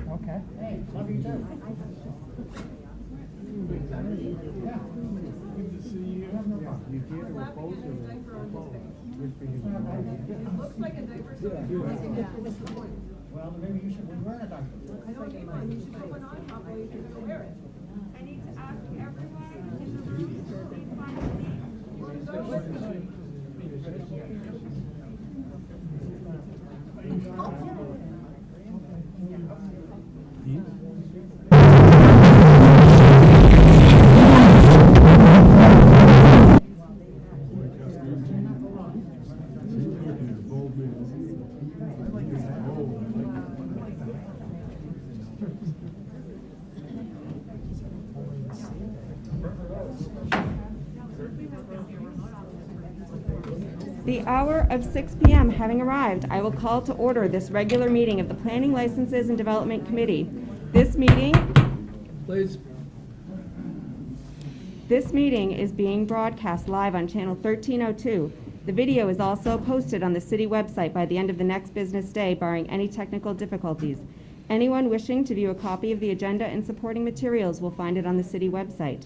Okay. Hey, love you too. Yeah. Good to see you. You did or opposed or opposed? It looks like a diaper, so what's the point? Well, maybe you should wear a diaper. I don't need one, you should put one on properly if you're gonna wear it. I need to ask everyone in the room to please find a seat. The hour of 6 p.m. having arrived, I will call to order this regular meeting of the Planning, Licenses, and Development Committee. This meeting is being broadcast live on channel 1302. The video is also posted on the city website by the end of the next business day, barring any technical difficulties. Anyone wishing to view a copy of the agenda and supporting materials will find it on the city website.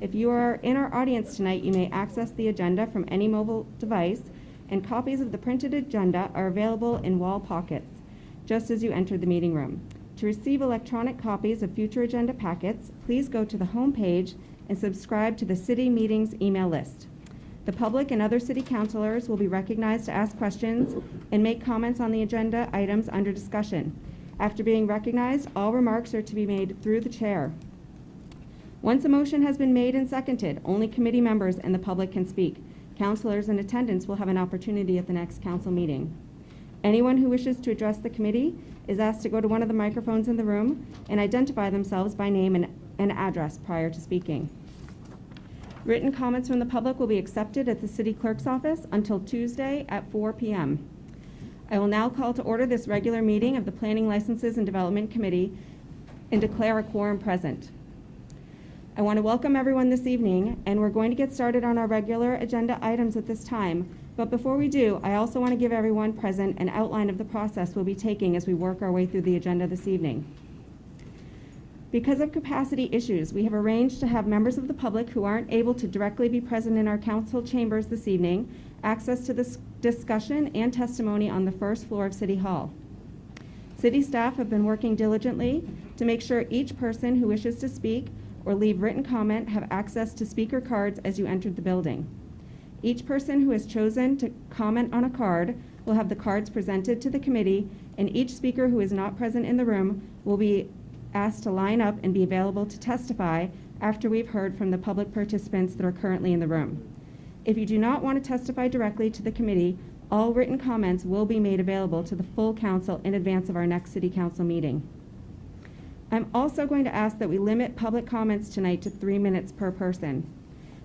If you are in our audience tonight, you may access the agenda from any mobile device, and copies of the printed agenda are available in wall pockets, just as you entered the meeting room. To receive electronic copies of future agenda packets, please go to the home page and subscribe to the city meetings email list. The public and other city councilors will be recognized to ask questions and make comments on the agenda items under discussion. After being recognized, all remarks are to be made through the chair. Once a motion has been made and seconded, only committee members and the public can speak. Councilors in attendance will have an opportunity at the next council meeting. Anyone who wishes to address the committee is asked to go to one of the microphones in the room and identify themselves by name and address prior to speaking. Written comments from the public will be accepted at the city clerk's office until Tuesday at 4 p.m. I will now call to order this regular meeting of the Planning, Licenses, and Development Committee and declare a quorum present. I want to welcome everyone this evening, and we're going to get started on our regular agenda items at this time. But before we do, I also want to give everyone present an outline of the process we'll be taking as we work our way through the agenda this evening. Because of capacity issues, we have arranged to have members of the public who aren't able to directly be present in our council chambers this evening access to this discussion and testimony on the first floor of City Hall. City staff have been working diligently to make sure each person who wishes to speak or leave written comment have access to speaker cards as you entered the building. Each person who has chosen to comment on a card will have the cards presented to the committee, and each speaker who is not present in the room will be asked to line up and be available to testify after we've heard from the public participants that are currently in the room. If you do not want to testify directly to the committee, all written comments will be made available to the full council in advance of our next city council meeting. I'm also going to ask that we limit public comments tonight to 3 minutes per person.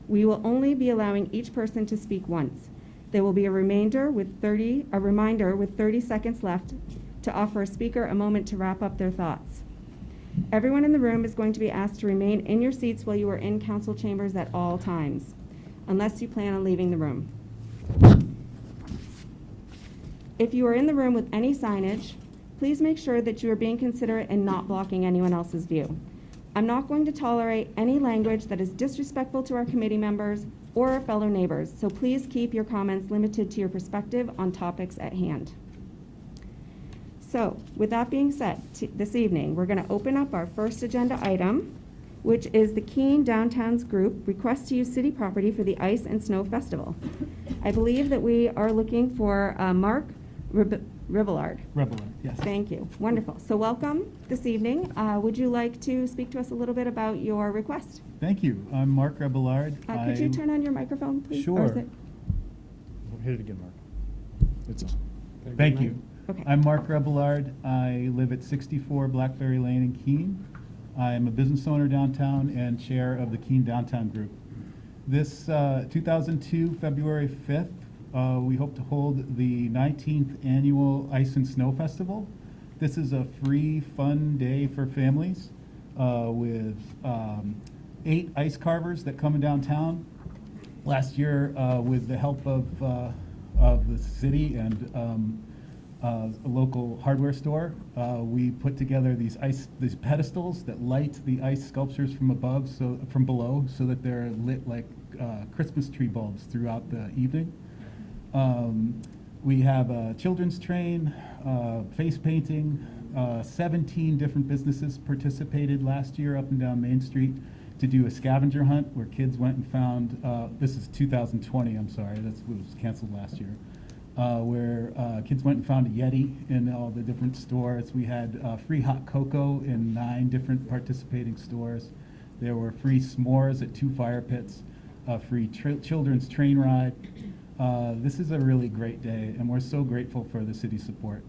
We will only be allowing each person to speak once. There will be a reminder with 30 seconds left to offer a speaker a moment to wrap up their thoughts. Everyone in the room is going to be asked to remain in your seats while you are in council chambers at all times, unless you plan on leaving the room. If you are in the room with any signage, please make sure that you are being considerate and not blocking anyone else's view. I'm not going to tolerate any language that is disrespectful to our committee members or our fellow neighbors, so please keep your comments limited to your perspective on topics at hand. So, with that being said, this evening, we're going to open up our first agenda item, which is the Keene Downtown's Group request to use city property for the Ice and Snow Festival. I believe that we are looking for Mark Ribillard. Yes. Thank you. Wonderful. So welcome this evening. Would you like to speak to us a little bit about your request? Thank you. I'm Mark Ribillard. Could you turn on your microphone, please? Sure. Or is it- Hit it again, Mark. It's on. Thank you. Okay. I'm Mark Ribillard. I live at 64 Blackberry Lane in Keene. I'm a business owner downtown and chair of the Keene Downtown Group. This 2002, February 5th, we hope to hold the 19th annual Ice and Snow Festival. This is a free, fun day for families with 8 ice carvers that come in downtown. Last year, with the help of of the city and a local hardware store. We put together these pedestals that light the ice sculptures from below, so that they're lit like Christmas tree bulbs throughout the evening. We have a children's train, face painting. 17 different businesses participated last year up and down Main Street to do a scavenger hunt where kids went and found, this is 2020, I'm sorry, it was canceled last year, where kids went and found a Yeti in all the different stores. We had free hot cocoa in 9 different participating stores. There were free s'mores at 2 fire pits, a free children's train ride. This is a really great day, and we're so grateful for the city's support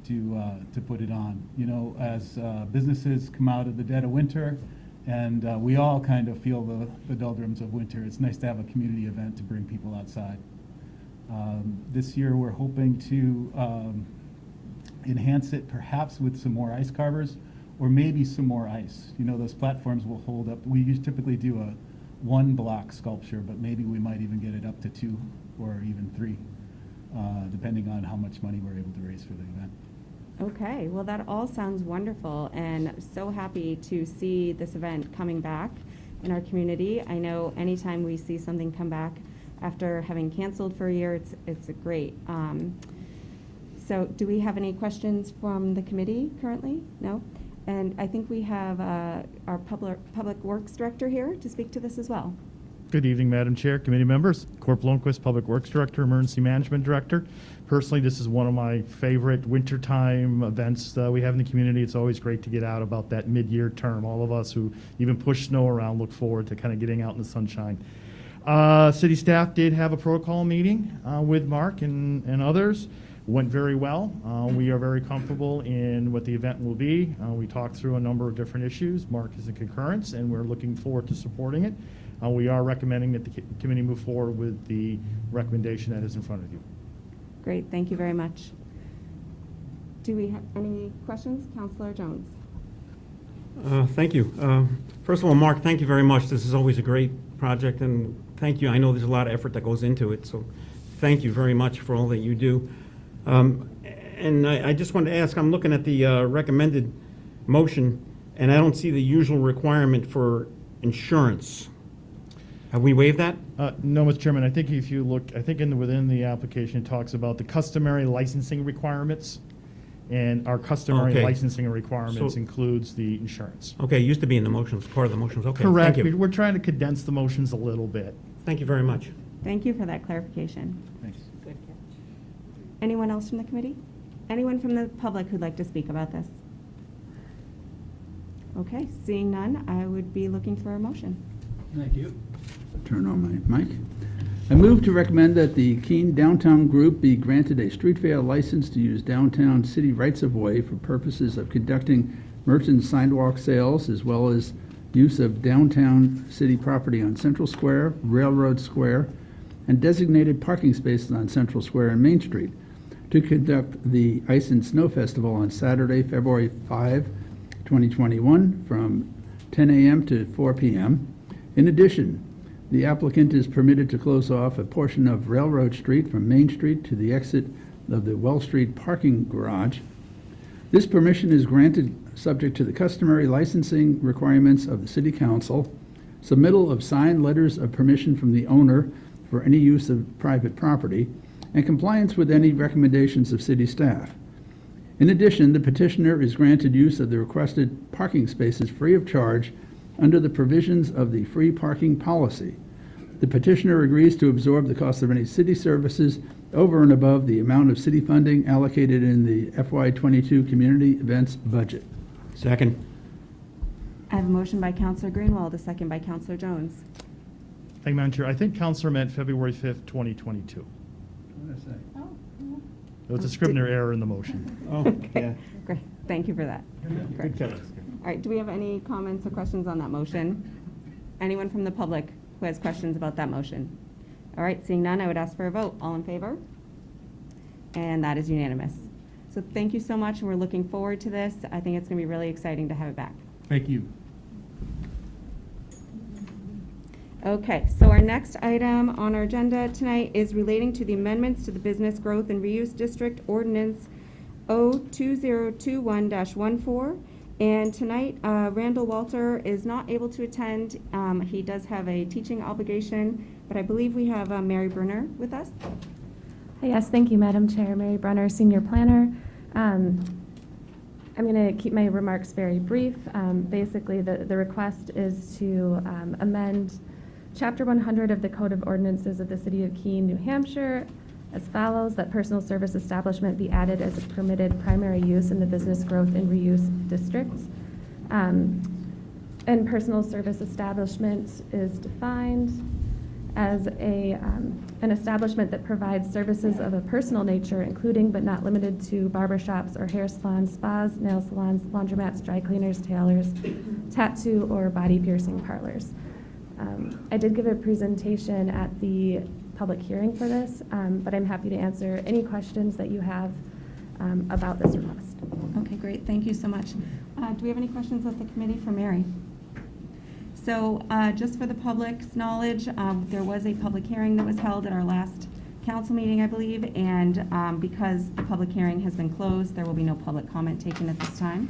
to put it on. You know, as businesses come out of the dead of winter, and we all kind of feel the doldrums of winter, it's nice to have a community event to bring people outside. This year we're hoping to enhance it perhaps with some more ice carvers, or maybe some more ice. You know, those platforms will hold up. We typically do a 1-block sculpture, but maybe we might even get it up to 2 or even 3, depending on how much money we're able to raise for the event. Okay, well, that all sounds wonderful, and so happy to see this event coming back in our community. I know anytime we see something come back after having canceled for a year, it's a great. So do we have any questions from the committee currently? No? And I think we have our Public Works Director here to speak to this as well. Good evening, Madam Chair, committee members. Corporal Lundquist, Public Works Director, Emergency Management Director. Personally, this is one of my favorite wintertime events we have in the community. It's always great to get out about that mid-year term. All of us who even push snow around look forward to kind of getting out in the sunshine. City staff did have a protocol meeting with Mark and others. Went very well. We are very comfortable in what the event will be. We talked through a number of different issues. Mark is in concurrence, and we're looking forward to supporting it. We are recommending that the committee move forward with the recommendation that is in front of you. Great, thank you very much. Do we have any questions? Councilor Jones. Thank you. First of all, Mark, thank you very much. This is always a great project, and thank you. I know there's a lot of effort that goes into it, so thank you very much for all that you do. And I just wanted to ask, I'm looking at the recommended motion, and I don't see the usual requirement for insurance. Have we waived that? No, Mr. Chairman. I think if you look, I think within the application, it talks about the customary licensing requirements, and our customary Okay. licensing requirements So- includes the insurance. Okay, it used to be in the motions, part of the motions. Okay, Correct. thank you. We're trying to condense the motions a little bit. Thank you very much. Thank you for that clarification. Thanks. Anyone else from the committee? Anyone from the public who'd like to speak about this? Okay, seeing none, I would be looking for a motion. Thank you. Turn on my mic. I move to recommend that the Keene Downtown Group be granted a street fair license to use downtown city rights-of-way for purposes of conducting merchant sidewalk sales, as well as use of downtown city property on Central Square, Railroad Square, and designated parking spaces on Central Square and Main Street to conduct the Ice and Snow Festival on Saturday, February 5, 2021, from 10 a.m. to 4 p.m. In addition, the applicant is permitted to close off a portion of Railroad Street from Main Street to the exit of the Well Street parking garage. This permission is granted subject to the customary licensing requirements of the City Council, submittal of signed letters of permission from the owner for any use of private property, and compliance with any recommendations of city staff. In addition, the petitioner is granted use of the requested parking spaces free of charge under the provisions of the free parking policy. The petitioner agrees to absorb the cost of any city services over and above the amount of city funding allocated in the FY22 community events budget. Second. I have a motion by Councilor Greenwald, a second by Councilor Jones. Thank you, Madam Chair. I think Councilor meant February 5th, 2022. What did I say? There was a Scribner error in the motion. Oh, yeah. Great, thank you for that. Correct. All right, do we have any comments or questions on that motion? Anyone from the public who has questions about that motion? All right, seeing none, I would ask for a vote. All in favor? And that is unanimous. So thank you so much, and we're looking forward to this. I think it's going to be really exciting to have it back. Thank you. Okay, so our next item on our agenda tonight is relating to the amendments to the Business Growth and Reuse District Ordinance 02021-14. And tonight, Randall Walter is not able to attend. He does have a teaching obligation, but I believe we have Mary Brunner with us. Yes, thank you, Madam Chair. Mary Brunner, Senior Planner. I'm going to keep my remarks very brief. Basically, the request is to amend Chapter 100 of the Code of Ordinances of the City of Keene, New Hampshire, as follows: that personal service establishment be added as a permitted primary use in the Business Growth and Reuse Districts. And personal service establishment is defined as an establishment that provides services of a personal nature, including but not limited to barbershops or hair salons, spas, nail salons, laundromats, dry cleaners, tailors, tattoo or body piercing parlors. I did give a presentation at the public hearing for this, but I'm happy to answer any questions that you have about this request. Okay, great. Thank you so much. Do we have any questions of the committee for Mary? So just for the public's knowledge, there was a public hearing that was held at our last council meeting, I believe, and because the public hearing has been closed, there will be no public comment taken at this time.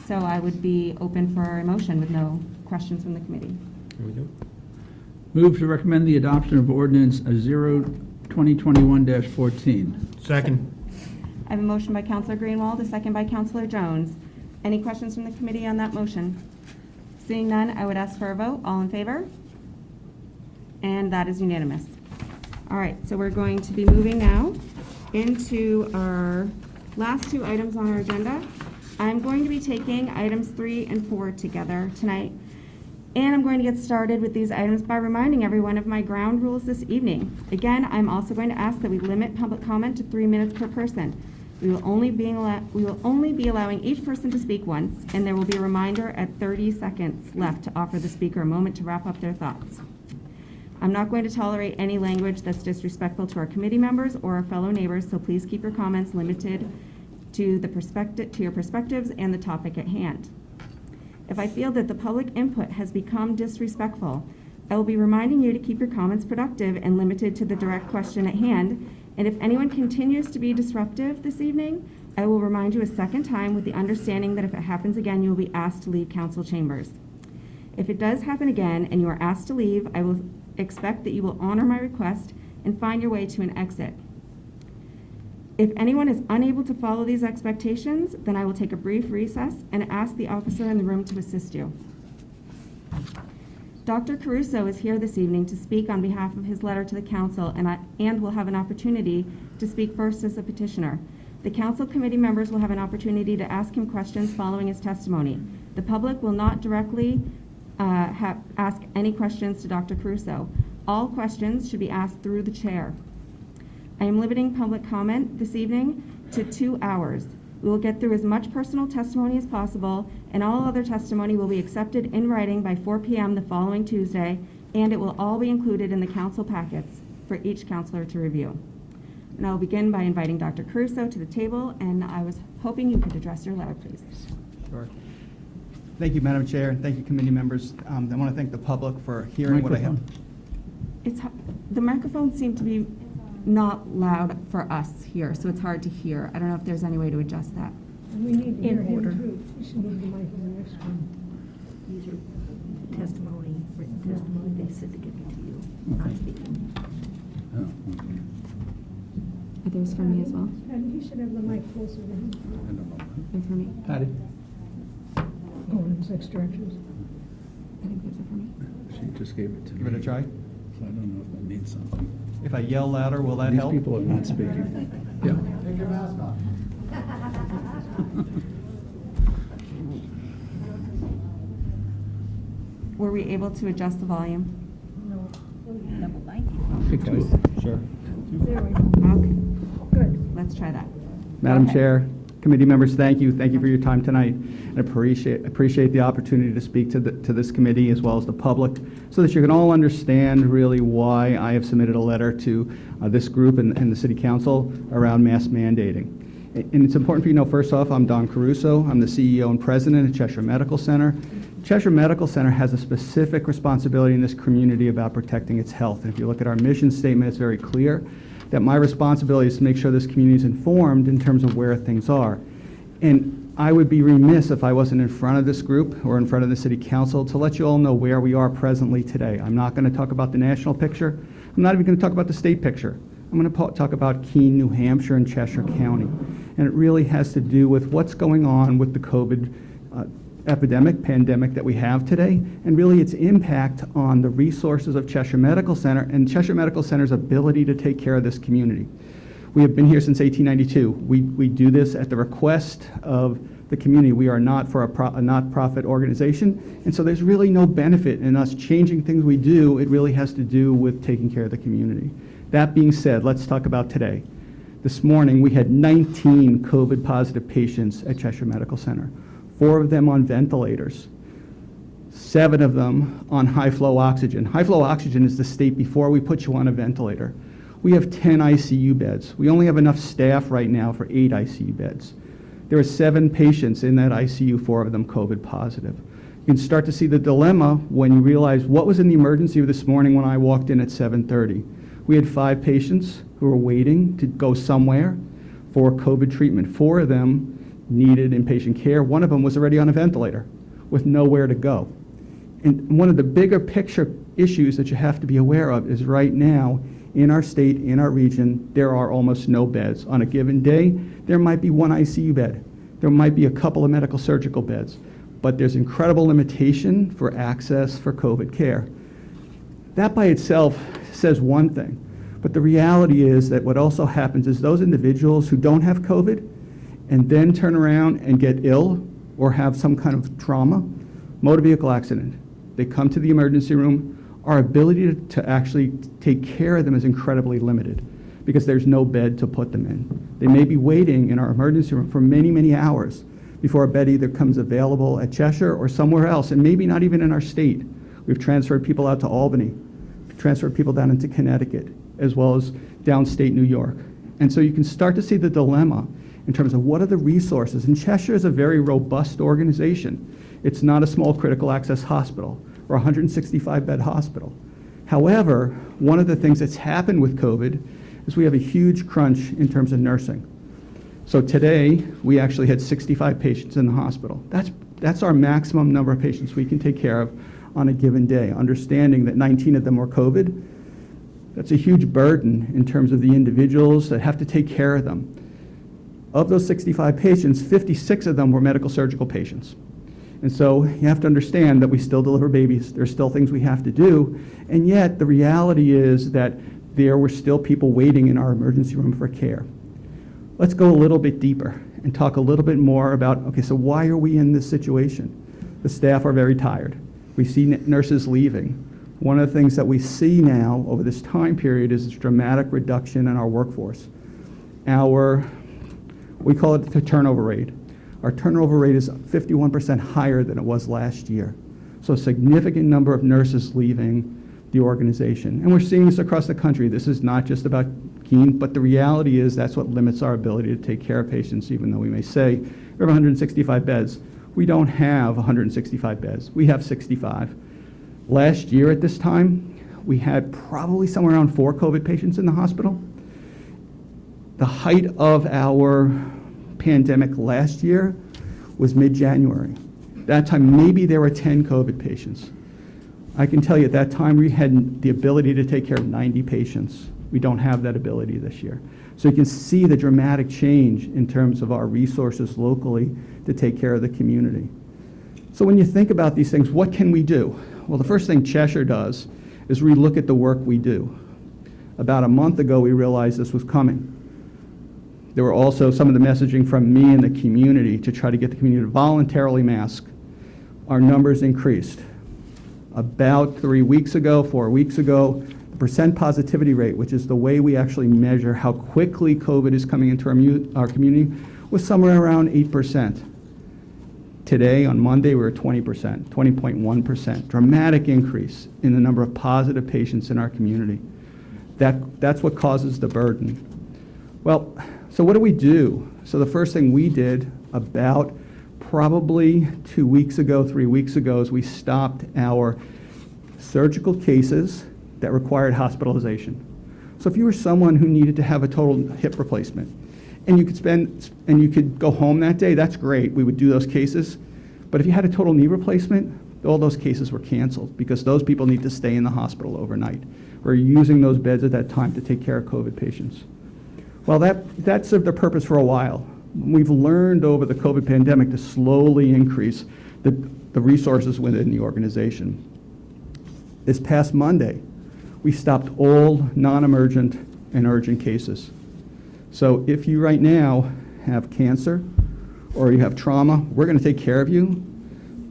So I would be open for a motion with no questions from the committee. Here we go. Move to recommend the adoption of ordinance 02021-14. Second. I have a motion by Councilor Greenwald, a second by Councilor Jones. Any questions from the committee on that motion? Seeing none, I would ask for a vote. All in favor? And that is unanimous. All right, so we're going to be moving now into our last two items on our agenda. I'm going to be taking items 3 and 4 together tonight. And I'm going to get started with these items by reminding everyone of my ground rules this evening. Again, I'm also going to ask that we limit public comment to 3 minutes per person. We will only be allowing each person to speak once, and there will be a reminder at 30 seconds left to offer the speaker a moment to wrap up their thoughts. I'm not going to tolerate any language that's disrespectful to our committee members or our fellow neighbors, so please keep your comments limited to your perspectives and the topic at hand. If I feel that the public input has become disrespectful, I will be reminding you to keep your comments productive and limited to the direct question at hand. And if anyone continues to be disruptive this evening, I will remind you a second time with the understanding that if it happens again, you will be asked to leave council chambers. If it does happen again and you are asked to leave, I will expect that you will honor my request and find your way to an exit. If anyone is unable to follow these expectations, then I will take a brief recess and ask the officer in the room to assist you. Dr. Caruso is here this evening to speak on behalf of his letter to the council and will have an opportunity to speak first as a petitioner. The council committee members will have an opportunity to ask him questions following his testimony. The public will not directly ask any questions to Dr. Caruso. All questions should be asked through the chair. I am limiting public comment this evening to 2 hours. We will get through as much personal testimony as possible, and all other testimony will be accepted in writing by 4 p.m. the following Tuesday, and it will all be included in the council packets for each councilor to review. And I will begin by inviting Dr. Caruso to the table, and I was hoping you could address your letter, please. Sure. Thank you, Madam Chair, and thank you, committee members. I want to thank the public for hearing what I have. The microphones seem to be not loud for us here, so it's hard to hear. I don't know if there's any way to adjust that. And we need to hear him too. You should move the mic to the next one. These are testimony, written testimony. They said to give it to you, not speaking. Are those for me as well? And he should have the mic closer to him. They're for me? Patty? Going in 6 directions. I think those are for me. She just gave it to me. Give it a try. So I don't know if that means something. If I yell louder, will that These help? people are not speaking. Yeah. Take your mask off. Were we able to adjust the volume? No, double mic. Because, Sure. There we go. Okay, Good. let's try that. Madam Okay. Chair, committee members, thank you. Thank you for your time tonight. And appreciate the opportunity to speak to this committee as well as the public so that you can all understand really why I have submitted a letter to this group and the City Council around mask mandating. And it's important for you to know, first off, I'm Don Caruso. I'm the CEO and President at Cheshire Medical Center. Cheshire Medical Center has a specific responsibility in this community about protecting its health. And if you look at our mission statement, it's very clear that my responsibility is to make sure this community is informed in terms of where things are. And I would be remiss if I wasn't in front of this group or in front of the City Council to let you all know where we are presently today. I'm not going to talk about the national picture. I'm not even going to talk about the state picture. I'm going to talk about Keene, New Hampshire, and Cheshire County. And it really has to do with what's going on with the COVID pandemic that we have today, and really its impact on the resources of Cheshire Medical Center and Cheshire Medical Center's ability to take care of this community. We have been here since 1892. We do this at the request of the community. We are not for a not-profit organization, and so there's really no benefit in us changing things we do. It really has to do with taking care of the community. That being said, let's talk about today. This morning, we had 19 COVID-positive patients at Cheshire Medical Center, 4 of them on ventilators, 7 of them on high-flow oxygen. High-flow oxygen is the state before we put you on a ventilator. We have 10 ICU beds. We only have enough staff right now for 8 ICU beds. There are 7 patients in that ICU, 4 of them COVID positive. You can start to see the dilemma when you realize what was in the emergency this morning when I walked in at 7:30. We had 5 patients who were waiting to go somewhere for COVID treatment. 4 of them needed inpatient care. 1 of them was already on a ventilator with nowhere to go. And one of the bigger picture issues that you have to be aware of is right now in our state, in our region, there are almost no beds. On a given day, there might be 1 ICU bed. There might be a couple of medical surgical beds, but there's incredible limitation for access for COVID care. That by itself says one thing, but the reality is that what also happens is those individuals who don't have COVID and then turn around and get ill or have some kind of trauma, motor vehicle accident, they come to the emergency room, our ability to actually take care of them is incredibly limited because there's no bed to put them in. They may be waiting in our emergency room for many, many hours before a bed either comes available at Cheshire or somewhere else, and maybe not even in our state. We've transferred people out to Albany, transferred people down into Connecticut, as well as downstate New York. And so you can start to see the dilemma in terms of what are the resources. And Cheshire is a very robust organization. It's not a small critical access hospital or a 165-bed hospital. However, one of the things that's happened with COVID is we have a huge crunch in terms of nursing. So today, we actually had 65 patients in the hospital. That's our maximum number of patients we can take care of on a given day, understanding that 19 of them were COVID. That's a huge burden in terms of the individuals that have to take care of them. Of those 65 patients, 56 of them were medical surgical patients. And so you have to understand that we still deliver babies. There's still things we have to do. And yet the reality is that there were still people waiting in our emergency room for care. Let's go a little bit deeper and talk a little bit more about, okay, so why are we in this situation? The staff are very tired. We see nurses leaving. One of the things that we see now over this time period is this dramatic reduction in our workforce. We call it the turnover rate. Our turnover rate is 51% higher than it was last year. So a significant number of nurses leaving the organization. And we're seeing this across the country. This is not just about Keene, but the reality is that's what limits our ability to take care of patients, even though we may say we have 165 beds. We don't have 165 beds. We have 65. Last year at this time, we had probably somewhere around 4 COVID patients in the hospital. The height of our pandemic last year was mid-January. That time, maybe there were 10 COVID patients. I can tell you at that time, we had the ability to take care of 90 patients. We don't have that ability this year. So you can see the dramatic change in terms of our resources locally to take care of the community. So when you think about these things, what can we do? Well, the first thing Cheshire does is relook at the work we do. About a month ago, we realized this was coming. There were also some of the messaging from me and the community to try to get the community to voluntarily mask. Our numbers increased. About 4 weeks ago, the percent positivity rate, which is the way we actually measure how quickly COVID is coming into our community, was somewhere around 8%. Today, on Monday, we were 20%, 20.1%. Dramatic increase in the number of positive patients in our community. That's what causes the burden. Well, so what do we do? So the first thing we did about probably 2 weeks ago, 3 weeks ago, is we stopped our surgical cases that required hospitalization. So if you were someone who needed to have a total hip replacement, and you could go home that day, that's great. We would do those cases. But if you had a total knee replacement, all those cases were canceled because those people need to stay in the hospital overnight. We're using those beds at that time to take care of COVID patients. Well, that served their purpose for a while. We've learned over the COVID pandemic to slowly increase the resources within the organization. This past Monday, we stopped all non-emergent and urgent cases. So if you right now have cancer or you have trauma, we're going to take care of you.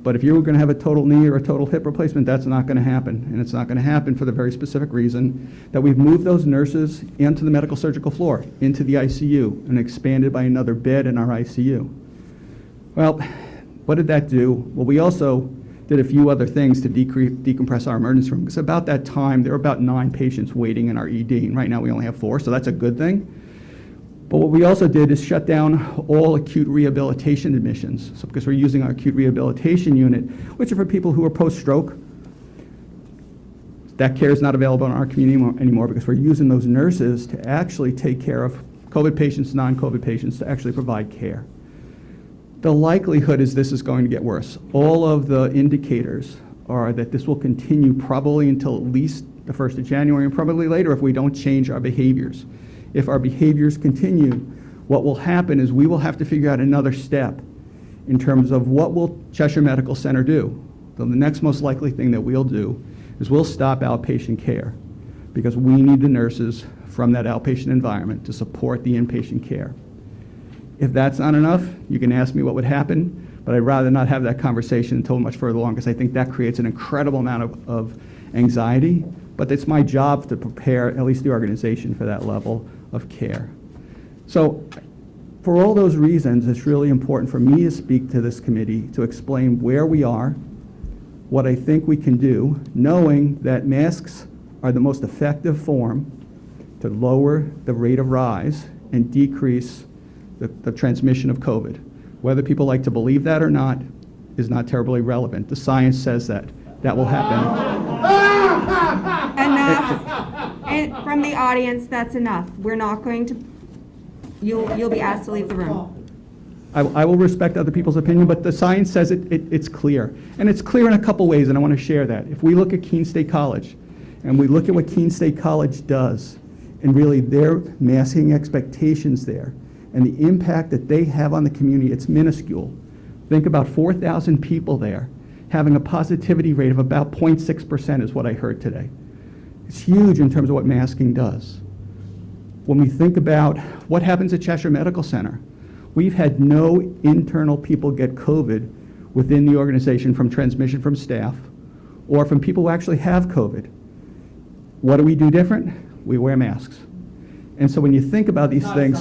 But if you're going to have a total knee or a total hip replacement, that's not going to happen. And it's not going to happen for the very specific reason that we've moved those nurses into the medical surgical floor, into the ICU, and expanded by another bed in our ICU. Well, what did that do? Well, we also did a few other things to decompress our emergency room. Because about that time, there were about 9 patients waiting in our ED. And right now, we only have 4, so that's a good thing. But what we also did is shut down all acute rehabilitation admissions. So because we're using our acute rehabilitation unit, which are for people who are post-stroke, that care is not available in our community anymore because we're using those nurses to actually take care of COVID patients, non-COVID patients, to actually provide care. The likelihood is this is going to get worse. All of the indicators are that this will continue probably until at least the 1st of January and probably later if we don't change our behaviors. If our behaviors continue, what will happen is we will have to figure out another step in terms of what will Cheshire Medical Center do. So the next most likely thing that we'll do is we'll stop outpatient care because we need the nurses from that outpatient environment to support the inpatient care. If that's not enough, you can ask me what would happen, but I'd rather not have that conversation until much further along because I think that creates an incredible amount of anxiety, but it's my job to prepare at least the organization for that level of care. So for all those reasons, it's really important for me to speak to this committee to explain where we are, what I think we can do, knowing that masks are the most effective form to lower the rate of rise and decrease the transmission of COVID. Whether people like to believe that or not is not terribly relevant. The science says that will happen. Enough. And from the audience, that's enough. We're not going to, you'll be asked to leave the room. I will respect other people's opinion, but the science says it's clear. And it's clear in a couple ways, and I want to share that. If we look at Keene State College, and we look at what Keene State College does, and really their masking expectations there, and the impact that they have on the community, it's minuscule. Think about 4,000 people there having a positivity rate of about 0.6% is what I heard today. It's huge in terms of what masking does. When we think about what happens at Cheshire Medical Center, we've had no internal people get COVID within the organization from transmission from staff or from people who actually have COVID. What do we do different? We wear masks. And so when you think about these things,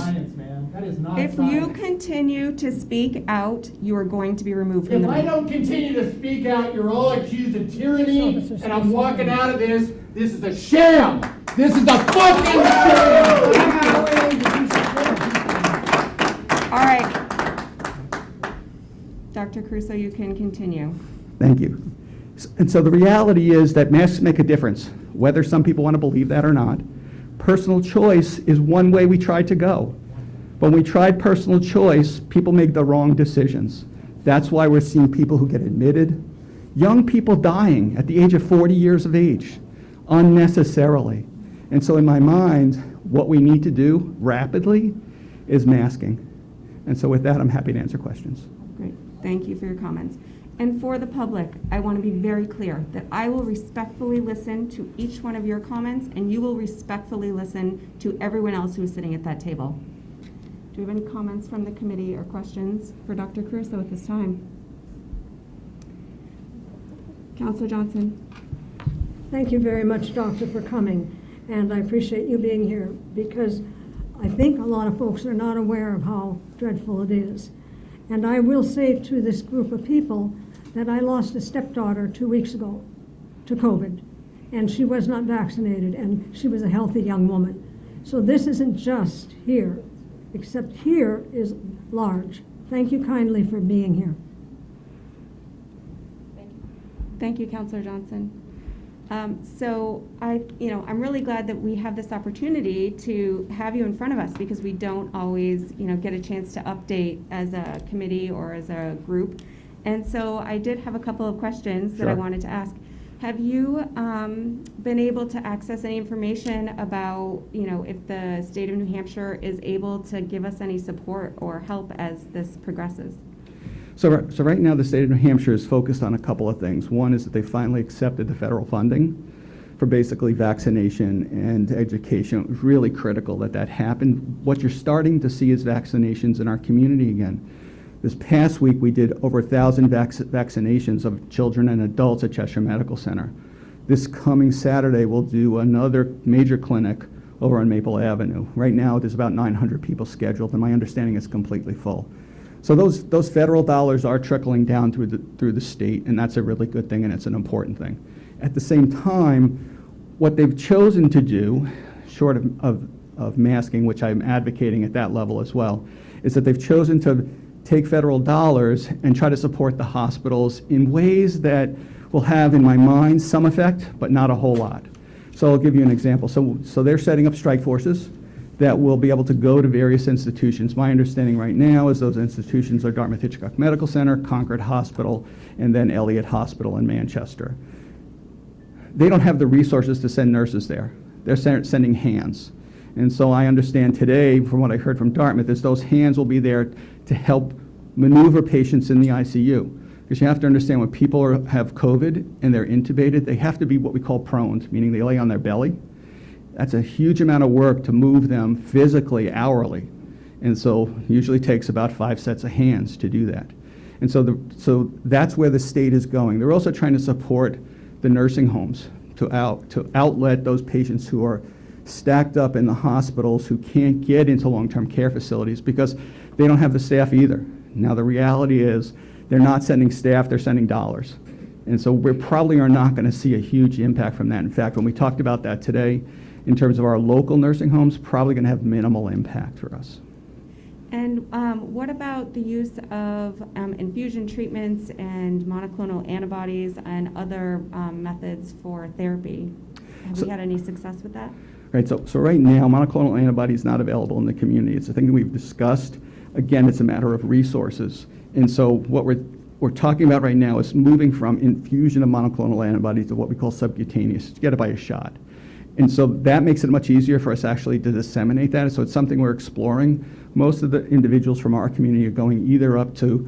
if you continue to speak out, you are going to be removed from the room. If I don't continue to speak out, you're all accused of tyranny, and I'm walking out of this. This is a sham. This is a fucking sham. All right. Dr. Crusoe, you can continue. thank you. And so the reality is that masks make a difference, whether some people want to believe that or not. Personal choice is one way we tried to go. When we tried personal choice, people make the wrong decisions. That's why we're seeing people who get admitted, young people dying at the age of 40 years of age, unnecessarily. And so in my mind, what we need to do rapidly is masking. And so with that, I'm happy to answer questions. Great, thank you for your comments. And for the public, I want to be very clear that I will respectfully listen to each one of your comments, and you will respectfully listen to everyone else who is sitting at that table. Do we have any comments from the committee or questions for Dr. Crusoe at this time? Councilor Johnson. Thank you very much, Doctor, for coming. And I appreciate you being here because I think a lot of folks are not aware of how dreadful it is. And I will say to this group of people that I lost a stepdaughter 2 weeks ago to COVID, and she was not vaccinated, and she was a healthy young woman. So this isn't just here, except here is large. Thank you kindly for being here. Thank you, Councilor Johnson. So I'm really glad that we have this opportunity to have you in front of us because we don't always, get a chance to update as a committee or as a group. And so I did have a couple of questions that I wanted to ask. Have you been able to access any information about, if the state of New Hampshire is able to give us any support or help as this progresses? So right now, the state of New Hampshire is focused on a couple of things. One is that they finally accepted the federal funding for basically vaccination and education. It was really critical that that happened. What you're starting to see is vaccinations in our community again. This past week, we did over 1,000 vaccinations of children and adults at Cheshire Medical Center. This coming Saturday, we'll do another major clinic over on Maple Avenue. Right now, there's about 900 people scheduled, and my understanding is completely full. So those federal dollars are trickling down through the state, and that's a really good thing, and it's an important thing. At the same time, what they've chosen to do, short of masking, which I'm advocating at that level as well, is that they've chosen to take federal dollars and try to support the hospitals in ways that will have, in my mind, some effect, but not a whole lot. So I'll give you an example. So they're setting up strike forces that will be able to go to various institutions. My understanding right now is those institutions are Dartmouth-Hitchcock Medical Center, Concord Hospital, and then Elliott Hospital in Manchester. They don't have the resources to send nurses there. They're sending hands. And so I understand today, from what I heard from Dartmouth, is those hands will be there to help maneuver patients in the ICU. Because you have to understand when people have COVID and they're intubated, they have to be what we call prone, meaning they lay on their belly. That's a huge amount of work to move them physically, hourly. And so usually takes about 5 sets of hands to do that. And so that's where the state is going. They're also trying to support the nursing homes to outlet those patients who are stacked up in the hospitals who can't get into long-term care facilities because they don't have the staff either. Now the reality is they're not sending staff, they're sending dollars. And so we probably are not going to see a huge impact from that. In fact, when we talked about that today, in terms of our local nursing homes, probably going to have minimal impact for us. And what about the use of infusion treatments and monoclonal antibodies and other methods for therapy? Have we had any success with that? Right, so right now, monoclonal antibody is not available in the community. It's a thing that we've discussed. Again, it's a matter of resources. And so what we're talking about right now is moving from infusion of monoclonal antibodies to what we call subcutaneous, to get it by a shot. And so that makes it much easier for us actually to disseminate that. So it's something we're exploring. Most of the individuals from our community are going either up to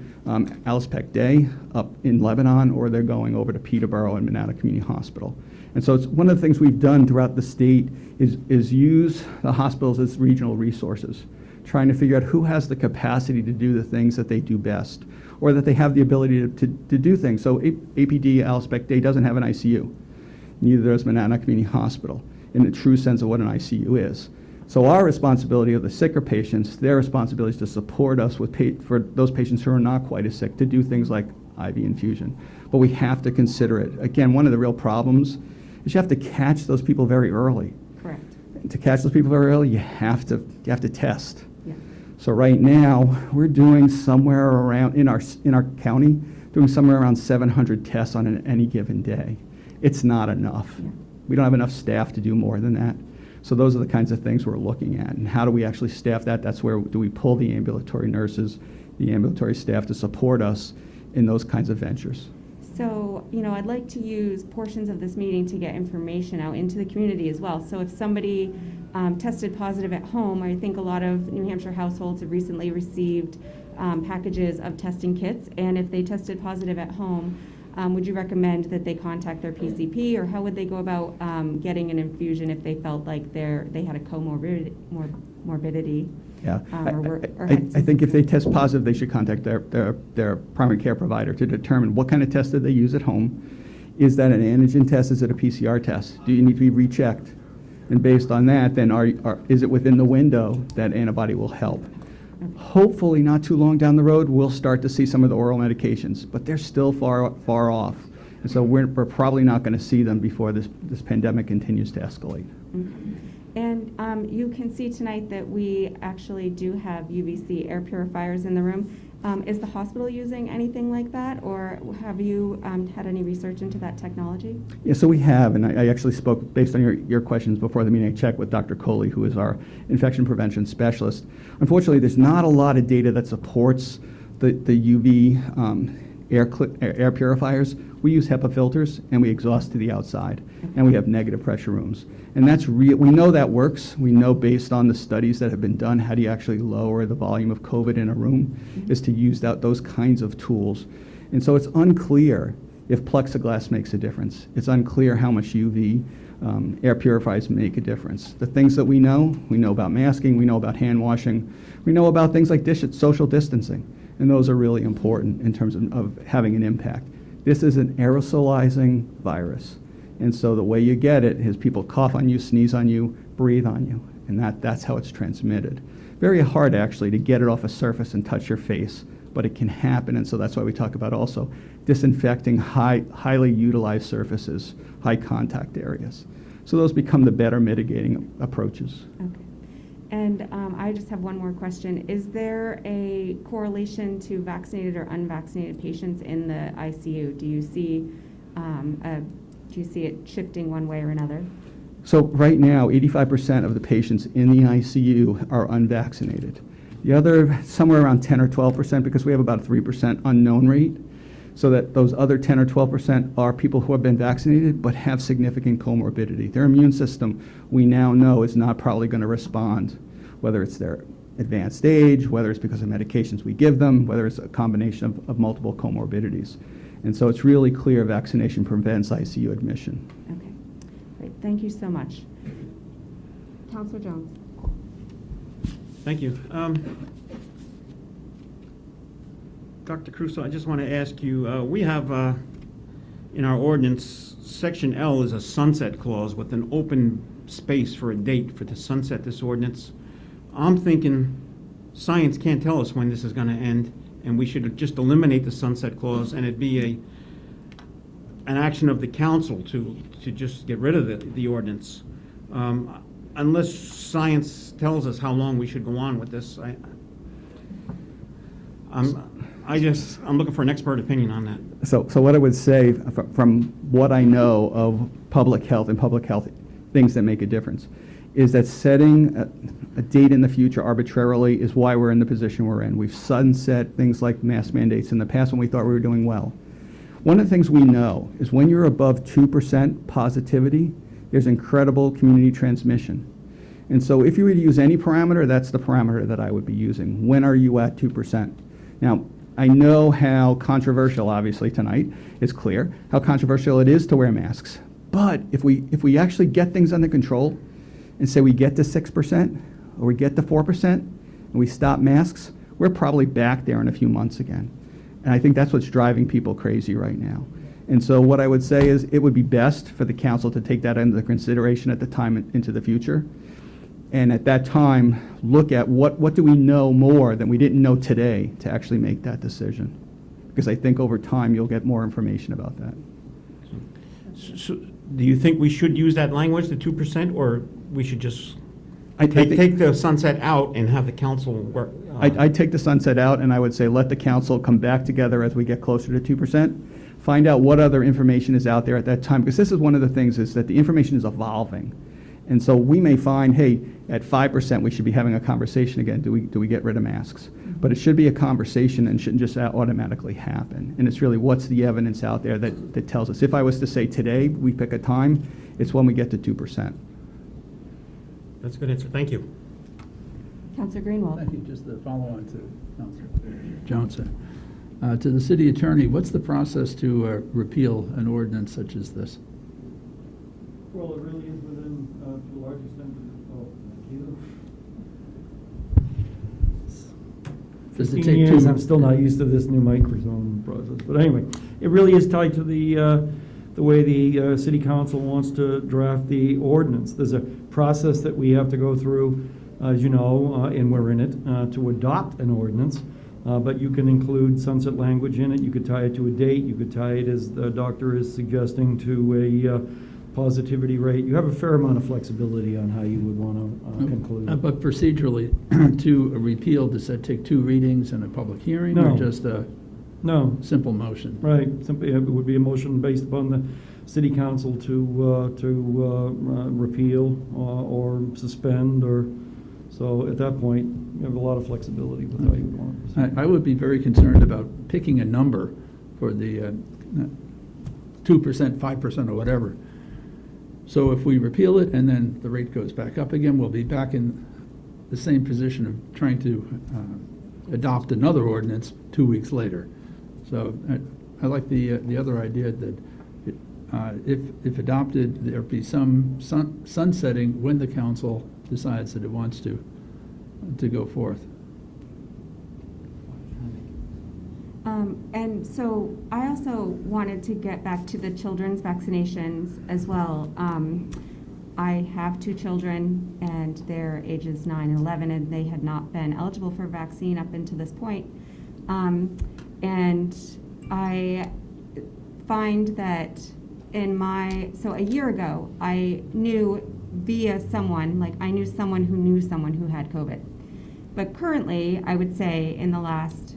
Alice Peck Day up in Lebanon, or they're going over to Peterborough and Monada Community Hospital. And so it's one of the things we've done throughout the state is use the hospitals as regional resources, trying to figure out who has the capacity to do the things that they do best, or that they have the ability to do things. So APD, Alice Peck Day, doesn't have an ICU. Neither does Monada Community Hospital, in the true sense of what an ICU is. So our responsibility of the sicker patients, their responsibility is to support us for those patients who are not quite as sick, to do things like IV infusion. But we have to consider it. Again, one of the real problems is you have to catch those people very early. Correct. And to catch those people very early, you have to test. Yeah. So right now, we're doing somewhere around, in our county, doing somewhere around 700 tests on any given day. It's not enough. Yeah. We don't have enough staff to do more than that. So those are the kinds of things we're looking at. And how do we actually staff that? That's where do we pull the ambulatory nurses, the ambulatory staff to support us in those kinds of ventures. So, I'd like to use portions of this meeting to get information out into the community as well. So if somebody tested positive at home, I think a lot of New Hampshire households have recently received packages of testing kits. And if they tested positive at home, would you recommend that they contact their PCP, or how would they go about getting an infusion if they felt like they had a comorbidity? Yeah, I think if they test positive, they should contact their primary care provider to determine what kind of test did they use at home. Is that an antigen test? Is it a PCR test? Do you need to be rechecked? And based on that, then is it within the window that antibody will help? Hopefully, not too long down the road, we'll start to see some of the oral medications, but they're still far off. And so we're probably not going to see them before this pandemic continues to escalate. Mm-hmm. And you can see tonight that we actually do have UVC air purifiers in the room. Is the hospital using anything like that, or have you had any research into that technology? Yeah, so we have, and I actually spoke, based on your questions before the meeting, I checked with Dr. Coley, who is our infection prevention specialist. Unfortunately, there's not a lot of data that supports the UV air purifiers. We use HEPA filters, and we exhaust to the outside, and we have negative pressure rooms. And that's real. We know that works. We know based on the studies that have been done, how do you actually lower the volume of COVID in a room, is to use those kinds of tools. And so it's unclear if plexiglass makes a difference. It's unclear how much UV air purifiers make a difference. The things that we know about masking, we know about hand washing, we know about things like social distancing, and those are really important in terms of having an impact. This is an aerosolizing virus. And so the way you get it is people cough on you, sneeze on you, breathe on you, and that's how it's transmitted. Very hard, actually, to get it off a surface and touch your face, but it can happen, and so that's why we talk about also disinfecting highly utilized surfaces, high contact areas. So those become the better mitigating approaches. Okay. And I just have one more question. Is there a correlation to vaccinated or unvaccinated patients in the ICU? Do you see it shifting one way or another? So right now, 85% of the patients in the ICU are unvaccinated. The other, somewhere around 10 or 12%, because we have about a 3% unknown rate, so that those other 10 or 12% are people who have been vaccinated but have significant comorbidity. Their immune system, we now know, is not probably going to respond, whether it's their advanced age, whether it's because of medications we give them, whether it's a combination of multiple comorbidities. And so it's really clear vaccination prevents ICU admission. Okay, great. Thank you so much. Counselor Jones. Thank you. Dr. Crusoe, I just want to ask you, we have in our ordinance, section L is a sunset clause with an open space for a date to sunset this ordinance. I'm thinking science can't tell us when this is going to end, and we should just eliminate the sunset clause and it be an action of the council to just get rid of the ordinance. Unless science tells us how long we should go on with this, I'm looking for an expert opinion on that. So what I would say, from what I know of public health and public health things that make a difference, is that setting a date in the future arbitrarily is why we're in the position we're in. We've sunset things like mask mandates in the past when we thought we were doing well. One of the things we know is when you're above 2% positivity, there's incredible community transmission. And so if you were to use any parameter, that's the parameter that I would be using. When are you at 2%? Now, I know how controversial, obviously tonight, is clear, how controversial it is to wear masks. But if we actually get things under control and say we get to 6% or we get to 4% and we stop masks, we're probably back there in a few months again. And I think that's what's driving people crazy right now. And so what I would say is it would be best for the council to take that into consideration at the time into the future. And at that time, look at what do we know more than we didn't know today to actually make that decision. Because I think over time you'll get more information about that. So, do you think we should use that language, the 2%, or we should just I take the sunset out and have the council work? I'd take the sunset out, and I would say let the council come back together as we get closer to 2%, find out what other information is out there at that time, because this is one of the things is that the information is evolving. And so we may find, hey, at 5% we should be having a conversation again. Do we get rid of masks? But it should be a conversation and shouldn't just automatically happen. And it's really what's the evidence out there that tells us. If I was to say today we pick a time, it's when we get to 2%. That's a good answer. Thank you. Councilor Greenwald. Thank you. Just to follow on to Councilor Johnson. To the city attorney, what's the process to repeal an ordinance such as this? Well, it really is within, to a large extent, Does it 15 take years, two? I'm still not used to this new microphone process. But anyway, it really is tied to the way the city council wants to draft the ordinance. There's a process that we have to go through, as you know, and we're in it, to adopt an ordinance. But you can include sunset language in it. You could tie it to a date. You could tie it, as the doctor is suggesting, to positivity rate. You have a fair amount of flexibility on how you would want to conclude. But procedurally, to repeal, does that take 2 readings and a public hearing? No. Or just a No. simple motion? Right, simply, it would be a motion based upon the city council to repeal or suspend, or, so at that point, you have a lot of flexibility with how you would want to proceed. I would be very concerned about picking a number for the 2%, 5%, or whatever. So if we repeal it and then the rate goes back up again, we'll be back in the same position of trying to adopt another ordinance 2 weeks later. So I like the other idea that if adopted, there'd be some sunsetting when the council decides that it wants to go forth. And so I also wanted to get back to the children's vaccinations as well. I have 2 children, and they're ages 9 and 11, and they had not been eligible for vaccine up until this point. And I find that so a year ago, I knew via someone, like I knew someone who had COVID. But currently, I would say in the last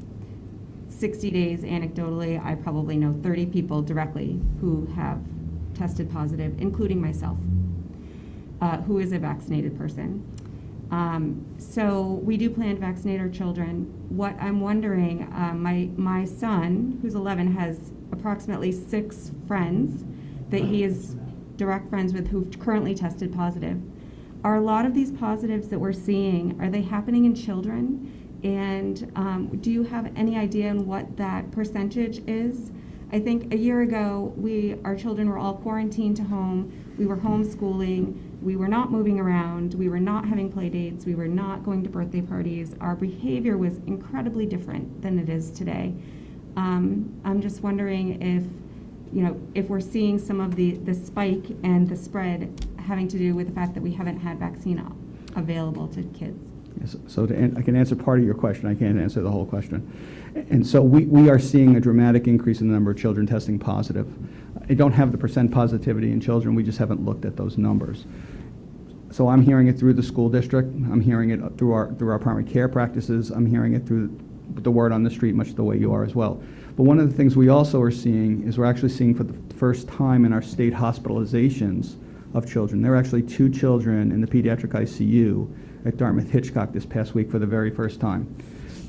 60 days, anecdotally, I probably know 30 people directly who have tested positive, including myself, who is a vaccinated person. So we do plan to vaccinate our children. What I'm wondering, my son, who's 11, has approximately 6 friends that he is direct friends with who've currently tested positive. Are a lot of these positives that we're seeing, are they happening in children? And do you have any idea on what that percentage is? I think a year ago, our children were all quarantined to home. We were homeschooling. We were not moving around. We were not having play dates. We were not going to birthday parties. Our behavior was incredibly different than it is today. I'm just wondering if we're seeing some of the spike and the spread having to do with the fact that we haven't had vaccine available to kids. Yes, so I can answer part of your question. I can't answer the whole question. And so we are seeing a dramatic increase in the number of children testing positive. I don't have the percent positivity in children. We just haven't looked at those numbers. So I'm hearing it through the school district. I'm hearing it through our primary care practices. I'm hearing it through the word on the street, much the way you are as well. But one of the things we also are seeing is we're actually seeing for the first time in our state hospitalizations of children. There are actually 2 children in the pediatric ICU at Dartmouth Hitchcock this past week for the very first time.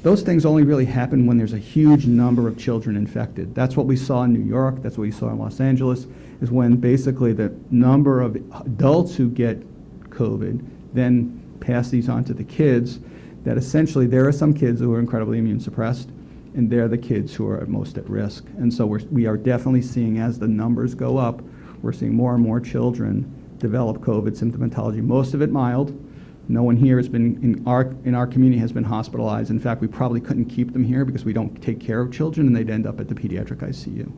Those things only really happen when there's a huge number of children infected. That's what we saw in New York, that's what we saw in Los Angeles, is when basically the number of adults who get COVID then pass these on to the kids, that essentially there are some kids who are incredibly immune suppressed, and they're the kids who are most at risk. And so we are definitely seeing, as the numbers go up, we're seeing more and more children develop COVID symptomatology, most of it mild. No one here has been, in our community, has been hospitalized. In fact, we probably couldn't keep them here because we don't take care of children, and they'd end up at the pediatric ICU.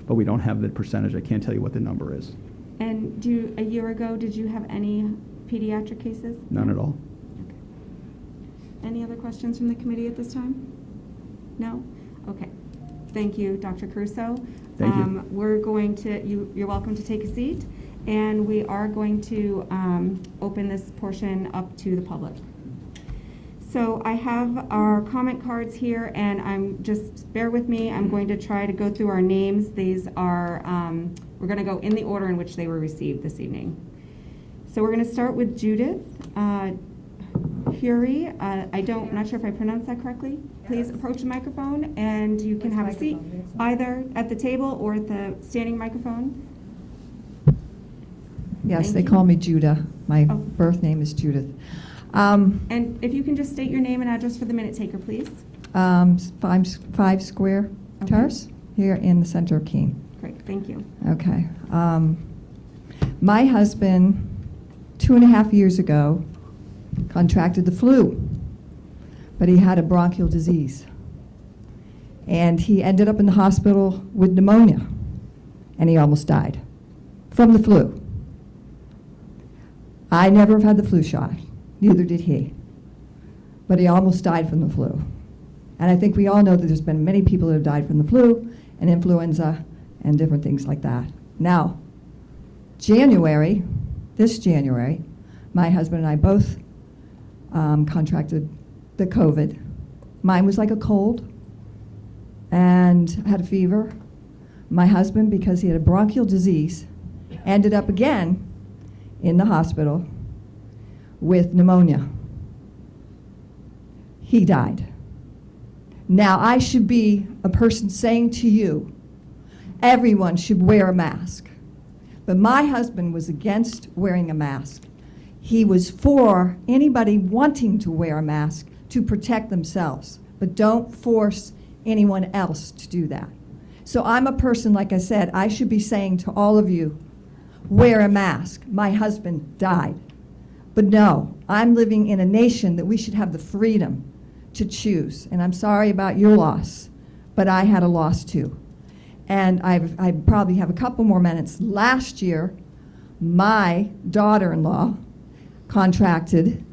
But we don't have the percentage. I can't tell you what the number is. And a year ago, did you have any pediatric cases? None at all. Okay. Any other questions from the committee at this time? No? Okay. Thank you, Dr. Caruso. Thank you. We're going to, you're welcome to take a seat, and we are going to open this portion up to the public. So I have our comment cards here, and bear with me, I'm going to try to go through our names. These are, we're going to go in the order in which they were received this evening. So we're going to start with Judith Hury. I'm not sure if I pronounced that correctly. Please approach the microphone, and you can have a seat either at the table or at the standing microphone. Yes, they call me Judah. My birth name is Judith. And if you can just state your name and address for the minute taker, please. 5 Square Terrace, here in the center of Keene. Great, thank you. Okay. My husband, 2.5 years ago, contracted the flu, but he had a bronchial disease. And he ended up in the hospital with pneumonia, and he almost died from the flu. I never have had the flu shot, neither did he. But he almost died from the flu. And I think we all know that there's been many people that have died from the flu and influenza and different things like that. Now, this January, my husband and I both contracted the COVID. Mine was like a cold and had a fever. My husband, because he had a bronchial disease, ended up again in the hospital with pneumonia. He died. Now, I should be a person saying to you, everyone should wear a mask. But my husband was against wearing a mask. He was for anybody wanting to wear a mask to protect themselves, but don't force anyone else to do that. So I'm a person, like I said, I should be saying to all of you, wear a mask. My husband died. But no, I'm living in a nation that we should have the freedom to choose. And I'm sorry about your loss, but I had a loss too. And I probably have a couple more minutes. Last year, my daughter-in-law contracted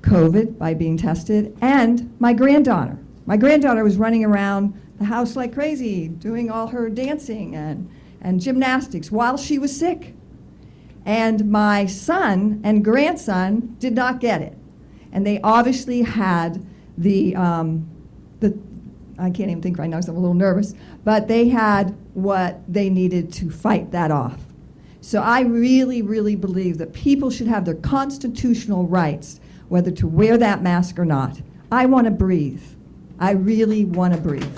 COVID by being tested, and my granddaughter. My granddaughter was running around the house like crazy, doing all her dancing and gymnastics while she was sick. And my son and grandson did not get it. And they obviously had I can't even think right now because I'm a little nervous, but they had what they needed to fight that off. So I really, really believe that people should have their constitutional rights, whether to wear that mask or not. I want to breathe. I really want to breathe.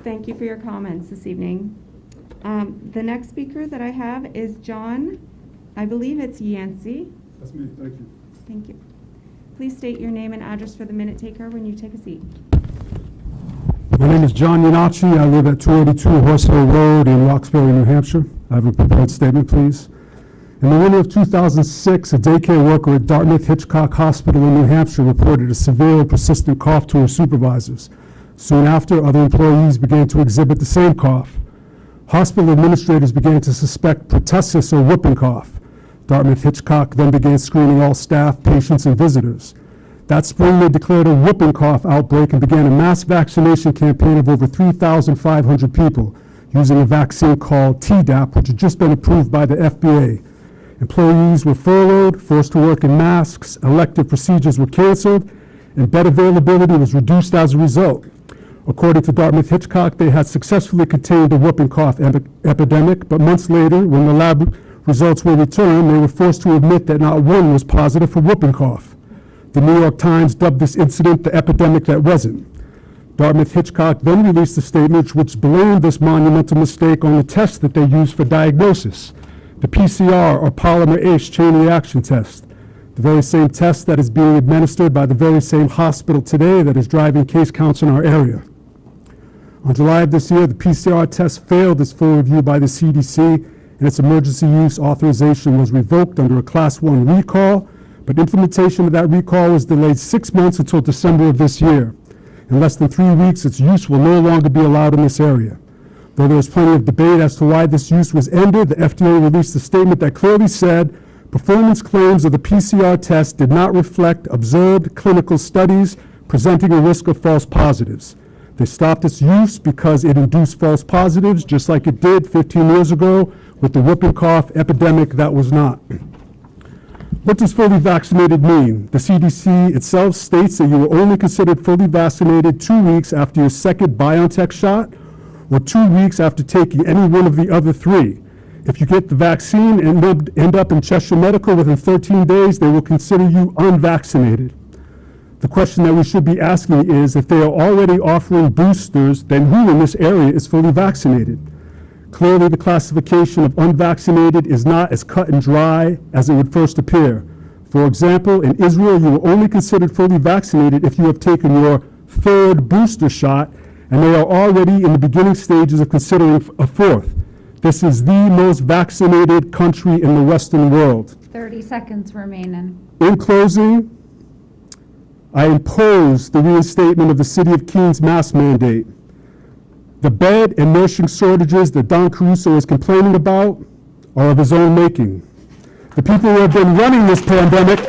Thank you for your comments this evening. The next speaker that I have is John, I believe it's Yancey. That's me, thank you. Thank you. Please state your name and address for the minute taker when you take a seat. My name is John Yanacci. I live at 282 Horse Hill Road in Roxbury, New Hampshire. I have a prepared statement, please. In the winter of 2006, a daycare worker at Dartmouth-Hitchcock Hospital in New Hampshire reported a severe and persistent cough to her supervisors. Soon after, other employees began to exhibit the same cough. Hospital administrators began to suspect pertussis or whooping cough. Dartmouth-Hitchcock then began screening all staff, patients, and visitors. That spring, they declared a whooping cough outbreak and began a mass vaccination campaign of over 3,500 people using a vaccine called Tdap, which had just been approved by the FDA. Employees were furloughed, forced to work in masks, elective procedures were canceled, and bed availability was reduced as a result. According to Dartmouth-Hitchcock, they had successfully contained the whooping cough epidemic, but months later, when the lab results were returned, they were forced to admit that not one was positive for whooping cough. The New York Times dubbed this incident the epidemic that wasn't. Dartmouth-Hitchcock then released a statement which blamed this monumental mistake on the test that they used for diagnosis, the PCR, or polymer H chain reaction test, the very same test that is being administered by the very same hospital today that is driving case counts in our area. On July of this year, the PCR test failed its full review by the CDC, and its emergency use authorization was revoked under a Class 1 recall, but implementation of that recall was delayed 6 months until December of this year. In less than 3 weeks, its use will no longer be allowed in this area. Though there was plenty of debate as to why this use was ended, the FDA released a statement that clearly said performance claims of the PCR test did not reflect observed clinical studies presenting a risk of false positives. They stopped its use because it induced false positives, just like it did 15 years ago with the whooping cough epidemic that was not. What does fully vaccinated mean? The CDC itself states that you are only considered fully vaccinated 2 weeks after your second BioNTech shot or 2 weeks after taking any one of the other 3. If you get the vaccine and end up in Cheshire Medical within 13 days, they will consider you unvaccinated. The question that we should be asking is, if they are already offering boosters, then who in this area is fully vaccinated? Clearly, the classification of unvaccinated is not as cut and dry as it would first appear. For example, in Israel, you are only considered fully vaccinated if you have taken your 3rd booster shot, and they are already in the beginning stages of considering a 4th. This is the most vaccinated country in the Western world. 30 seconds remaining. In closing, I oppose the reinstatement of the City of Keens mask mandate. The bed and nursing shortages that Don Caruso is complaining about are of his own making. The people who have been running this pandemic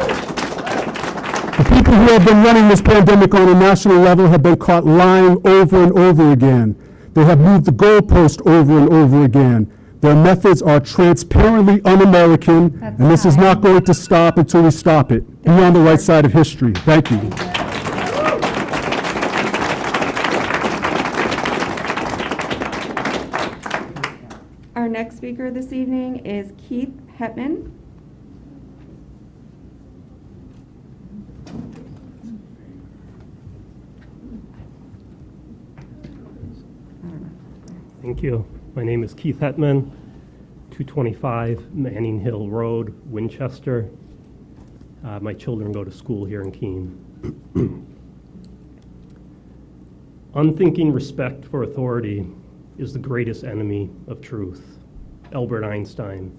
The people who have been running this pandemic on a national level have been caught lying over and over again. They have moved the goalpost over and over again. Their methods are transparently un-American, and this is not going to stop until we stop it. Be on the right side of history. Thank you. Our next speaker this evening is Keith Hetman. Thank you. My name is Keith Hetman, 225 Manning Hill Road, Winchester. My children go to school here in Keene. Unthinking respect for authority is the greatest enemy of truth. Albert Einstein.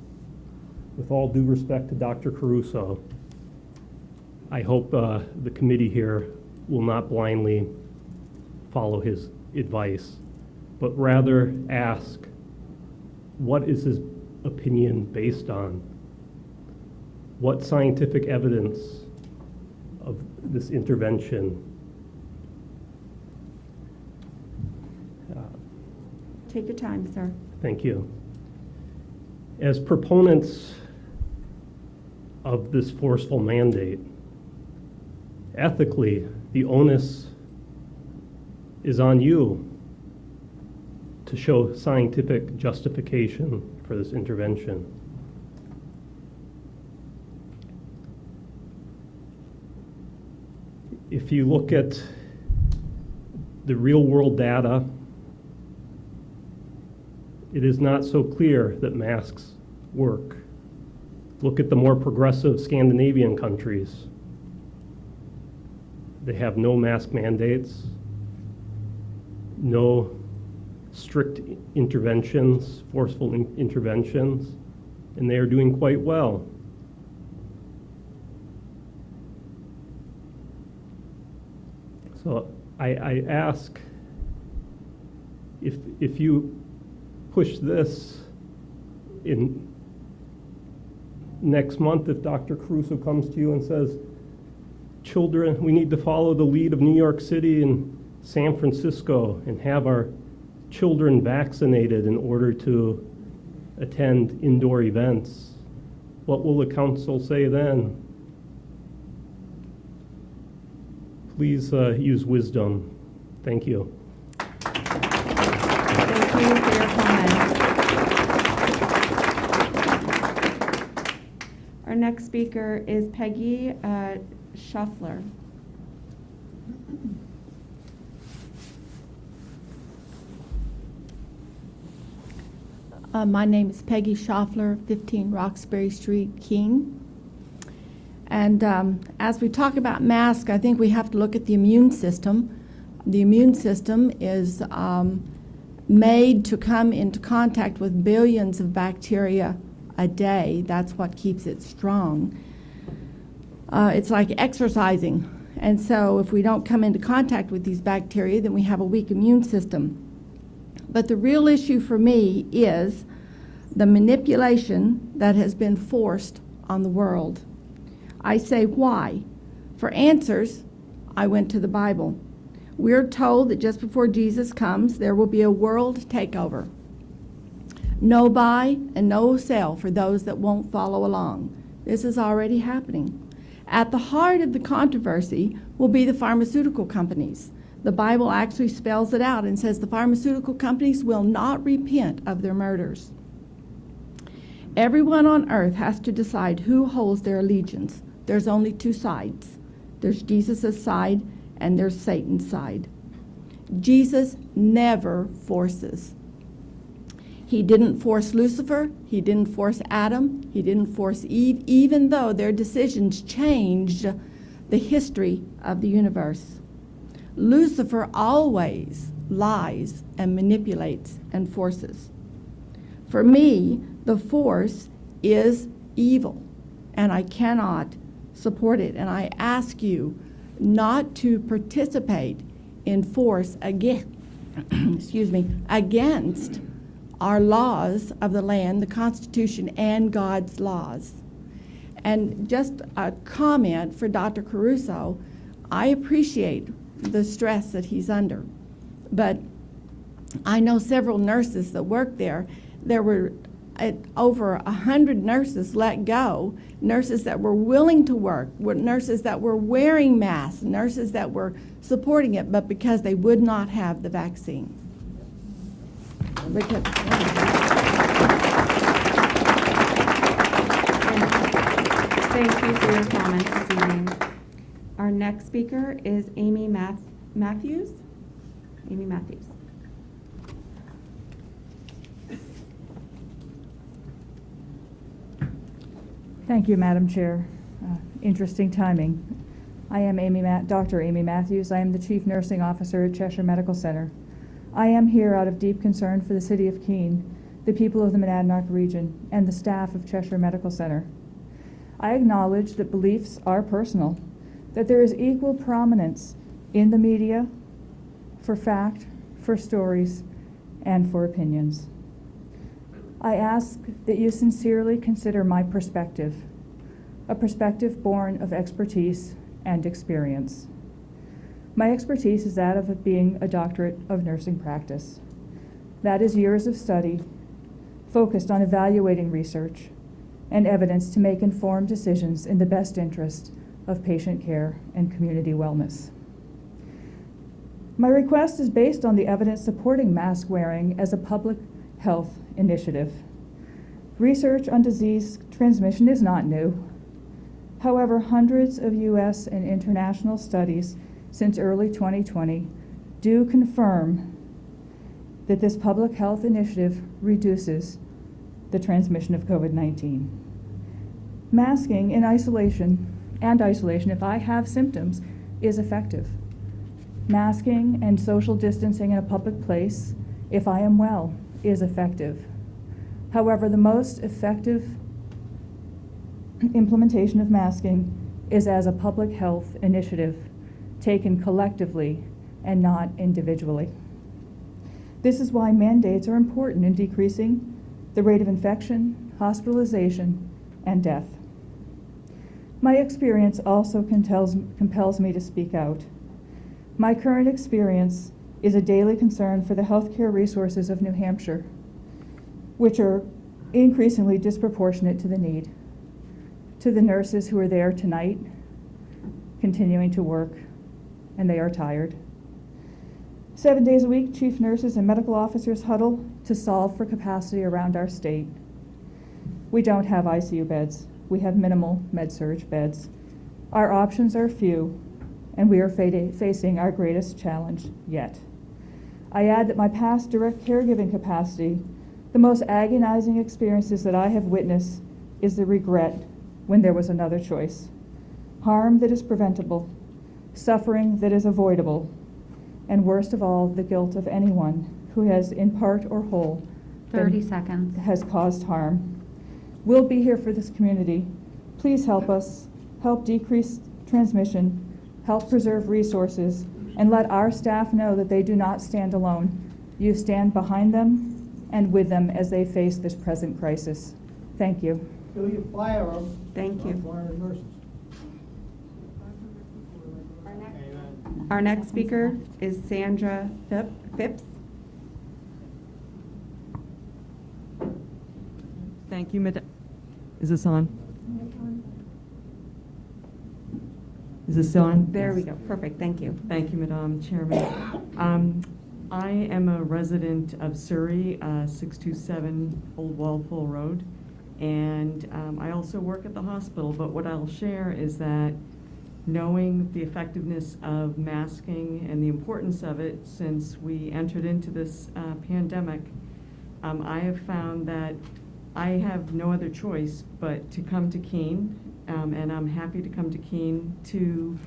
With all due respect to Dr. Caruso, I hope the committee here will not blindly follow his advice, but rather ask, what is his opinion based on? What scientific evidence of this intervention? Take your time, sir. Thank you. As proponents of this forceful mandate, ethically, the onus is on you to show scientific justification for this intervention. If you look at the real-world data, it is not so clear that masks work. Look at the more progressive Scandinavian countries. They have no mask mandates, no strict interventions, forceful interventions, and they are doing quite well. So I ask, if you push this in next month, if Dr. Caruso comes to you and says, children, we need to follow the lead of New York City and San Francisco and have our children vaccinated in order to attend indoor events, what will the council say then? Please use wisdom. Thank you. Thank you for your comments. Our next speaker is Peggy Schaffler. My name is Peggy Schaffler, 15 Roxbury Street, Keene. And as we talk about masks, I think we have to look at the immune system. The immune system is made to come into contact with billions of bacteria a day. That's what keeps it strong. It's like exercising. And so if we don't come into contact with these bacteria, then we have a weak immune system. But the real issue for me is the manipulation that has been forced on the world. I say, why? For answers, I went to the Bible. We're told that just before Jesus comes, there will be a world takeover. No buy and no sell for those that won't follow along. This is already happening. At the heart of the controversy will be the pharmaceutical companies. The Bible actually spells it out and says the pharmaceutical companies will not repent of their murders. Everyone on earth has to decide who holds their allegiance. There's only two sides. There's Jesus' side and there's Satan's side. Jesus never forces. He didn't force Lucifer. He didn't force Adam. He didn't force Eve, even though their decisions changed the history of the universe. Lucifer always lies and manipulates and forces. For me, the force is evil, and I cannot support it. And I ask you not to participate in force against our laws of the land, the Constitution, and God's laws. And just a comment for Dr. Caruso, I appreciate the stress that he's under, but I know several nurses that work there. There were over 100 nurses let go, nurses that were willing to work, nurses that were wearing masks, nurses that were supporting it, but because they would not have the vaccine. Thank you for your comments this evening. Our next speaker is Amy Matthews. Amy Matthews. Thank you, Madam Chair. Interesting timing. I am Dr. Amy Matthews. I am the Chief Nursing Officer at Cheshire Medical Center. I am here out of deep concern for the City of Keene, the people of the Monadnock region, and the staff of Cheshire Medical Center. I acknowledge that beliefs are personal, that there is equal prominence in the media for fact, for stories, and for opinions. I ask that you sincerely consider my perspective, a perspective born of expertise and experience. My expertise is that of being a doctorate of nursing practice. That is years of study focused on evaluating research and evidence to make informed decisions in the best interest of patient care and community wellness. My request is based on the evidence supporting mask wearing as a public health initiative. Research on disease transmission is not new. However, hundreds of U.S. and international studies since early 2020 do confirm that this public health initiative reduces the transmission of COVID-19. Masking in isolation if I have symptoms is effective. Masking and social distancing in a public place if I am well is effective. However, the most effective implementation of masking is as a public health initiative taken collectively and not individually. This is why mandates are important in decreasing the rate of infection, hospitalization, and death. My experience also compels me to speak out. My current experience is a daily concern for the healthcare resources of New Hampshire, which are increasingly disproportionate to the need. To the nurses who are there tonight, continuing to work, and they are tired. 7 days a week, chief nurses and medical officers huddle to solve for capacity around our state. We don't have ICU beds. We have minimal med-surg beds. Our options are few, and we are facing our greatest challenge yet. I add that my past direct caregiving capacity, the most agonizing experiences that I have witnessed is the regret when there was another choice. Harm that is preventable, suffering that is avoidable, and worst of all, the guilt of anyone who has, in part or whole, 30 seconds. Has caused harm. We'll be here for this community. Please help us, help decrease transmission, help preserve resources, and let our staff know that they do not stand alone. You stand behind them and with them as they face this present crisis. Thank you. Till you fire them. Thank you. Firing nurses. Our next speaker is Sandra Phipps. Thank you, Madam. Is this on? Is this on? There we go. Perfect. Thank you. Thank you, Madam Chairman. I am a resident of Surrey, 627 Old Walpole Road, and I also work at the hospital, but what I'll share is that knowing the effectiveness of masking and the importance of it since we entered into this pandemic, I have found that I have no other choice but to come to Keene, and I'm happy to come to Keene to,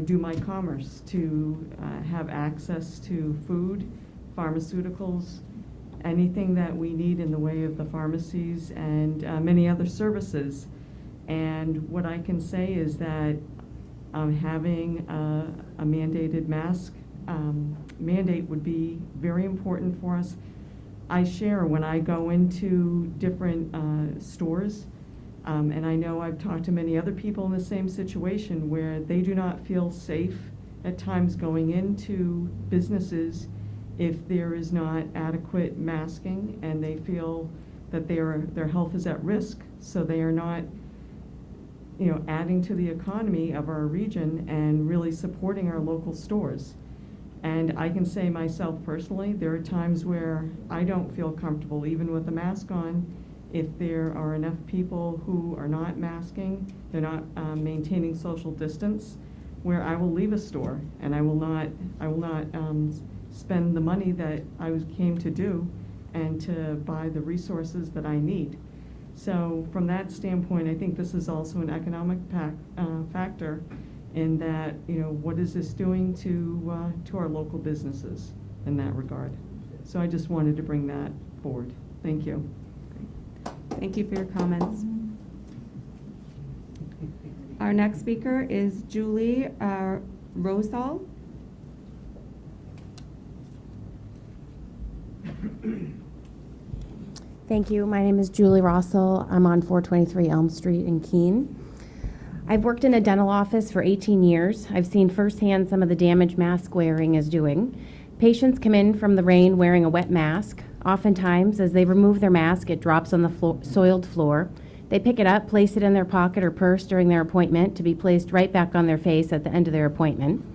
do my commerce, to have access to food, pharmaceuticals, anything that we need in the way of the pharmacies and many other services. And what I can say is that having a mandated mask mandate would be very important for us. I share when I go into different stores And I know I've talked to many other people in the same situation where they do not feel safe at times going into businesses if there is not adequate masking, and they feel that their health is at risk. So they are not, adding to the economy of our region and really supporting our local stores. And I can say myself personally, there are times where I don't feel comfortable, even with a mask on, if there are enough people who are not masking, they're not maintaining social distance, where I will leave a store and I will not spend the money that I came to do and to buy the resources that I need. So from that standpoint, I think this is also an economic factor in that, what is this doing to our local businesses in that regard? So I just wanted to bring that forward. Thank you. Thank you for your comments. Our next speaker is Julie Rossell. Thank you. My name is Julie Rossell. I'm on 423 Elm Street in Keene. I've worked in a dental office for 18 years. I've seen firsthand some of the damage mask wearing is doing. Patients come in from the rain wearing a wet mask. Oftentimes, as they remove their mask, it drops on the soiled floor. They pick it up, place it in their pocket or purse during their appointment to be placed right back on their face at the end of their appointment.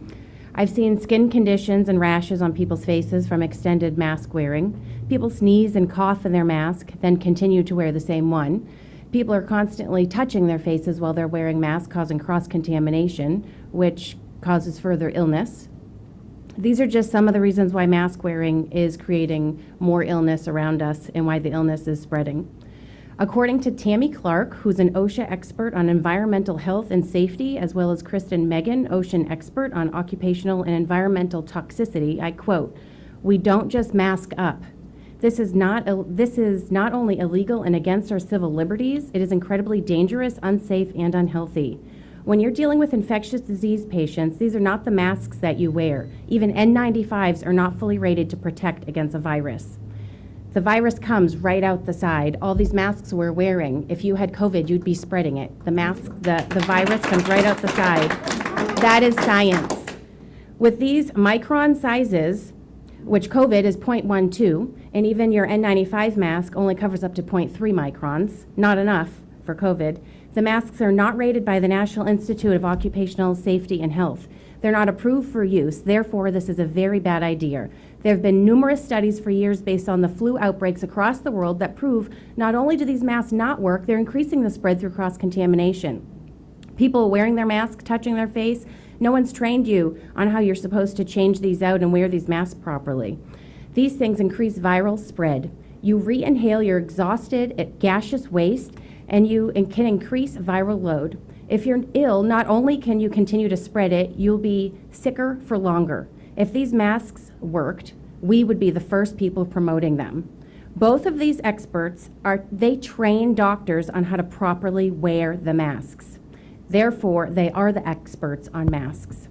I've seen skin conditions and rashes on people's faces from extended mask wearing. People sneeze and cough in their mask, then continue to wear the same one. People are constantly touching their faces while they're wearing masks, causing cross-contamination, which causes further illness. These are just some of the reasons why mask wearing is creating more illness around us and why the illness is spreading. According to Tammy Clark, who's an OSHA expert on environmental health and safety, as well as Kristen Megan, ocean expert on occupational and environmental toxicity, I quote, "We don't just mask up. This is not only illegal and against our civil liberties, it is incredibly dangerous, unsafe, and unhealthy. When you're dealing with infectious disease patients, these are not the masks that you wear. Even N95s are not fully rated to protect against a virus. The virus comes right out the side. All these masks we're wearing, if you had COVID, you'd be spreading it. The virus comes right out the side. That is science. With these micron sizes, which COVID is 0.12, and even your N95 mask only covers up to 0.3 microns, not enough for COVID, the masks are not rated by the National Institute of Occupational Safety and Health. They're not approved for use. Therefore, this is a very bad idea. There have been numerous studies for years based on the flu outbreaks across the world that prove not only do these masks not work, they're increasing the spread through cross-contamination. People wearing their mask, touching their face, no one's trained you on how you're supposed to change these out and wear these masks properly. These things increase viral spread. You re-inhale your exhausted, gaseous waste, and can increase viral load. If you're ill, not only can you continue to spread it, you'll be sicker for longer. If these masks worked, we would be the first people promoting them. Both of these experts they train doctors on how to properly wear the masks. Therefore, they are the experts on masks.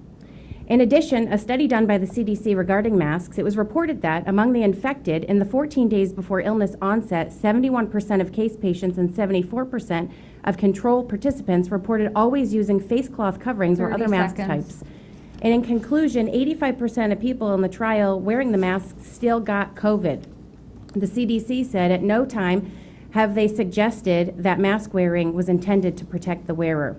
In addition, a study done by the CDC regarding masks, it was reported that among the infected, in the 14 days before illness onset, 71% of case patients and 74% of control participants reported always using face cloth coverings or other mask types. And in conclusion, 85% of people in the trial wearing the masks still got COVID. The CDC said at no time have they suggested that mask wearing was intended to protect the wearer.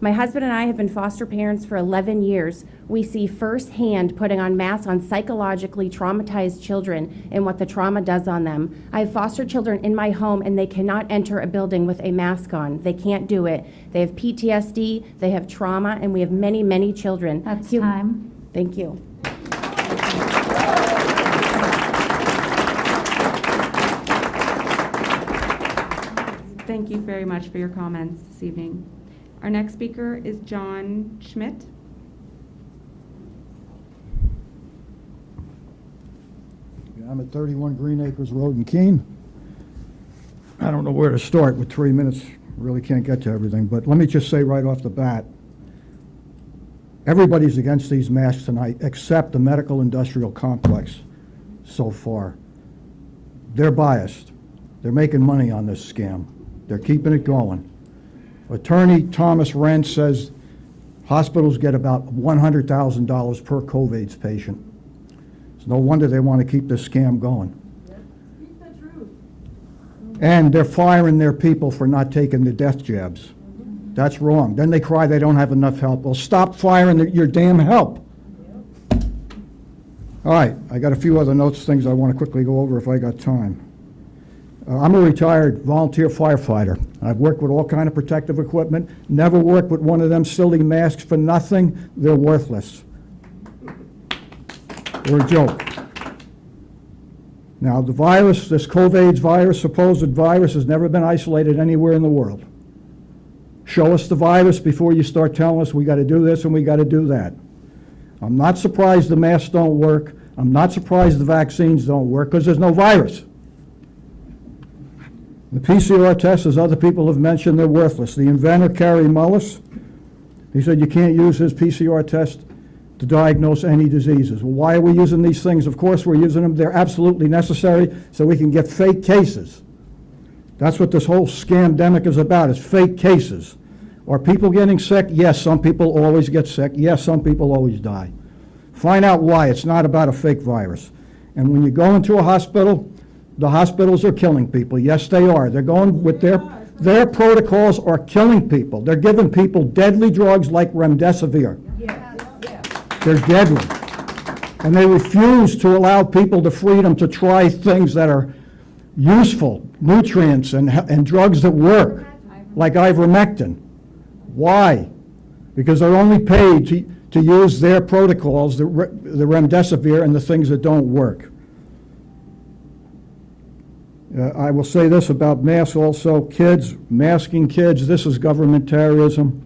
My husband and I have been foster parents for 11 years. We see firsthand putting on masks on psychologically traumatized children and what the trauma does on them. I have foster children in my home and they cannot enter a building with a mask on. They can't do it. They have PTSD, they have trauma, and we have many, many children. That's time. Thank you. Thank you very much for your comments this evening. Our next speaker is John Schmidt. I'm at 31 Green Acres Road in Keene. I don't know where to start with 3 minutes. Really can't get to everything, but let me just say right off the bat, everybody's against these masks tonight except the medical industrial complex so far. They're biased. They're making money on this scam. They're keeping it going. Attorney Thomas Wren says hospitals get about $100,000 per COVID patient. It's no wonder they want to keep this scam going. And they're firing their people for not taking the death jabs. That's wrong. Then they cry they don't have enough help. Well, stop firing your damn help. All right, I got a few other notes, things I want to quickly go over if I got time. I'm a retired volunteer firefighter. I've worked with all kind of protective equipment, never worked with one of them silly masks for nothing. They're worthless. They're a joke. Now, the virus, this COVID virus, supposed virus, has never been isolated anywhere in the world. Show us the virus before you start telling us we got to do this and we got to do that. I'm not surprised the masks don't work. I'm not surprised the vaccines don't work because there's no virus. The PCR tests, as other people have mentioned, they're worthless. The inventor, Carrie Mullis, he said you can't use his PCR test to diagnose any diseases. Well, why are we using these things? Of course we're using them. They're absolutely necessary so we can get fake cases. That's what this whole scamdemic is about, is fake cases. Are people getting sick? Yes, some people always get sick. Yes, some people always die. Find out why. It's not about a fake virus. And when you go into a hospital, the hospitals are killing people. Yes, they are. They're going with their protocols are killing people. They're giving people deadly drugs like remdesivir. They're deadly. And they refuse to allow people the freedom to try things that are useful, nutrients and drugs that work, like ivermectin. Why? Because they're only paid to use their protocols, the remdesivir and the things that don't work. I will say this about masks also. Kids, masking kids, this is government terrorism.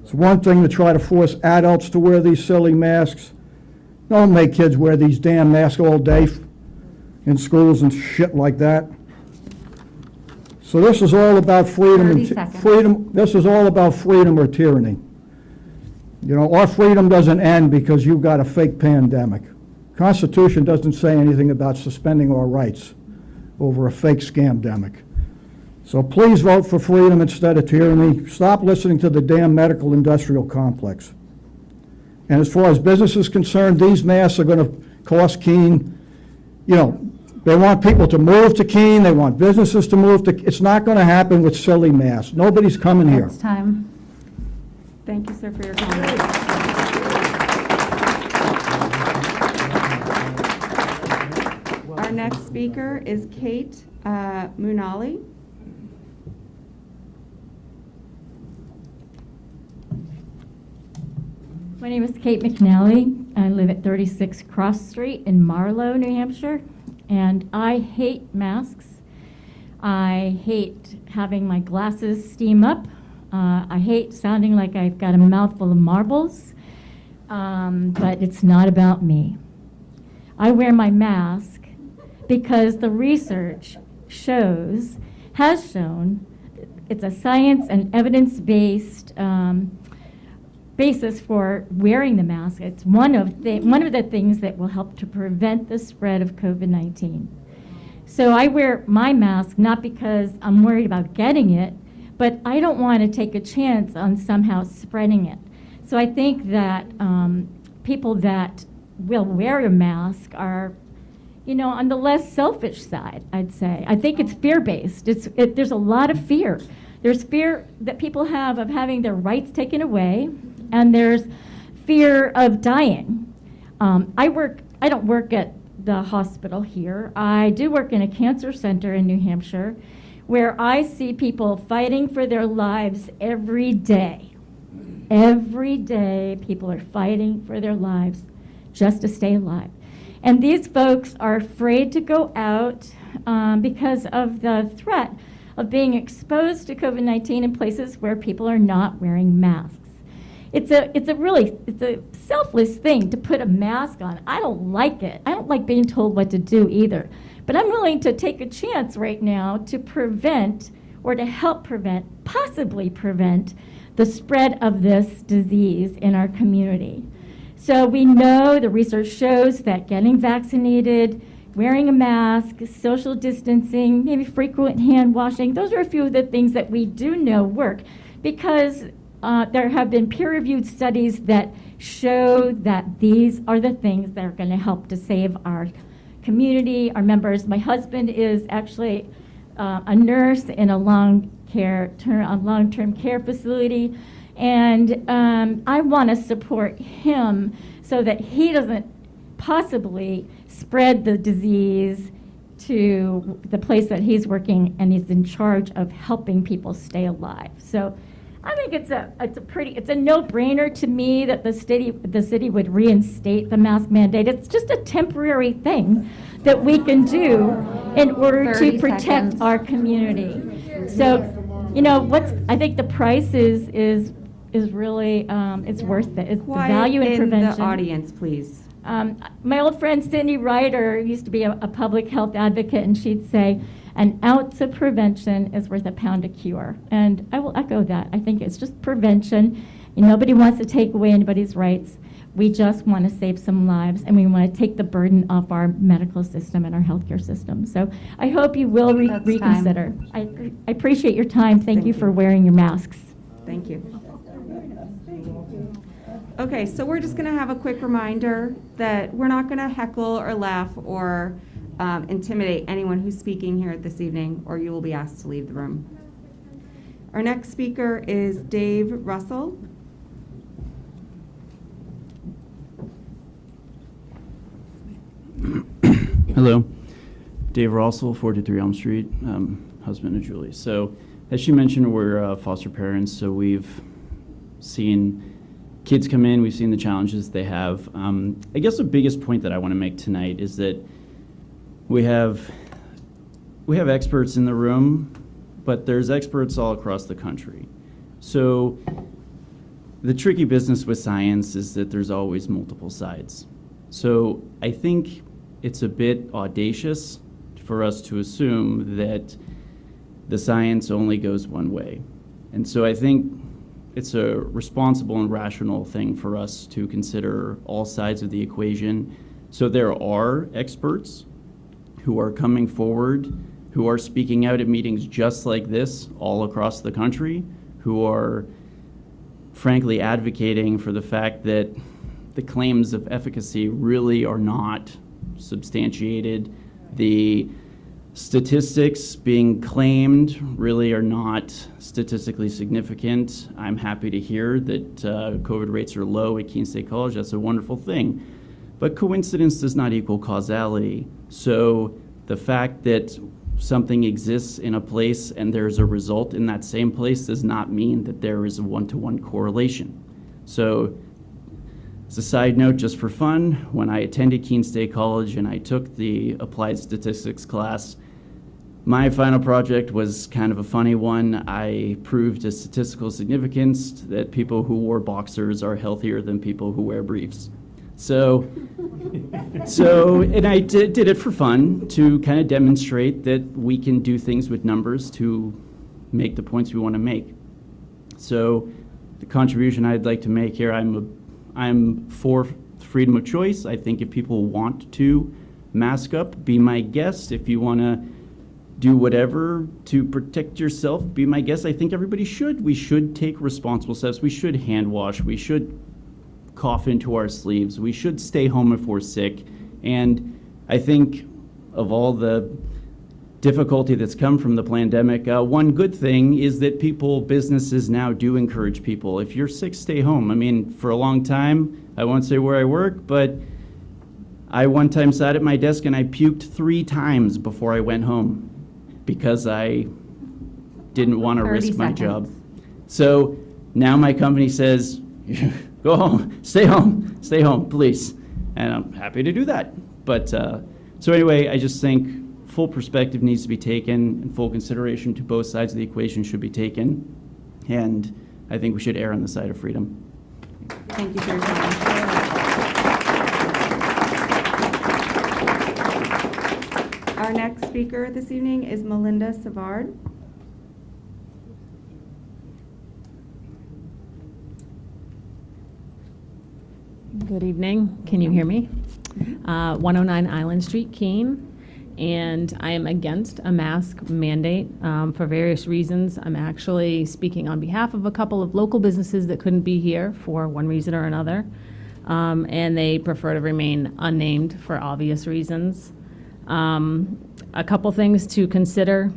It's one thing to try to force adults to wear these silly masks. Don't make kids wear these damn masks all day in schools and shit like that. So this is all about freedom and freedom. This is all about freedom or tyranny. You know, our freedom doesn't end because you've got a fake pandemic. Constitution doesn't say anything about suspending our rights over a fake scamdemic. So please vote for freedom instead of tyranny. Stop listening to the damn medical industrial complex. And as far as business is concerned, these masks are going to cost Keene, you know, they want people to move to Keene, they want businesses to move to, it's not going to happen with silly masks. Nobody's coming here. It's time. Thank you, sir, for your comments. Our next speaker is Kate Munali. My name is Kate McNally. I live at 36 Cross Street in Marlow, New Hampshire, and I hate masks. I hate having my glasses steam up. I hate sounding like I've got a mouthful of marbles, but it's not about me. I wear my mask because the research has shown, it's a science and evidence-based basis for wearing the mask. It's one of the things that will help to prevent the spread of COVID-19. So I wear my mask not because I'm worried about getting it, but I don't want to take a chance on somehow spreading it. So I think that people that will wear a mask are, you know, on the less selfish side, I'd say. I think it's fear-based. There's a lot of fear. There's fear that people have of having their rights taken away, and there's fear of dying. I don't work at the hospital here. I do work in a cancer center in New Hampshire, where I see people fighting for their lives every day. Every day, people are fighting for their lives just to stay alive. And these folks are afraid to go out because of the threat of being exposed to COVID-19 in places where people are not wearing masks. It's a selfless thing to put a mask on. I don't like it. I don't like being told what to do either. But I'm willing to take a chance right now to prevent, or to help prevent, possibly prevent, the spread of this disease in our community. So we know the research shows that getting vaccinated wearing a mask, social distancing, maybe frequent hand washing. Those are a few of the things that we do know work, because there have been peer-reviewed studies that show that these are the things that are going to help to save our community, our members. My husband is actually a nurse in a long-term care facility, and I want to support him so that he doesn't possibly spread the disease to the place that he's working, and he's in charge of helping people stay alive. So I think it's a no-brainer to me that the city would reinstate the mask mandate. It's just a temporary thing that we can do in order to protect our community. So, I think the price is really it's worth it. It's the value in prevention. In the audience, please. My old friend Cindy Ryder used to be a public health advocate, and she'd say, an ounce of prevention is worth a pound of cure. And I will echo that. I think it's just prevention. And nobody wants to take away anybody's rights. We just want to save some lives, and we want to take the burden off our medical system and our healthcare system. So I hope you will reconsider. I appreciate your time. Thank you for wearing your masks. Thank you. Okay, so we're just going to have a quick reminder that we're not going to heckle or laugh or intimidate anyone who's speaking here this evening, or you will be asked to leave the room. Our next speaker is Dave Rossell. Hello, Dave Rossell, 43 Elm Street, husband of Julie. So, as she mentioned, we're foster parents, so we've seen kids come in, we've seen the challenges they have. I guess the biggest point that I want to make tonight is that we have experts in the room, but there's experts all across the country. So the tricky business with science is that there's always multiple sides. So I think it's a bit audacious for us to assume that the science only goes one way. And so I think it's a responsible and rational thing for us to consider all sides of the equation. So there are experts who are coming forward, who are speaking out at meetings just like this all across the country, who are frankly advocating for the fact that the claims of efficacy really are not substantiated. The statistics being claimed really are not statistically significant. I'm happy to hear that COVID rates are low at Keene State College. That's a wonderful thing. But coincidence does not equal causality. So the fact that something exists in a place and there's a result in that same place does not mean that there is a one-to-one correlation. So as a side note, just for fun, when I attended Keene State College and I took the applied statistics class, my final project was kind of a funny one. I proved a statistical significance that people who wore boxers are healthier than people who wear briefs. So and I did it for fun to kind of demonstrate that we can do things with numbers to make the points we want to make. So the contribution I'd like to make here, I'm for freedom of choice. I think if people want to mask up, be my guest. If you want to do whatever to protect yourself, be my guest. I think everybody should. We should take responsible steps. We should hand wash. We should cough into our sleeves. We should stay home if we're sick. And I think of all the difficulty that's come from the pandemic, one good thing is that businesses now do encourage people. If you're sick, stay home. I mean, for a long time, I won't say where I work, but I one time sat at my desk and I puked 3 times before I went home because I didn't want to risk my job. So now my company says, go home, stay home, please. And I'm happy to do that. But so anyway, I just think full perspective needs to be taken and full consideration to both sides of the equation should be taken. And I think we should err on the side of freedom. Thank you for your time. Our next speaker this evening is Melinda Savard. Good evening. Can you hear me? 109 Island Street, Keene. And I am against a mask mandate for various reasons. I'm actually speaking on behalf of a couple of local businesses that couldn't be here for one reason or another. And they prefer to remain unnamed for obvious reasons. A couple things to consider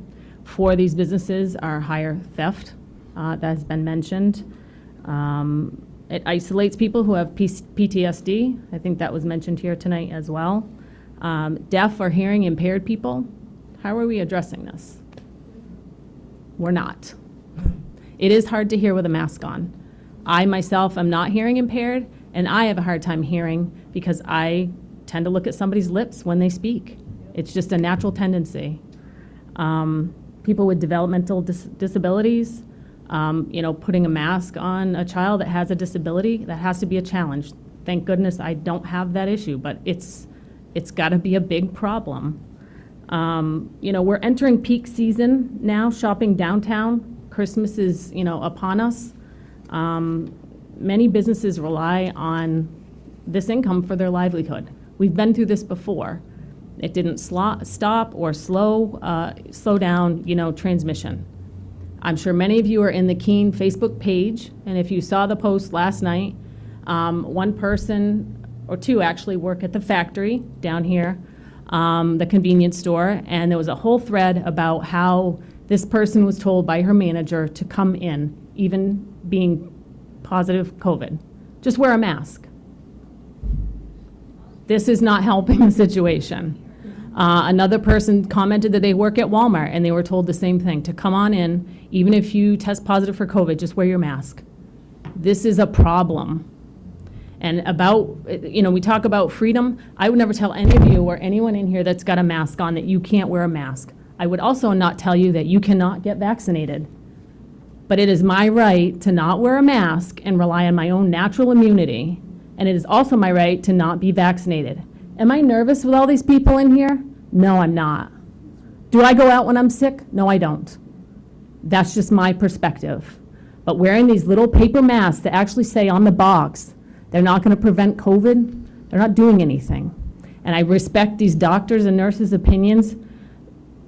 for these businesses are higher theft, that has been mentioned. It isolates people who have PTSD. I think that was mentioned here tonight as well. Deaf or hearing impaired people, how are we addressing this? We're not. It is hard to hear with a mask on. I myself am not hearing impaired, and I have a hard time hearing because I tend to look at somebody's lips when they speak. It's just a natural tendency. People with developmental disabilities, putting a mask on a child that has a disability, that has to be a challenge. Thank goodness I don't have that issue, but it's got to be a big problem. We're entering peak season now, shopping downtown. Christmas is, upon us. Many businesses rely on this income for their livelihood. We've been through this before. It didn't stop or slow down, transmission. I'm sure many of you are in the Keene Facebook page, and if you saw the post last night, one person or two actually work at the factory down here, the convenience store, and there was a whole thread about how this person was told by her manager to come in, even being positive COVID. Just wear a mask. This is not helping the situation. Another person commented that they work at Walmart and they were told the same thing, to come on in, even if you test positive for COVID, just wear your mask. This is a problem. And we talk about freedom. I would never tell any of you or anyone in here that's got a mask on that you can't wear a mask. I would also not tell you that you cannot get vaccinated. But it is my right to not wear a mask and rely on my own natural immunity. And it is also my right to not be vaccinated. Am I nervous with all these people in here? No, I'm not. Do I go out when I'm sick? No, I don't. That's just my perspective. But wearing these little paper masks that actually say on the box, they're not going to prevent COVID, they're not doing anything. And I respect these doctors' and nurses' opinions.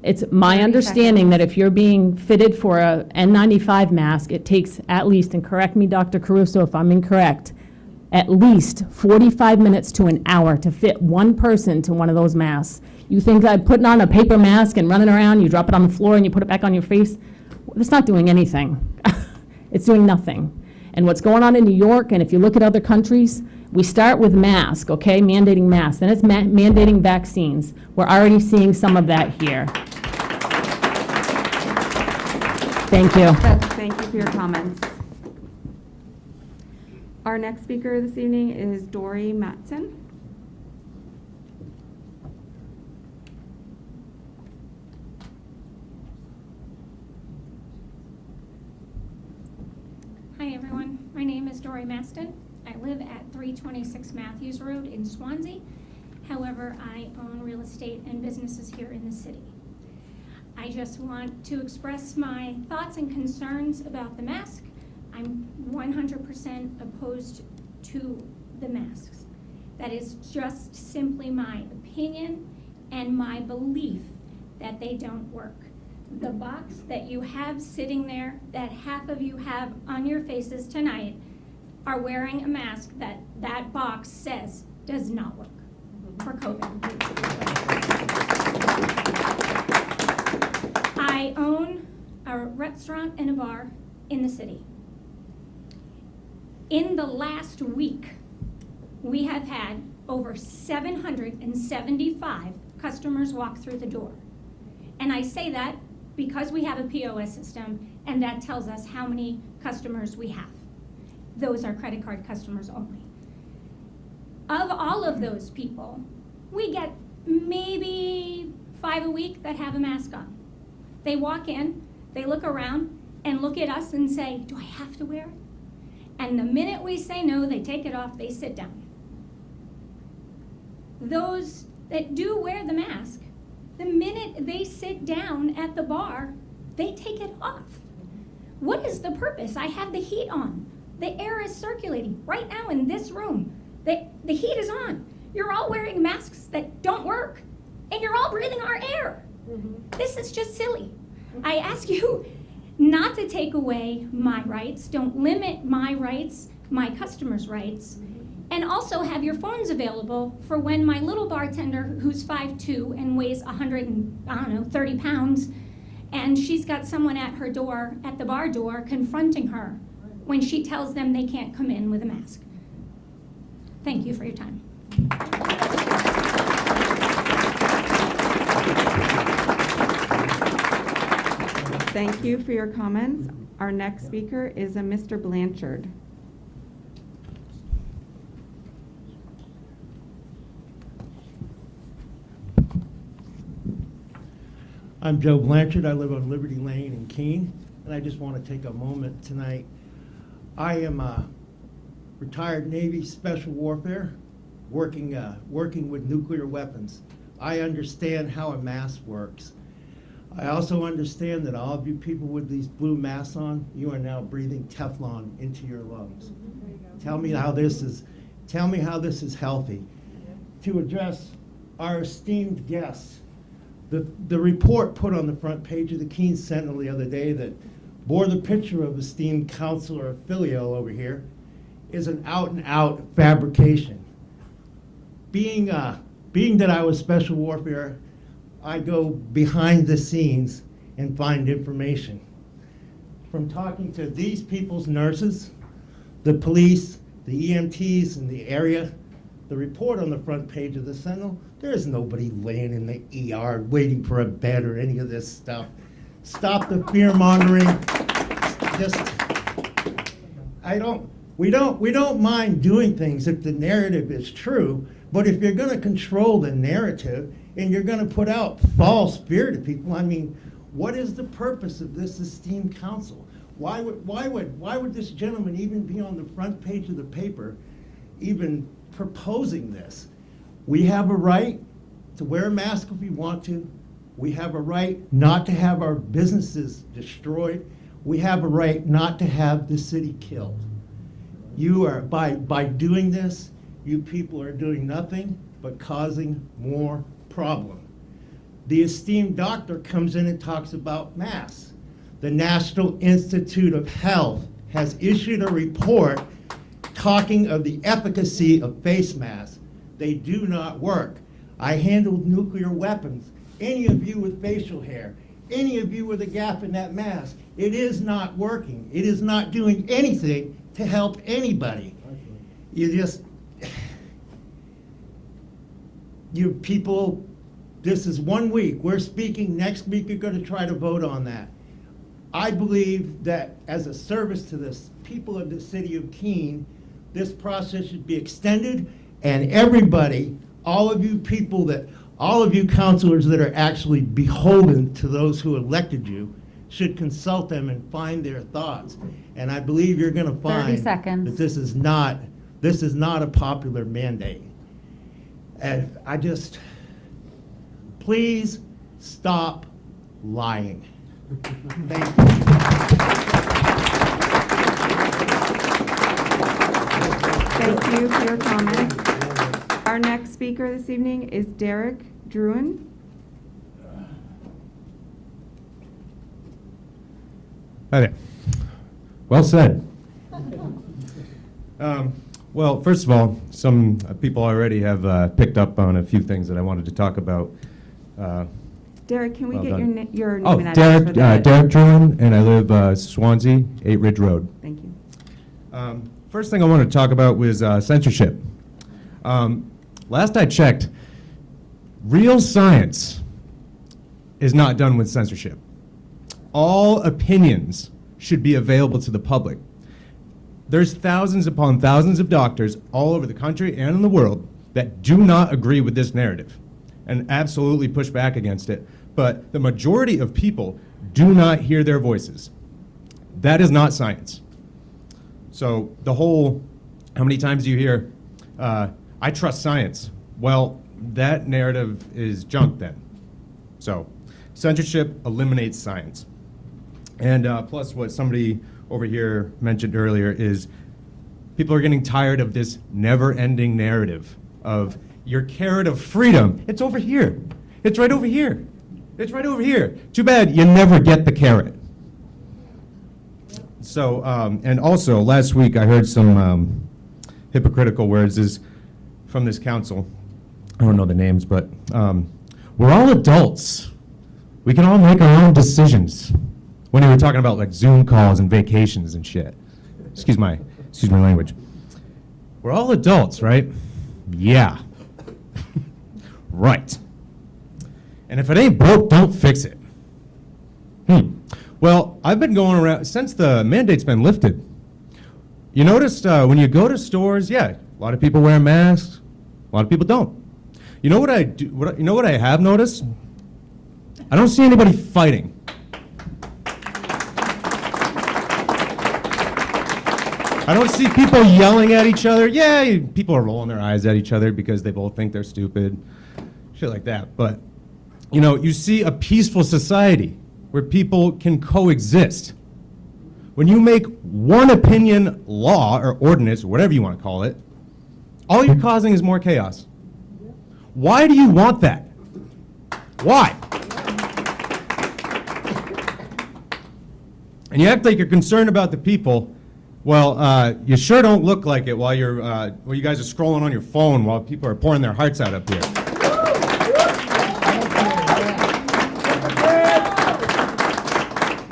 It's my understanding that if you're being fitted for a N95 mask, it takes at least, and correct me, Dr. Caruso, if I'm incorrect, at least 45 minutes to an hour to fit one person to one of those masks. You think that putting on a paper mask and running around, you drop it on the floor and you put it back on your face, that's not doing anything. It's doing nothing. And what's going on in New York, and if you look at other countries, we start with masks, okay, mandating masks, then it's mandating vaccines. We're already seeing some of that here. Thank you. Thank you for your comments. Our next speaker this evening is Dory Matson. Hi everyone, my name is Dory Matson. I live at 326 Matthews Road in Swansea. However, I own real estate and businesses here in the city. I just want to express my thoughts and concerns about the mask. I'm 100% opposed to the masks. That is just simply my opinion and my belief that they don't work. The box that you have sitting there, that half of you have on your faces tonight, are wearing a mask that box says does not work for COVID. I own a restaurant and a bar in the city. In the last week, we have had over 775 customers walk through the door. And I say that because we have a POS system, and that tells us how many customers we have. Those are credit card customers only. Of all of those people, we get maybe 5 a week that have a mask on. They walk in, they look around, and look at us and say, do I have to wear it? And the minute we say no, they take it off, they sit down. Those that do wear the mask, the minute they sit down at the bar, they take it off. What is the purpose? I have the heat on. The air is circulating right now in this room. The heat is on. You're all wearing masks that don't work, and you're all breathing our air. This is just silly. I ask you not to take away my rights. Don't limit my rights, my customers' rights. And also have your phones available for when my little bartender, who's 5'2" and weighs 30 pounds, and she's got someone at her door, at the bar door, confronting her when she tells them they can't come in with a mask. Thank you for your time. Thank you for your comments. Our next speaker is a Mr. Blanchard. I'm Joe Blanchard. I live on Liberty Lane in Keene, and I just want to take a moment tonight. I am a retired Navy Special Warfare, working with nuclear weapons. I understand how a mask works. I also understand that all of you people with these blue masks on, you are now breathing Teflon into your lungs. Tell me how this is healthy. To address our esteemed guests, the report put on the front page of the Keene Sentinel the other day that bore the picture of esteemed Counselor Filio over here is an out-and-out fabrication. Being that I was Special Warfare, I go behind the scenes and find information. From talking to these people's nurses, the police, the EMTs in the area, the report on the front page of the Sentinel, there's nobody laying in the ER waiting for a bed or any of this stuff. Stop the fear mongering. We don't mind doing things if the narrative is true, but if you're going to control the narrative and you're going to put out false fear to people, I mean, what is the purpose of this esteemed council? Why would this gentleman even be on the front page of the paper, even proposing this? We have a right to wear a mask if we want to. We have a right not to have our businesses destroyed. We have a right not to have the city killed. You are, by doing this, you people are doing nothing but causing more problem. The esteemed doctor comes in and talks about masks. The National Institute of Health has issued a report talking of the efficacy of face masks. They do not work. I handled nuclear weapons. Any of you with facial hair, any of you with a gap in that mask, it is not working. It is not doing anything to help anybody. You people, this is 1 week. We're speaking next week. You're going to try to vote on that. I believe that as a service to the people of the city of Keene, this process should be extended, and everybody, all of you counselors that are actually beholden to those who elected you, should consult them and find their thoughts. And I believe you're going to find that this is not a popular mandate. And please stop lying. Thank you. Thank you for your comments. Our next speaker this evening is Derek Druin. Hi there. Well said. Well, first of all, some people already have picked up on a few things that I wanted to talk about. Derek, can we well get done. your name Oh, and address for the... Derek Druin, and I live Swansea, 8 Ridge Road. Thank you. First thing I want to talk about was censorship. Last I checked, real science is not done with censorship. All opinions should be available to the public. There's thousands upon thousands of doctors all over the country and in the world that do not agree with this narrative and absolutely push back against it. But the majority of people do not hear their voices. That is not science. So the whole, how many times do you hear, I trust science? Well, that narrative is junk then. So censorship eliminates science. And plus what somebody over here mentioned earlier is People are getting tired of this never-ending narrative of your carrot of freedom. It's over here. It's right over here. It's right over here. Too bad you never get the carrot. So, and also, last week I heard some hypocritical words from this council. I don't know the names, but we're all adults. We can all make our own decisions. When they were talking about like Zoom calls and vacations and shit. Excuse my language. We're all adults, right? Yeah. Right. And if it ain't broke, don't fix it. Well, I've been going around since the mandate's been lifted. You noticed when you go to stores, yeah, a lot of people wear masks, a lot of people don't. You know what I do? You know what I have noticed? I don't see anybody fighting. I don't see people yelling at each other. Yeah, people are rolling their eyes at each other because they both think they're stupid, shit like that. But, you know, you see a peaceful society where people can coexist. When you make one opinion law or ordinance, or whatever you want to call it, all you're causing is more chaos. Why do you want that? Why? And you act like you're concerned about the people. Well, you sure don't look like it while you guys are scrolling on your phone while people are pouring their hearts out up here.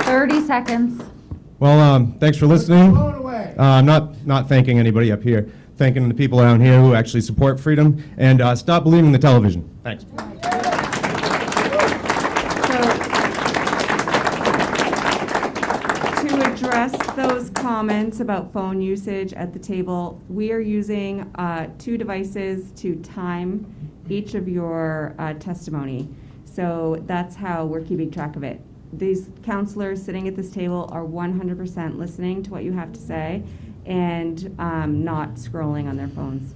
30 seconds. Well, thanks for listening. I'm not thanking anybody up here. Thanking the people down here who actually support freedom. And stop believing the television. Thanks. To address those comments about phone usage at the table, we are using 2 devices to time each of your testimony. So that's how we're keeping track of it. These counselors sitting at this table are 100% listening to what you have to say and not scrolling on their phones.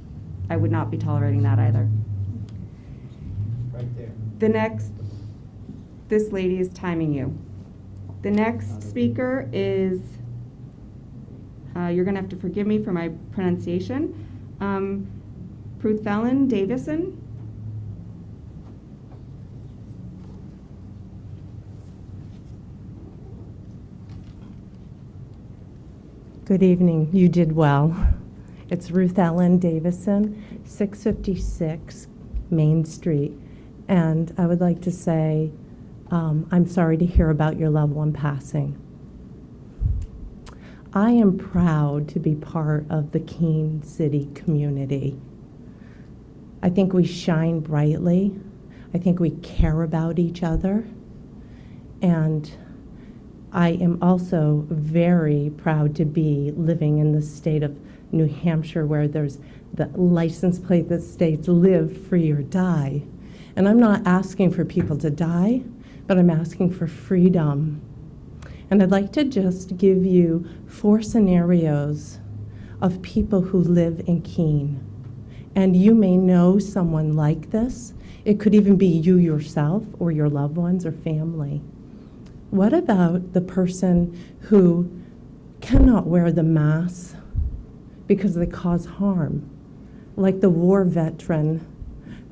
I would not be tolerating that either. Right there. This lady is timing you. The next speaker is, you're going to have to forgive me for my pronunciation, Pruthellan Davison. Good evening. You did well. It's Ruth Ellen Davison, 656 Main Street. And I would like to say, I'm sorry to hear about your loved one passing. I am proud to be part of the Keene City community. I think we shine brightly. I think we care about each other. And I am also very proud to be living in the state of New Hampshire where there's the license plate that states live free or die. And I'm not asking for people to die, but I'm asking for freedom. And I'd like to just give you 4 scenarios of people who live in Keene. And you may know someone like this. It could even be you yourself or your loved ones or family. What about the person who cannot wear the mask because they cause harm? Like the war veteran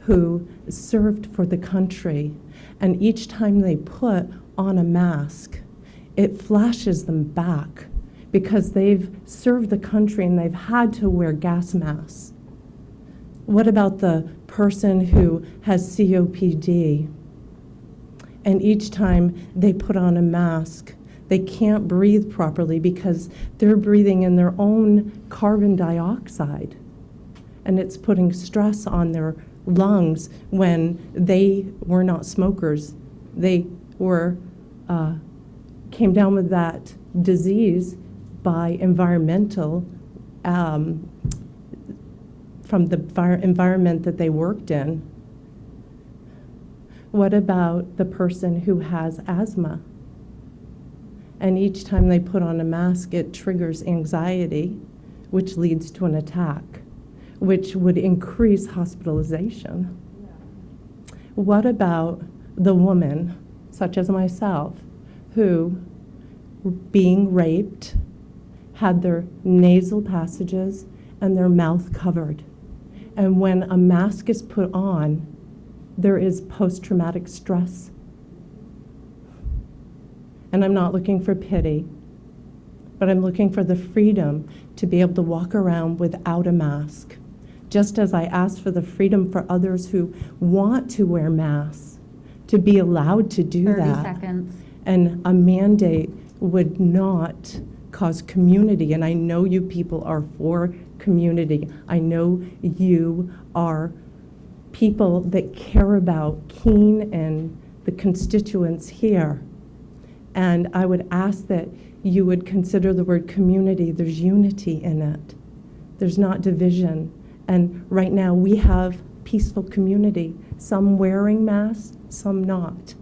who served for the country, and each time they put on a mask, it flashes them back because they've served the country and they've had to wear gas masks. What about the person who has COPD? And each time they put on a mask, they can't breathe properly because they're breathing in their own carbon dioxide. And it's putting stress on their lungs when they were not smokers. They were came down with that disease by environmental, from the environment that they worked in. What about the person who has asthma? And each time they put on a mask, it triggers anxiety, which leads to an attack, which would increase hospitalization. What about the woman, such as myself, who, being raped, had their nasal passages and their mouth covered. And when a mask is put on, there is post-traumatic stress. And I'm not looking for pity, but I'm looking for the freedom to be able to walk around without a mask. Just as I ask for the freedom for others who want to wear masks, to be allowed to do 30 that. seconds. And a mandate would not cause community. And I know you people are for community. I know you are people that care about Keene and the constituents here. And I would ask that you would consider the word community. There's unity in it. There's not division. And right now we have peaceful community, some wearing masks, some not.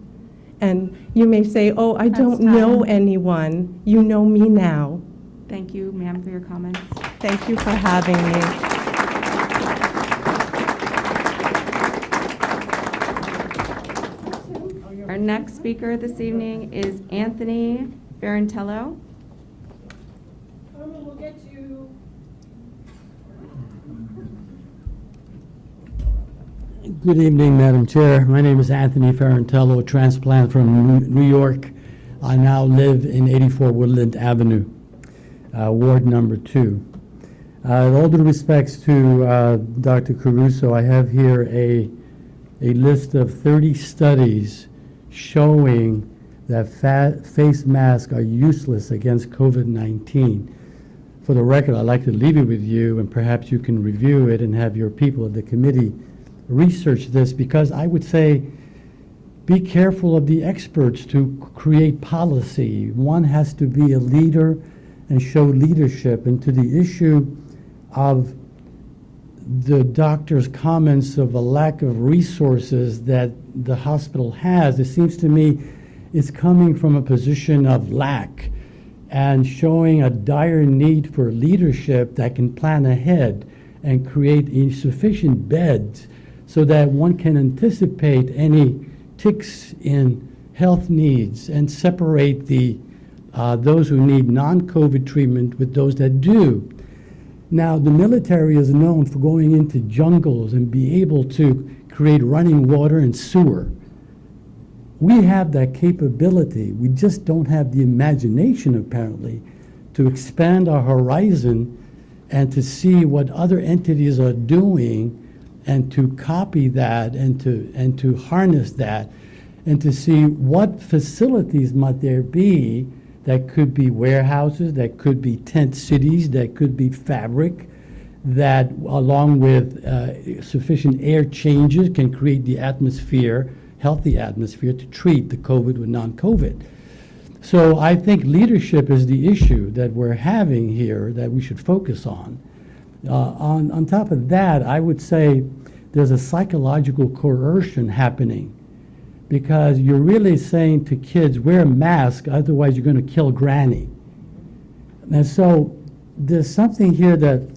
And you may say, oh, I don't know anyone. You know me now. Thank you, ma'am, for your comments. Thank you for having me. Our next speaker this evening is Anthony Farintello. We'll get you. Good evening, Madam Chair. My name is Anthony Farintello, a transplant from New York. I now live in 84 Woodland Avenue, Ward number 2. All due respects to Dr. Caruso, I have here a list of 30 studies showing that face masks are useless against COVID-19. For the record, I'd like to leave it with you, and perhaps you can review it and have your people at the committee research this, because I would say be careful of the experts to create policy. One has to be a leader and show leadership. And to the issue of the doctor's comments of a lack of resources that the hospital has, it seems to me it's coming from a position of lack and showing a dire need for leadership that can plan ahead and create sufficient beds so that one can anticipate any ticks in health needs and separate those who need non-COVID treatment with those that do. Now, the military is known for going into jungles and be able to create running water and sewer. We have that capability. We just don't have the imagination, apparently, to expand our horizon and to see what other entities are doing and to copy that and to harness that and to see what facilities might there be that could be warehouses, that could be tent cities, that could be fabric, that along with sufficient air changes can create the atmosphere, healthy atmosphere to treat the COVID with non-COVID. So I think leadership is the issue that we're having here that we should focus on. On top of that, I would say there's a psychological coercion happening because you're really saying to kids, wear a mask, otherwise you're going to kill granny. And so there's something here that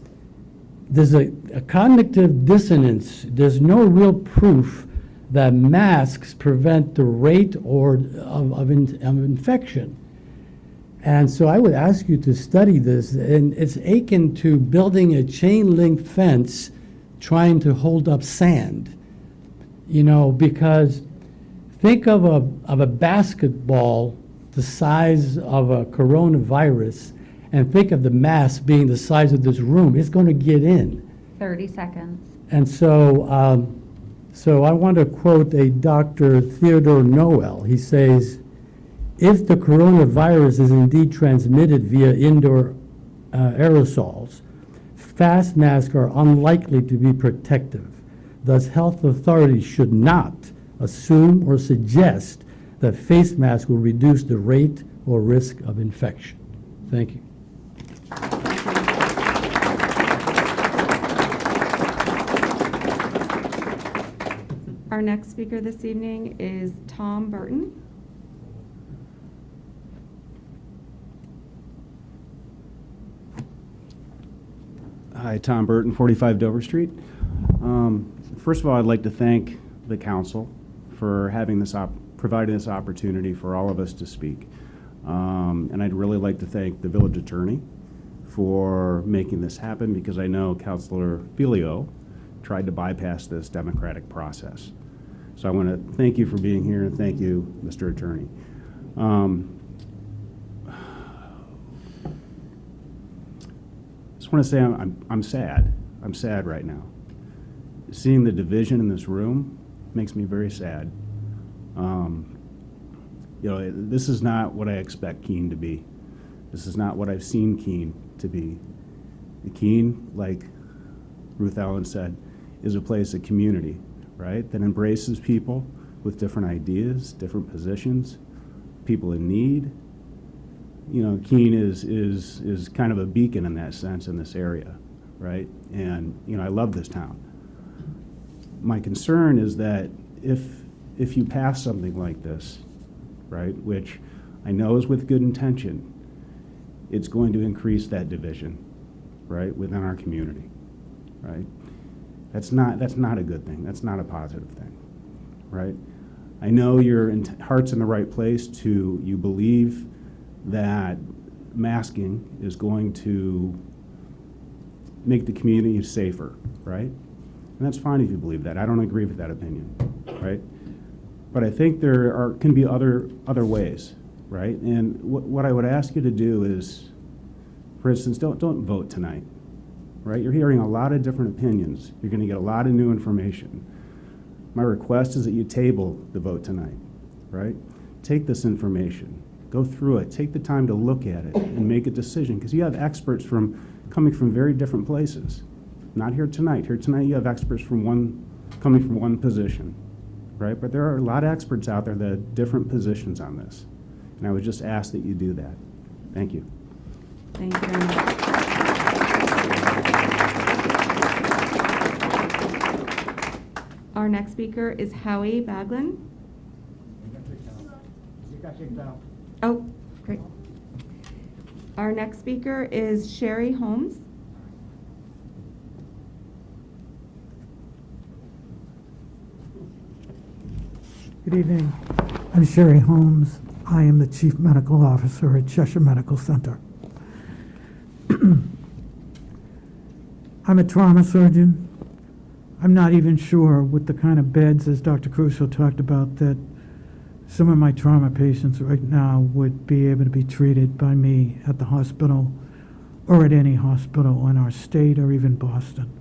there's a cognitive dissonance. There's no real proof that masks prevent the rate of infection. And so I would ask you to study this, and it's akin to building a chain link fence trying to hold up sand, because think of a basketball the size of a coronavirus and think of the mask being the size of this room. It's going to get in. 30 seconds. And so, so I want to quote a Dr. Theodore Newell. He says, if the coronavirus is indeed transmitted via indoor aerosols, face masks are unlikely to be protective. Thus, health authorities should not assume or suggest that face masks will reduce the rate or risk of infection. Thank you. Our next speaker this evening is Tom Burton. Hi, Tom Burton, 45 Dover Street. First of all, I'd like to thank the council for having providing this opportunity for all of us to speak. And I'd really like to thank the village attorney for making this happen, because I know Councilor Filio tried to bypass this democratic process. So I want to thank you for being here, and thank you, Mr. Attorney. Just want to say I'm sad. I'm sad right now. Seeing the division in this room makes me very sad. This is not what I expect Keene to be. This is not what I've seen Keene to be. Keene, like Ruth Ellen said, is a place of community, right? That embraces people with different ideas, different positions, people in need. Keene is kind of a beacon in that sense in this area, right? And, I love this town. My concern is that if you pass something like this, right, which I know is with good intention, it's going to increase that division, right, within our community, right? That's not a good thing. That's not a positive thing, right? I know your heart's in the right place you believe that masking is going to make the community safer, right? And that's fine if you believe that. I don't agree with that opinion, right? But I think there can be other ways, right? And what I would ask you to do is, for instance, don't vote tonight, right? You're hearing a lot of different opinions. You're going to get a lot of new information. My request is that you table the vote tonight, right? Take this information, go through it, take the time to look at it and make a decision, because you have experts coming from very different places. Not here tonight. Here tonight you have experts coming from one position, right? But there are a lot of experts out there that have different positions on this. And I would just ask that you do that. Thank you. Thank you very much. Our next speaker is Howie Baglin. Oh, great. Our next speaker is Sherry Holmes. Good evening. I'm Sherry Holmes. I am the Chief Medical Officer at Cheshire Medical Center. I'm a trauma surgeon. I'm not even sure with the kind of beds, as Dr. Crusoe talked about, that some of my trauma patients right now would be able to be treated by me at the hospital or at any hospital in our state or even Boston.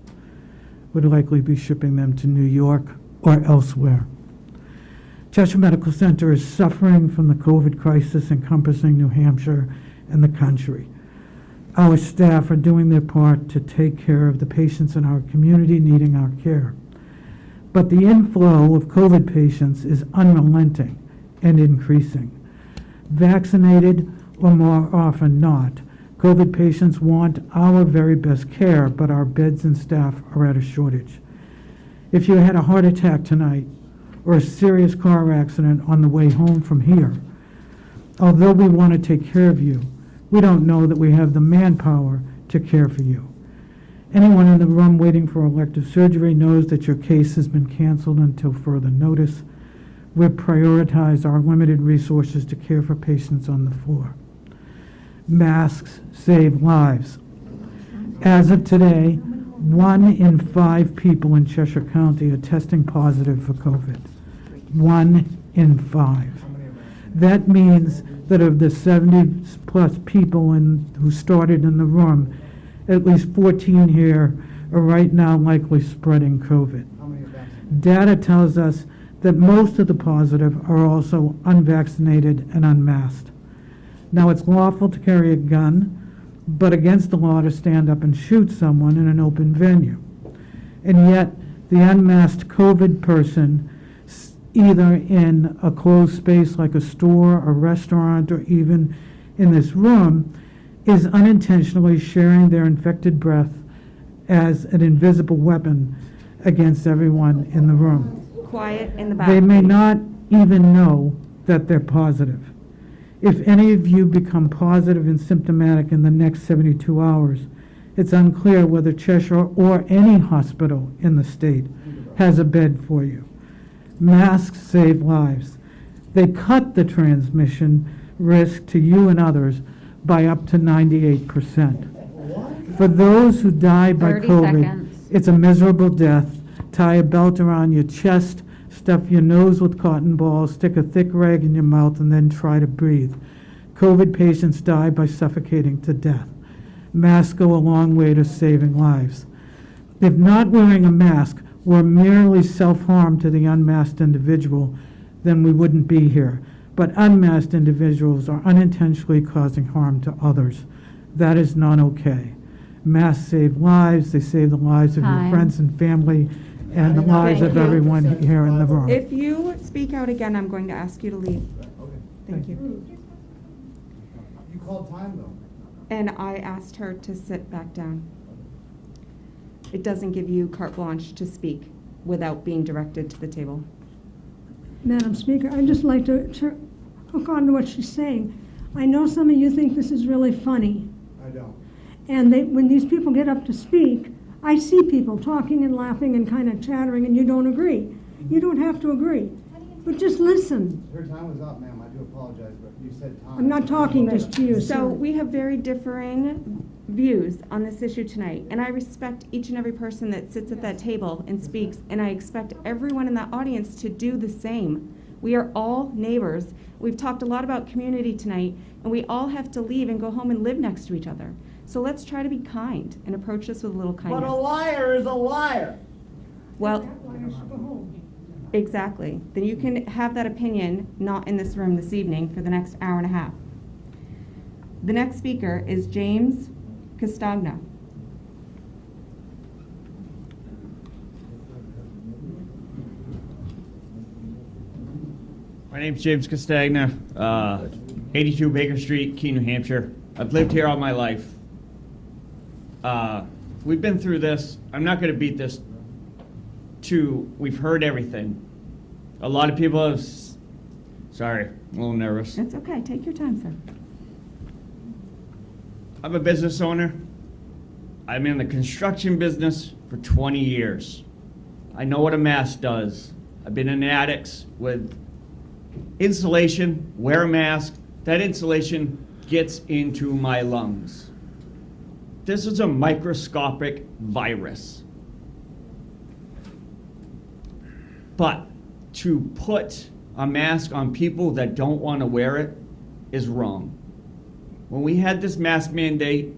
Would likely be shipping them to New York or elsewhere. Cheshire Medical Center is suffering from the COVID crisis encompassing New Hampshire and the country. Our staff are doing their part to take care of the patients in our community needing our care. But the inflow of COVID patients is unrelenting and increasing. Vaccinated or more often not, COVID patients want our very best care, but our beds and staff are at a shortage. If you had a heart attack tonight or a serious car accident on the way home from here, although we want to take care of you, we don't know that we have the manpower to care for you. Anyone in the room waiting for elective surgery knows that your case has been canceled until further notice. We've prioritized our limited resources to care for patients on the floor. Masks save lives. As of today, 1 in 5 people in Cheshire County are testing positive for COVID. 1 in 5. That means that of the 70+ people who started in the room, at least 14 here are right now likely spreading COVID. Data tells us that most of the positive are also unvaccinated and unmasked. Now, it's lawful to carry a gun, but against the law to stand up and shoot someone in an open venue. And yet, the unmasked COVID person, either in a closed space like a store, a restaurant, or even in this room, is unintentionally sharing their infected breath as an invisible weapon against everyone in the room. Quiet in the back. They may not even know that they're positive. If any of you become positive and symptomatic in the next 72 hours, it's unclear whether Cheshire or any hospital in the state has a bed for you. Masks save lives. They cut the transmission risk to you and others by up to 98%. For those who die by 30 COVID, seconds. it's a miserable death. Tie a belt around your chest, stuff your nose with cotton balls, stick a thick rag in your mouth, and then try to breathe. COVID patients die by suffocating to death. Masks go a long way to saving lives. If not wearing a mask were merely self-harm to the unmasked individual, then we wouldn't be here. But unmasked individuals are unintentionally causing harm to others. That is not okay. Masks save lives, they save the lives of your Time. friends and family, and the lives Thank of you. everyone here in the room. If you speak out again, I'm going to ask you to leave. Thank you. You called time, though. And I asked her to sit back down. It doesn't give you carte blanche to speak without being directed to the table. Madam Speaker, I'd just like to hook on to what she's saying. I know some of you think this is really funny. I don't. And when these people get up to speak, I see people talking and laughing and kind of chattering, and you don't agree. You don't have to agree, but just listen. Her time was up, ma'am. I do apologize, but you said time. I'm not talking just to you, So sir. we have very differing views on this issue tonight, and I respect each and every person that sits at that table and speaks, and I expect everyone in that audience to do the same. We are all neighbors. We've talked a lot about community tonight, and we all have to leave and go home and live next to each other. So let's try to be kind and approach this with a little kindness. But a liar is a liar. Well, exactly. Then you can have that opinion not in this room this evening for the next hour and a half. The next speaker is James Costagna. My name's James Costagna, 82 Baker Street, Keene, New Hampshire. I've lived here all my life. We've been through this. I'm not going to beat this we've heard everything. A lot of people have, sorry, I'm a little nervous. It's okay. Take your time, sir. I'm a business owner. I'm in the construction business for 20 years. I know what a mask does. I've been in attics with insulation, wear a mask. That insulation gets into my lungs. This is a microscopic virus. But to put a mask on people that don't want to wear it is wrong. When we had this mask mandate,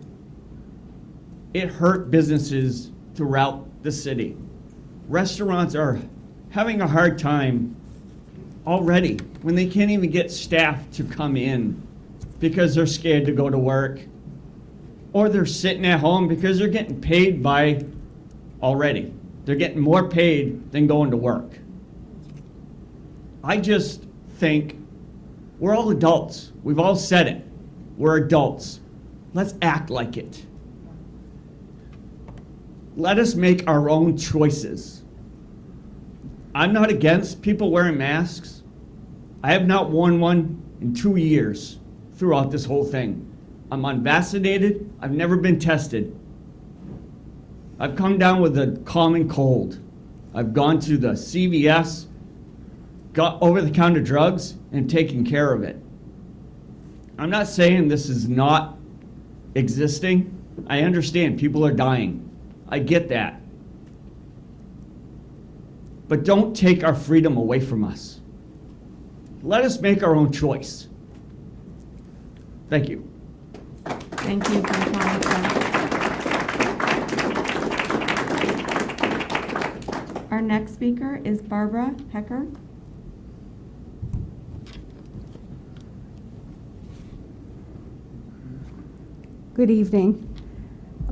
it hurt businesses throughout the city. Restaurants are having a hard time already when they can't even get staff to come in because they're scared to go to work, or they're sitting at home because they're getting paid already. They're getting more paid than going to work. I just think we're all adults. We've all said it. We're adults. Let's act like it. Let us make our own choices. I'm not against people wearing masks. I have not worn one in 2 years throughout this whole thing. I'm unvaccinated. I've never been tested. I've come down with a common cold. I've gone to the CVS, got over-the-counter drugs, and taken care of it. I'm not saying this is not existing. I understand people are dying. I get that. But don't take our freedom away from us. Let us make our own choice. Thank you. Thank you for the comment, sir. Our next speaker is Barbara Hecker. Good evening.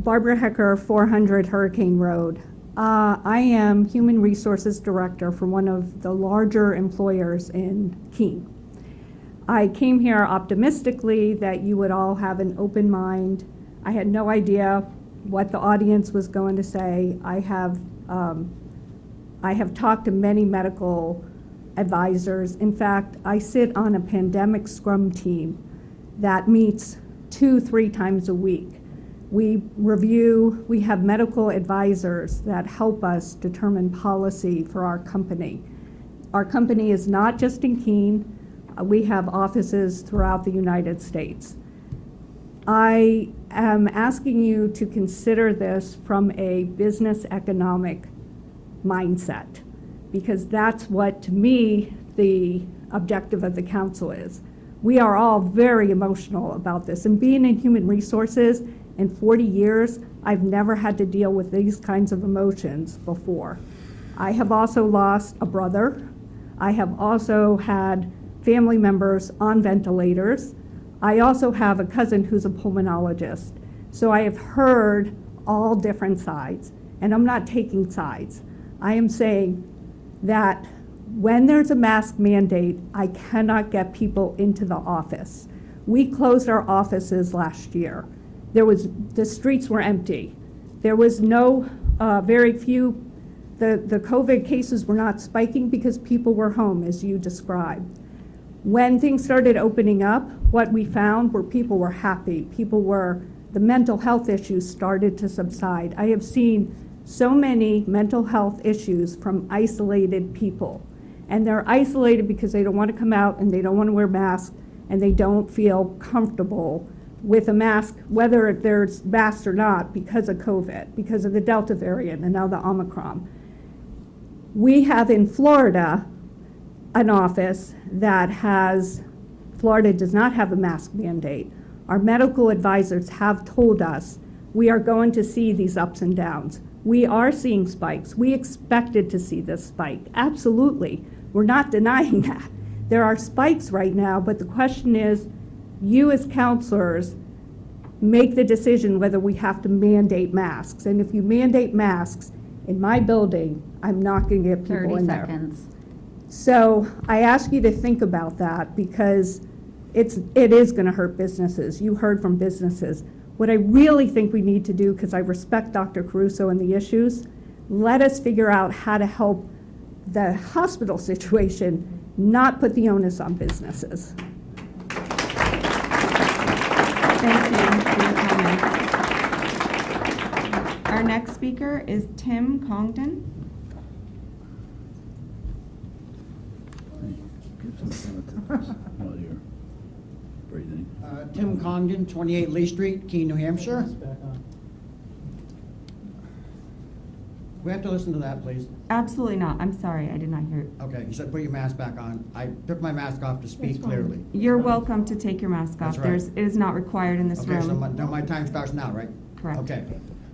Barbara Hecker, 400 Hurricane Road. I am Human Resources Director for one of the larger employers in Keene. I came here optimistically that you would all have an open mind. I had no idea what the audience was going to say. I have talked to many medical advisors. In fact, I sit on a pandemic scrum team that meets 2-3 times a week. We have medical advisors that help us determine policy for our company. Our company is not just in Keene. We have offices throughout the United States. I am asking you to consider this from a business economic mindset, because that's what, to me, the objective of the council is. We are all very emotional about this, and being in human resources in 40 years, I've never had to deal with these kinds of emotions before. I have also lost a brother. I have also had family members on ventilators. I also have a cousin who's a pulmonologist. So I have heard all different sides, and I'm not taking sides. I am saying that when there's a mask mandate, I cannot get people into the office. We closed our offices last year. The streets were empty. There was very few, the COVID cases were not spiking because people were home, as you described. When things started opening up, what we found were people were happy. The mental health issues started to subside. I have seen so many mental health issues from isolated people. And they're isolated because they don't want to come out and they don't want to wear masks and they don't feel comfortable with a mask, whether there's masks or not, because of COVID, because of the Delta variant and now the Omicron. We have in Florida an office Florida does not have a mask mandate. Our medical advisors have told us we are going to see these ups and downs. We are seeing spikes. We expected to see this spike, absolutely. We're not denying that. There are spikes right now, but the question is, you as counselors make the decision whether we have to mandate masks. And if you mandate masks in my building, I'm not going to get people in there. 30 seconds. So I ask you to think about that, because it is going to hurt businesses. You heard from businesses. What I really think we need to do, because I respect Dr. Caruso and the issues, let us figure out how to help the hospital situation, not put the onus on businesses. Thank you for your comment. Our next speaker is Tim Congdon. Tim Congdon, 28 Lee Street, Keene, New Hampshire. We have to listen to that, please. Absolutely not. I'm sorry, I did not hear it. Okay, you said put your mask back on. I took my mask off to speak clearly. You're welcome to take your mask off. That's right. It is not required in this Okay, so room. my time starts now, right? Correct. Okay.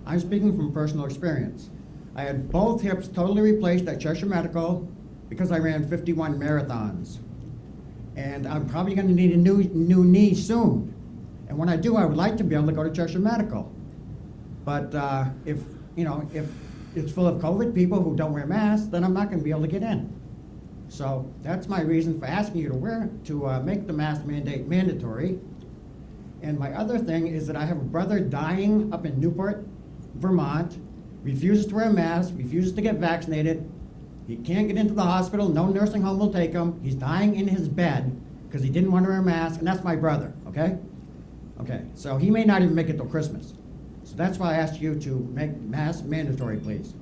I'm speaking from personal experience. I had both hips totally replaced at Cheshire Medical because I ran 51 marathons. And I'm probably going to need a new knee soon. And when I do, I would like to be able to go to Cheshire Medical. But if it's full of COVID people who don't wear masks, then I'm not going to be able to get in. So that's my reason for asking you to make the mask mandate mandatory. And my other thing is that I have a brother dying up in Newport, Vermont, refuses to wear a mask, refuses to get vaccinated. He can't get into the hospital, no nursing home will take him. He's dying in his bed because he didn't want to wear a mask, and that's my brother, okay? Okay, so he may not even make it till Christmas. So that's why I asked you to make masks mandatory, please.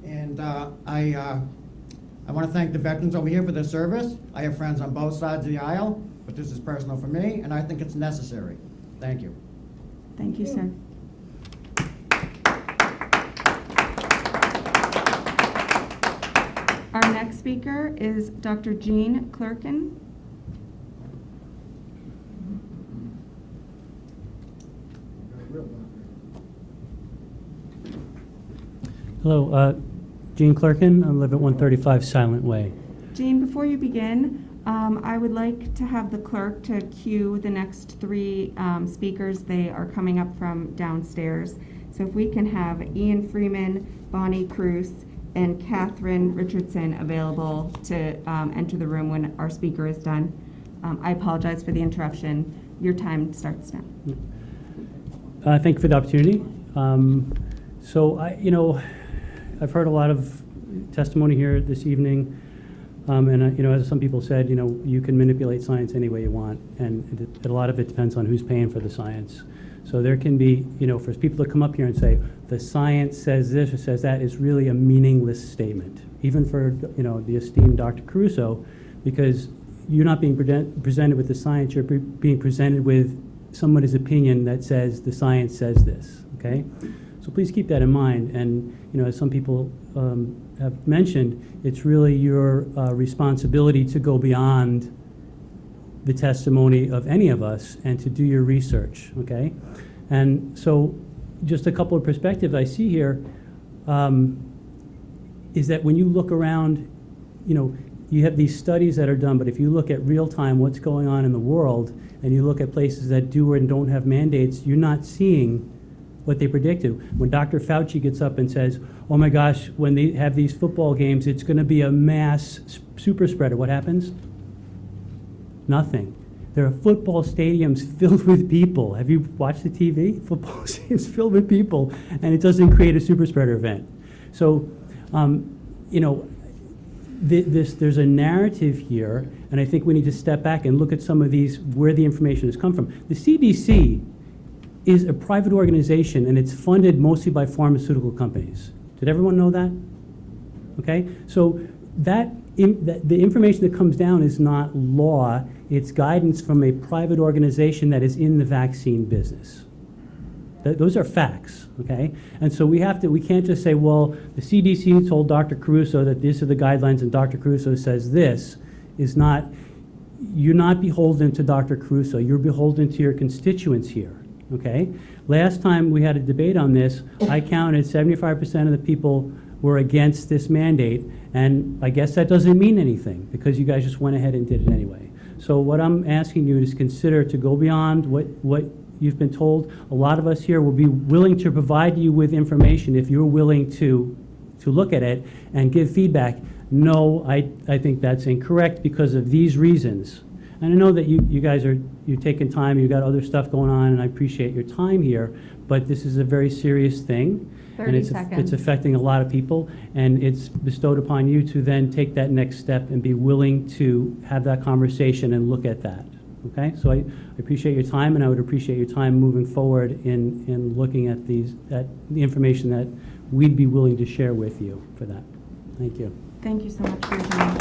And I want to thank the veterans over here for their service. I have friends on both sides of the aisle, but this is personal for me, and I think it's necessary. Thank you. Thank you, sir. Our next speaker is Dr. Jean Clerkin. Hello, Gene Clerkin. I live at 135 Silent Way. Jean, before you begin, I would like to have the clerk to cue the next three speakers. They are coming up from downstairs. So if we can have Ian Freeman, Bonnie Cruz, and Catherine Richardson available to enter the room when our speaker is done. I apologize for the interruption. Your time starts now. Thank you for the opportunity. I've heard a lot of testimony here this evening. As some people said, you can manipulate science any way you want, and a lot of it depends on who's paying for the science. So there can be, for people to come up here and say, the science says this or says that is really a meaningless statement. Even for, the esteemed Dr. Caruso, because you're not being presented with the science, you're being presented with somebody's opinion that says the science says this, okay? So please keep that in mind, and as some people have mentioned, it's really your responsibility to go beyond the testimony of any of us and to do your research, okay? And so just a couple of perspectives I see here is that when you look around, you have these studies that are done, but if you look at real time what's going on in the world and you look at places that do and don't have mandates, you're not seeing what they predicted. When Dr. Fauci gets up and says, oh my gosh, when they have these football games, it's going to be a mass super spreader, what happens? Nothing. There are football stadiums filled with people. Have you watched the TV? Football stadiums filled with people, and it doesn't create a super spreader event. So, there's a narrative here, and I think we need to step back and look at some of these, where the information has come from. The CDC is a private organization, and it's funded mostly by pharmaceutical companies. Did everyone know that? Okay, so the information that comes down is not law, it's guidance from a private organization that is in the vaccine business. Those are facts, okay? And so we can't just say, well, the CDC told Dr. Caruso that these are the guidelines and Dr. Caruso says this. You're not beholden to Dr. Caruso, you're beholden to your constituents here, okay? Last time we had a debate on this, I counted 75% of the people were against this mandate, and I guess that doesn't mean anything because you guys just went ahead and did it anyway. So what I'm asking you is consider to go beyond what you've been told. A lot of us here will be willing to provide you with information if you're willing to look at it and give feedback. No, I think that's incorrect because of these reasons. And I know that you guys you're taking time, you've got other stuff going on, and I appreciate your time here, but this is a very serious thing. 30 and seconds. It's affecting a lot of people, and it's bestowed upon you to then take that next step and be willing to have that conversation and look at that. Okay, so I appreciate your time, and I would appreciate your time moving forward in looking at the information that we'd be willing to share with you for that. Thank you. Thank you so much for your time.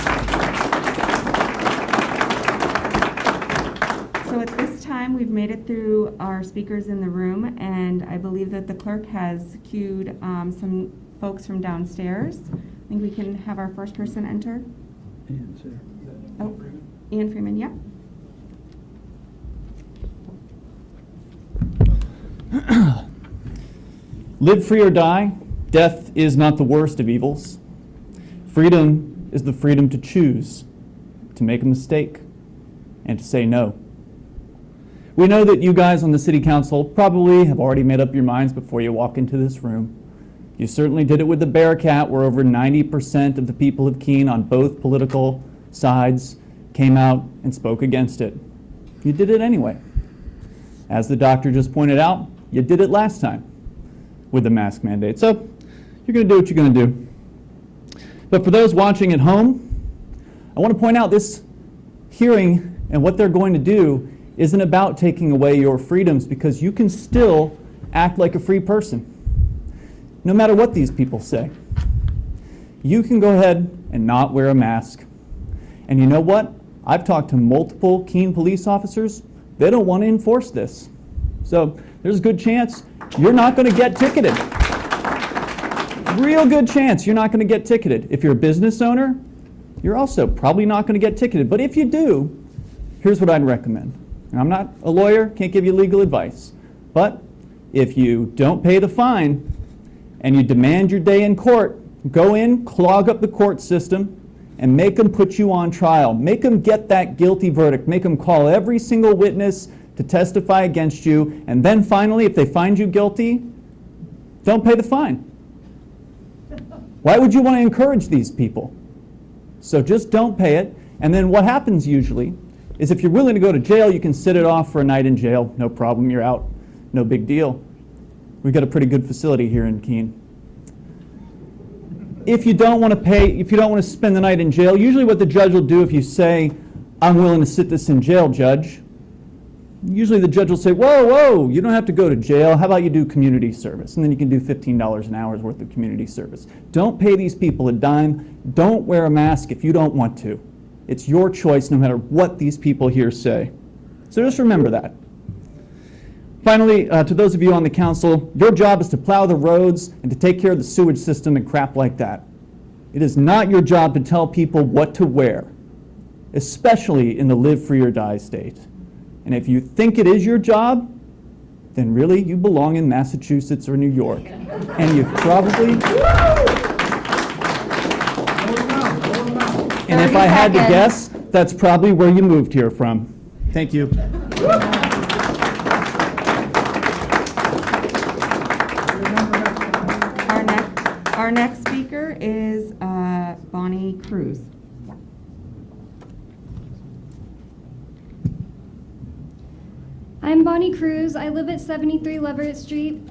So at this time, we've made it through our speakers in the room, and I believe that the clerk has queued some folks from downstairs. I think we can have our first person enter. Oh, Ian Freeman, yeah. Live free or die, death is not the worst of evils. Freedom is the freedom to choose, to make a mistake, and to say no. We know that you guys on the City Council probably have already made up your minds before you walk into this room. You certainly did it with the Bearcat, where over 90% of the people of Keene on both political sides came out and spoke against it. You did it anyway. As the doctor just pointed out, you did it last time with the mask mandate. So you're going to do what you're going to do. But for those watching at home, I want to point out this hearing and what they're going to do isn't about taking away your freedoms, because you can still act like a free person, no matter what these people say. You can go ahead and not wear a mask. And you know what? I've talked to multiple Keene police officers. They don't want to enforce this. So there's a good chance you're not going to get ticketed. Real good chance you're not going to get ticketed. If you're a business owner, you're also probably not going to get ticketed. But if you do, here's what I'd recommend. And I'm not a lawyer, can't give you legal advice. But if you don't pay the fine and you demand your day in court, go in, clog up the court system, and make them put you on trial. Make them get that guilty verdict. Make them call every single witness to testify against you. And then finally, if they find you guilty, don't pay the fine. Why would you want to encourage these people? So just don't pay it. And then what happens usually is if you're willing to go to jail, you can sit it off for a night in jail. No problem, you're out. No big deal. We've got a pretty good facility here in Keene. If you don't want to pay, if you don't want to spend the night in jail, usually what the judge will do if you say, I'm willing to sit this in jail, judge, usually the judge will say, whoa, whoa, you don't have to go to jail. How about you do community service? And then you can do $15 an hour's worth of community service. Don't pay these people a dime. Don't wear a mask if you don't want to. It's your choice no matter what these people here say. So just remember that. Finally, to those of you on the council, your job is to plow the roads and to take care of the sewage system and crap like that. It is not your job to tell people what to wear, especially in the live free or die state. And if you think it is your job, then really you belong in Massachusetts or New York. And you probably... And if I had to guess, that's probably where you moved here from. Thank you. Our next speaker is Bonnie Cruz. I'm Bonnie Cruz. I live at 73 Leverett Street,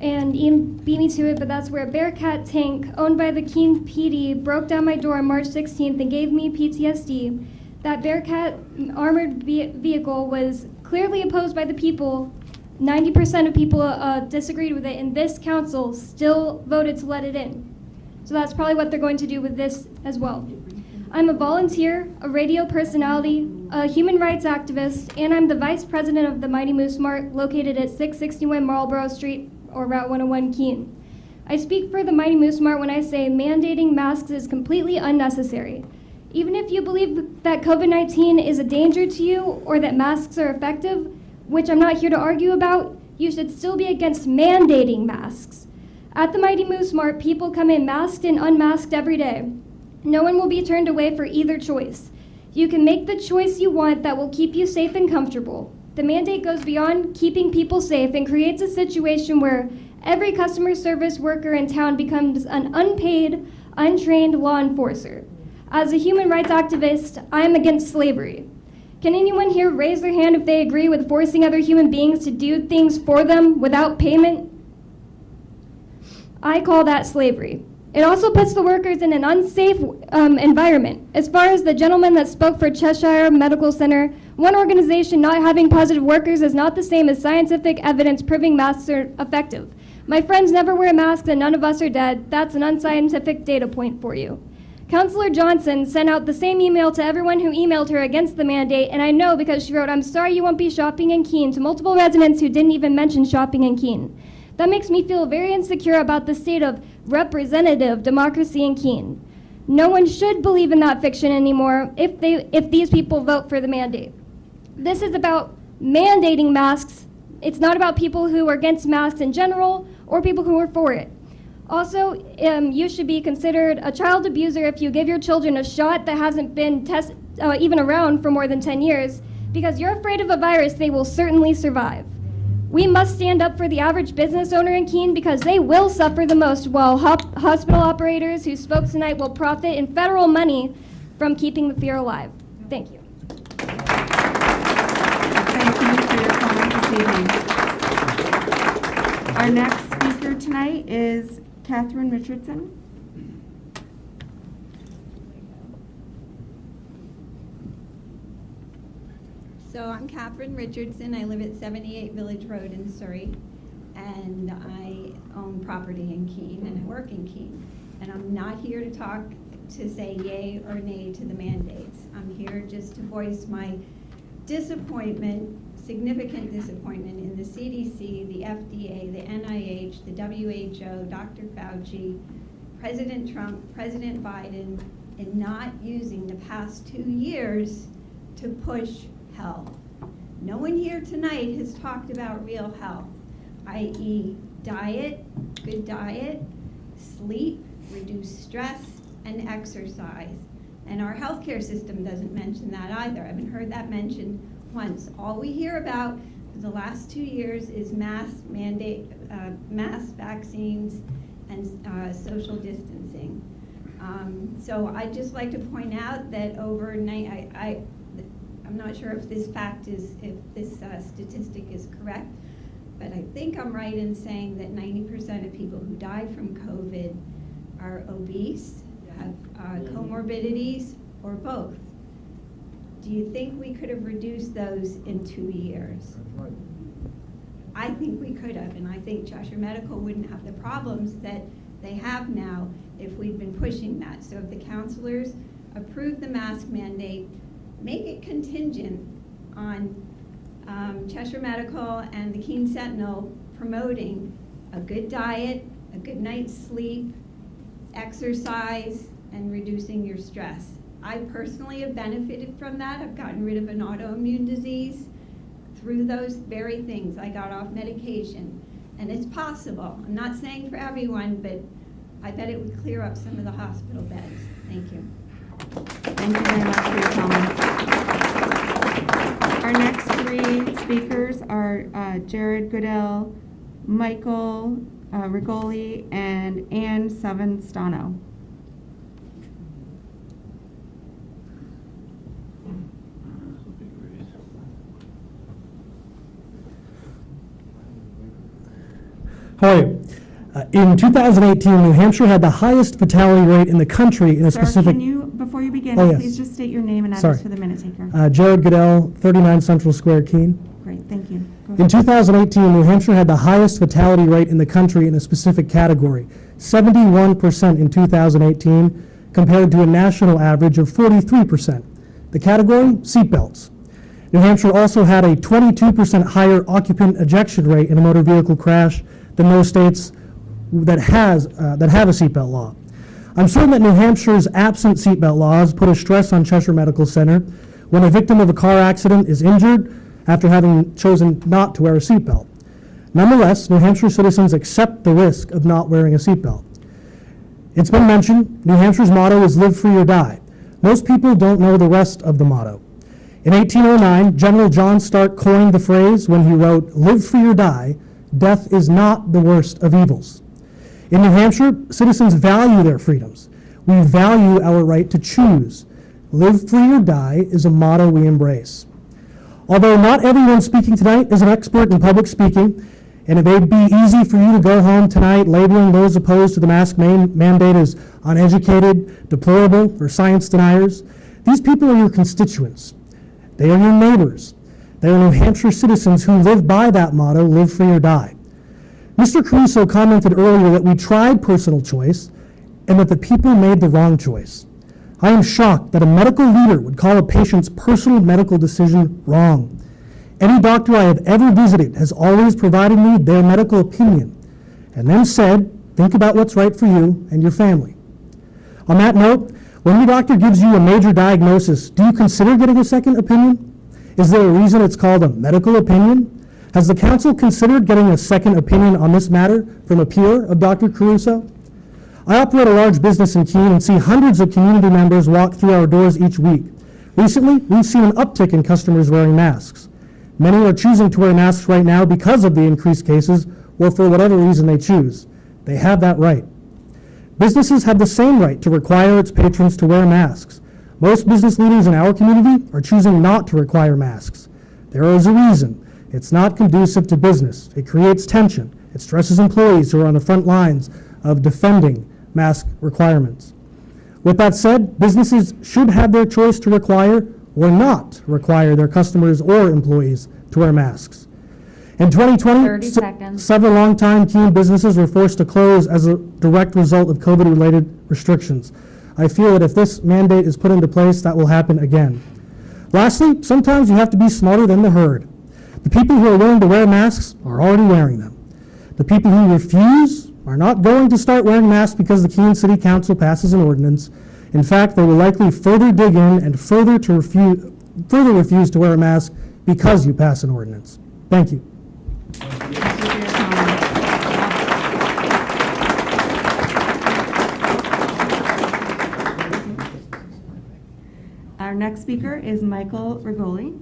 and Ian beat me to it, but that's where a Bearcat tank owned by the Keene PD broke down my door on March 16th and gave me PTSD. That Bearcat armored vehicle was clearly opposed by the people. 90% of people disagreed with it, and this council still voted to let it in. So that's probably what they're going to do with this as well. I'm a volunteer, a radio personality, a human rights activist, and I'm the vice president of the Mighty Moose Mart located at 661 Marlborough Street or Route 101 Keene. I speak for the Mighty Moose Mart when I say mandating masks is completely unnecessary. Even if you believe that COVID-19 is a danger to you or that masks are effective, which I'm not here to argue about, you should still be against mandating masks. At the Mighty Moose Mart, people come in masked and unmasked every day. No one will be turned away for either choice. You can make the choice you want that will keep you safe and comfortable. The mandate goes beyond keeping people safe and creates a situation where every customer service worker in town becomes an unpaid, untrained law enforcer. As a human rights activist, I am against slavery. Can anyone here raise their hand if they agree with forcing other human beings to do things for them without payment? I call that slavery. It also puts the workers in an unsafe environment. As far as the gentleman that spoke for Cheshire Medical Center, one organization not having positive workers is not the same as scientific evidence proving masks are effective. My friends never wear masks and none of us are dead. That's an unscientific data point for you. Councillor Johnson sent out the same email to everyone who emailed her against the mandate, and I know because she wrote, "I'm sorry you won't be shopping in Keene," to multiple residents who didn't even mention shopping in Keene. That makes me feel very insecure about the state of representative democracy in Keene. No one should believe in that fiction anymore if these people vote for the mandate. This is about mandating masks. It's not about people who are against masks in general or people who are for it. Also, you should be considered a child abuser if you give your children a shot that hasn't been even around for more than 10 years, because you're afraid of a virus they will certainly survive. We must stand up for the average business owner in Keene because they will suffer the most, while hospital operators who spoke tonight will profit in federal money from keeping the fear alive. Thank you. Thank you for your comments this evening. Our next speaker tonight is Catherine Richardson. So I'm Catherine Richardson. I live at 78 Village Road in Surrey, and I own property in Keene and I work in Keene. And I'm not here to say yay or nay to the mandates. I'm here just to voice my disappointment, significant disappointment in the CDC, the FDA, the NIH, the WHO, Dr. Fauci, President Trump, President Biden, in not using the past 2 years to push health. No one here tonight has talked about real health, i.e. diet, good diet, sleep, reduced stress, and exercise. And our healthcare system doesn't mention that either. I haven't heard that mentioned once. All we hear about for the last 2 years is mass vaccines, and social distancing. So I'd just like to point out that overnight, I'm not sure if this statistic is correct, but I think I'm right in saying that 90% of people who died from COVID are obese, have comorbidities, or both. Do you think we could have reduced those in 2 years? I think we could have, and I think Cheshire Medical wouldn't have the problems that they have now if we'd been pushing that. So if the counselors approve the mask mandate, make it contingent on Cheshire Medical and the Keene Sentinel promoting a good diet, a good night's sleep, exercise, and reducing your stress. I personally have benefited from that. I've gotten rid of an autoimmune disease through those very things. I got off medication, and it's possible. I'm not saying for everyone, but I bet it would clear up some of the hospital beds. Thank you. Thank you very much for your comments. Our next three speakers are Jared Goodell, Michael Rigoli, and Ann Savastano. Hi. In 2018, New Hampshire had the highest fatality rate in the country in a Sir, specific... can you, before you begin, Oh, yes. please just state your name and address Sorry. for the minute taker? Jared Goodell, 39 Central Square, Keene. Great, thank you. Go In ahead. 2018, New Hampshire had the highest fatality rate in the country in a specific category, 71% in 2018, compared to a national average of 43%. The category, seatbelts. New Hampshire also had a 22% higher occupant ejection rate in a motor vehicle crash than those states that have a seatbelt law. I'm certain that New Hampshire's absent seatbelt laws put a stress on Cheshire Medical Center when a victim of a car accident is injured after having chosen not to wear a seatbelt. Nonetheless, New Hampshire citizens accept the risk of not wearing a seatbelt. It's been mentioned, New Hampshire's motto is live free or die. Most people don't know the rest of the motto. In 1809, General John Stark coined the phrase when he wrote, "Live free or die, death is not the worst of evils." In New Hampshire, citizens value their freedoms. We value our right to choose. Live free or die is a motto we embrace. Although not everyone speaking tonight is an expert in public speaking, and it may be easy for you to go home tonight labeling those opposed to the mask mandate as uneducated, deplorable, or science deniers, these people are your constituents. They are your neighbors. They are New Hampshire citizens who live by that motto, live free or die. Mr. Caruso commented earlier that we tried personal choice and that the people made the wrong choice. I am shocked that a medical leader would call a patient's personal medical decision wrong. Any doctor I have ever visited has always provided me their medical opinion and then said, think about what's right for you and your family. On that note, when your doctor gives you a major diagnosis, do you consider getting a second opinion? Is there a reason it's called a medical opinion? Has the council considered getting a second opinion on this matter from a peer of Dr. Caruso? I operate a large business in Keene and see hundreds of community members walk through our doors each week. Recently, we've seen an uptick in customers wearing masks. Many are choosing to wear masks right now because of the increased cases or for whatever reason they choose. They have that right. Businesses have the same right to require its patrons to wear masks. Most business leaders in our community are choosing not to require masks. There is a reason. It's not conducive to business. It creates tension. It stresses employees who are on the front lines of defending mask requirements. With that said, businesses should have their choice to require or not require their customers or employees to wear masks. In 2020, 30 seconds. Several long-time Keene businesses were forced to close as a direct result of COVID-related restrictions. I feel that if this mandate is put into place, that will happen again. Lastly, sometimes you have to be smarter than the herd. The people who are willing to wear masks are already wearing them. The people who refuse are not going to start wearing masks because the Keene City Council passes an ordinance. In fact, they will likely further dig in and further refuse to wear a mask because you pass an ordinance. Thank you. Our next speaker is Michael Rigoli.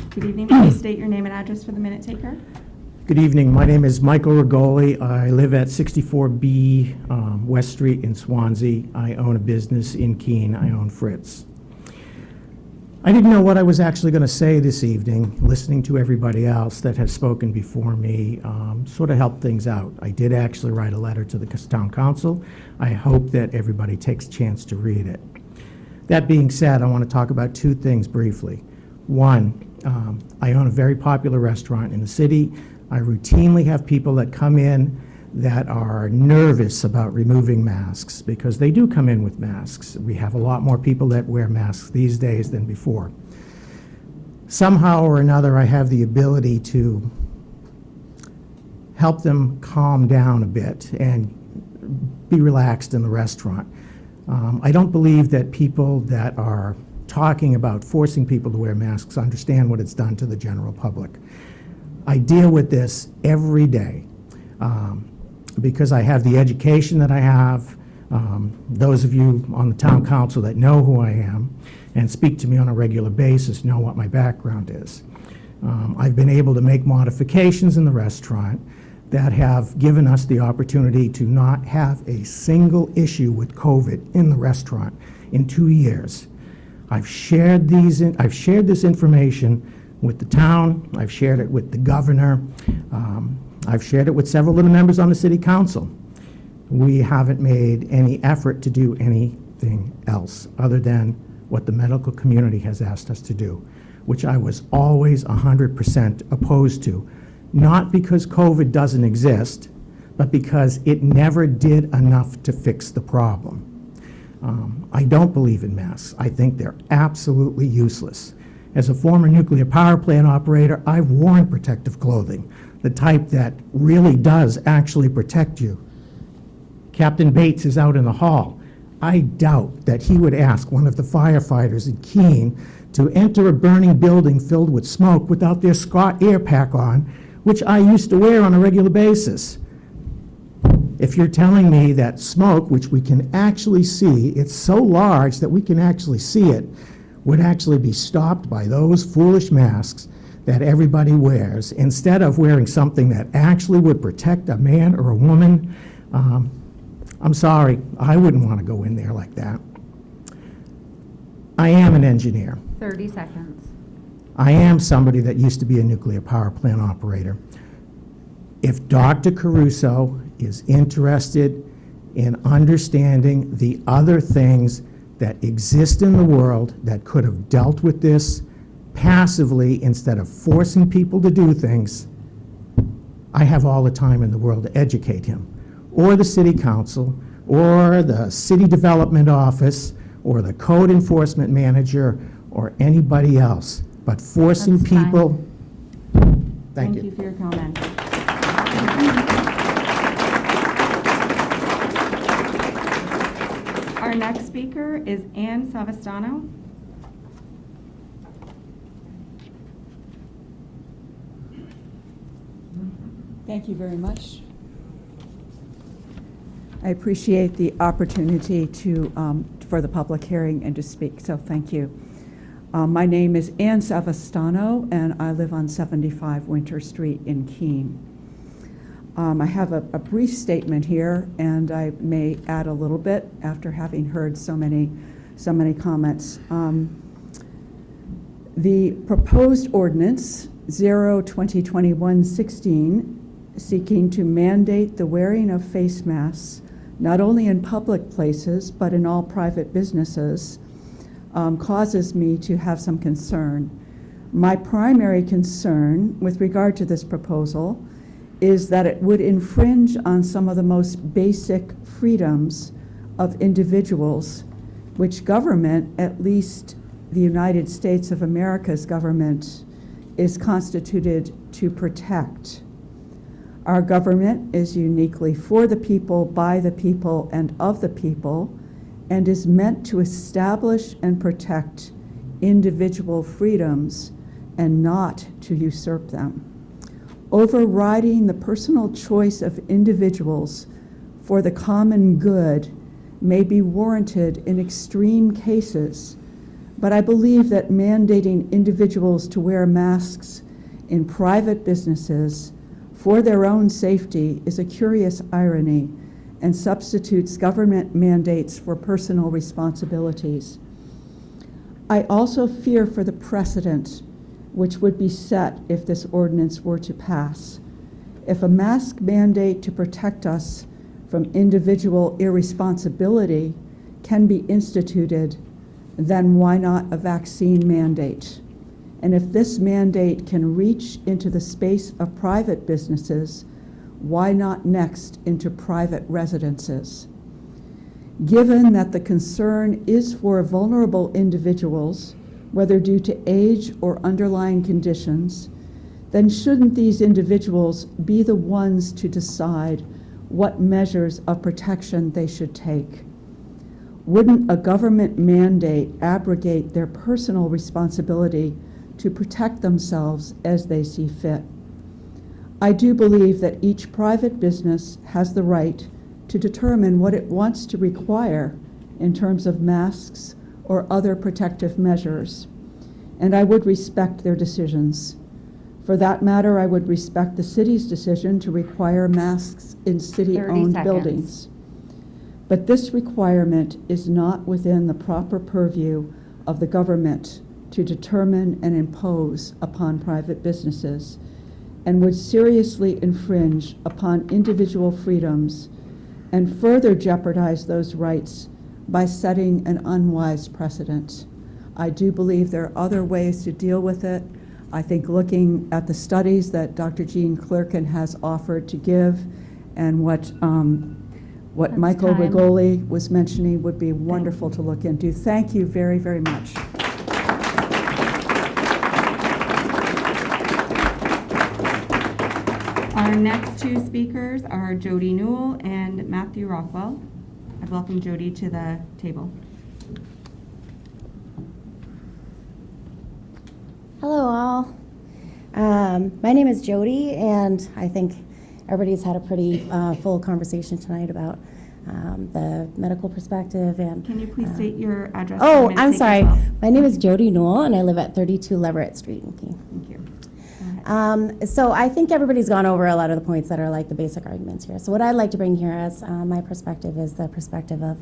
Good evening. Please state your name and address for the minute taker. Good evening. My name is Michael Rigoli. I live at 64B West Street in Swansea. I own a business in Keene. I own Fritz. I didn't know what I was actually going to say this evening. Listening to everybody else that has spoken before me sort of helped things out. I did actually write a letter to the town council. I hope that everybody takes a chance to read it. That being said, I want to talk about two things briefly. One, I own a very popular restaurant in the city. I routinely have people that come in that are nervous about removing masks, because they do come in with masks. We have a lot more people that wear masks these days than before. Somehow or another, I have the ability to help them calm down a bit and be relaxed in the restaurant. I don't believe that people that are talking about forcing people to wear masks understand what it's done to the general public. I deal with this every day because I have the education that I have. Those of you on the town council that know who I am and speak to me on a regular basis know what my background is. I've been able to make modifications in the restaurant that have given us the opportunity to not have a single issue with COVID in the restaurant in 2 years. I've shared this information with the town. I've shared it with the governor. I've shared it with several of the members on the city council. We haven't made any effort to do anything else other than what the medical community has asked us to do, which I was always 100% opposed to. Not because COVID doesn't exist, but because it never did enough to fix the problem. I don't believe in masks. I think they're absolutely useless. As a former nuclear power plant operator, I've worn protective clothing, the type that really does actually protect you. Captain Bates is out in the hall. I doubt that he would ask one of the firefighters in Keene to enter a burning building filled with smoke without their Scott Air Pack on, which I used to wear on a regular basis. If you're telling me that smoke, which we can actually see, it's so large that we can actually see it, would actually be stopped by those foolish masks that everybody wears, instead of wearing something that actually would protect a man or a woman, I'm sorry, I wouldn't want to go in there like that. I am an engineer. 30 seconds. I am somebody that used to be a nuclear power plant operator. If Dr. Caruso is interested in understanding the other things that exist in the world that could have dealt with this passively instead of forcing people to do things, I have all the time in the world to educate him, or the city council, or the city development office, or the code enforcement manager, or anybody else. But forcing That's fine. people, thank you. For your comment. Our next speaker is Ann Savastano. Thank you very much. I appreciate the opportunity for the public hearing and to speak, so thank you. My name is Ann Savastano, and I live on 75 Winter Street in Keene. I have a brief statement here, and I may add a little bit after having heard so many comments. The proposed ordinance 0/2021-16, seeking to mandate the wearing of face masks not only in public places but in all private businesses, causes me to have some concern. My primary concern with regard to this proposal is that it would infringe on some of the most basic freedoms of individuals, which government, at least the United States of America's government, is constituted to protect. Our government is uniquely for the people, by the people, and of the people, and is meant to establish and protect individual freedoms and not to usurp them. Overriding the personal choice of individuals for the common good may be warranted in extreme cases, but I believe that mandating individuals to wear masks in private businesses for their own safety is a curious irony and substitutes government mandates for personal responsibilities. I also fear for the precedent which would be set if this ordinance were to pass. If a mask mandate to protect us from individual irresponsibility can be instituted, then why not a vaccine mandate? And if this mandate can reach into the space of private businesses, Why not next into private residences? Given that the concern is for vulnerable individuals, whether due to age or underlying conditions, then shouldn't these individuals be the ones to decide what measures of protection they should take? Wouldn't a government mandate abrogate their personal responsibility to protect themselves as they see fit? I do believe that each private business has the right to determine what it wants to require in terms of masks or other protective measures, and I would respect their decisions. For that matter, I would respect the city's decision to require masks in city-owned buildings. But this requirement is not within the proper purview of the government to determine and impose upon private businesses, and would seriously infringe upon individual freedoms and further jeopardize those rights by setting an unwise precedent. I do believe there are other ways to deal with it. I think looking at the studies that Dr. Jean Clerkin has offered to give and what Michael Rigoli was mentioning would be wonderful to look into. Thank you very, very much. Our next two speakers are Jody Newell and Matthew Rockwell. I welcome Jody to the table. Hello all. My name is Jody, and I think everybody's had a pretty full conversation tonight about the medical perspective. And can you please state your address? Oh, I'm sorry. My name is Jody Newell, and I live at 32 Leverett Street in Keene. Thank you. So I think everybody's gone over a lot of the points that are like the basic arguments here. So what I'd like to bring here as my perspective is the perspective of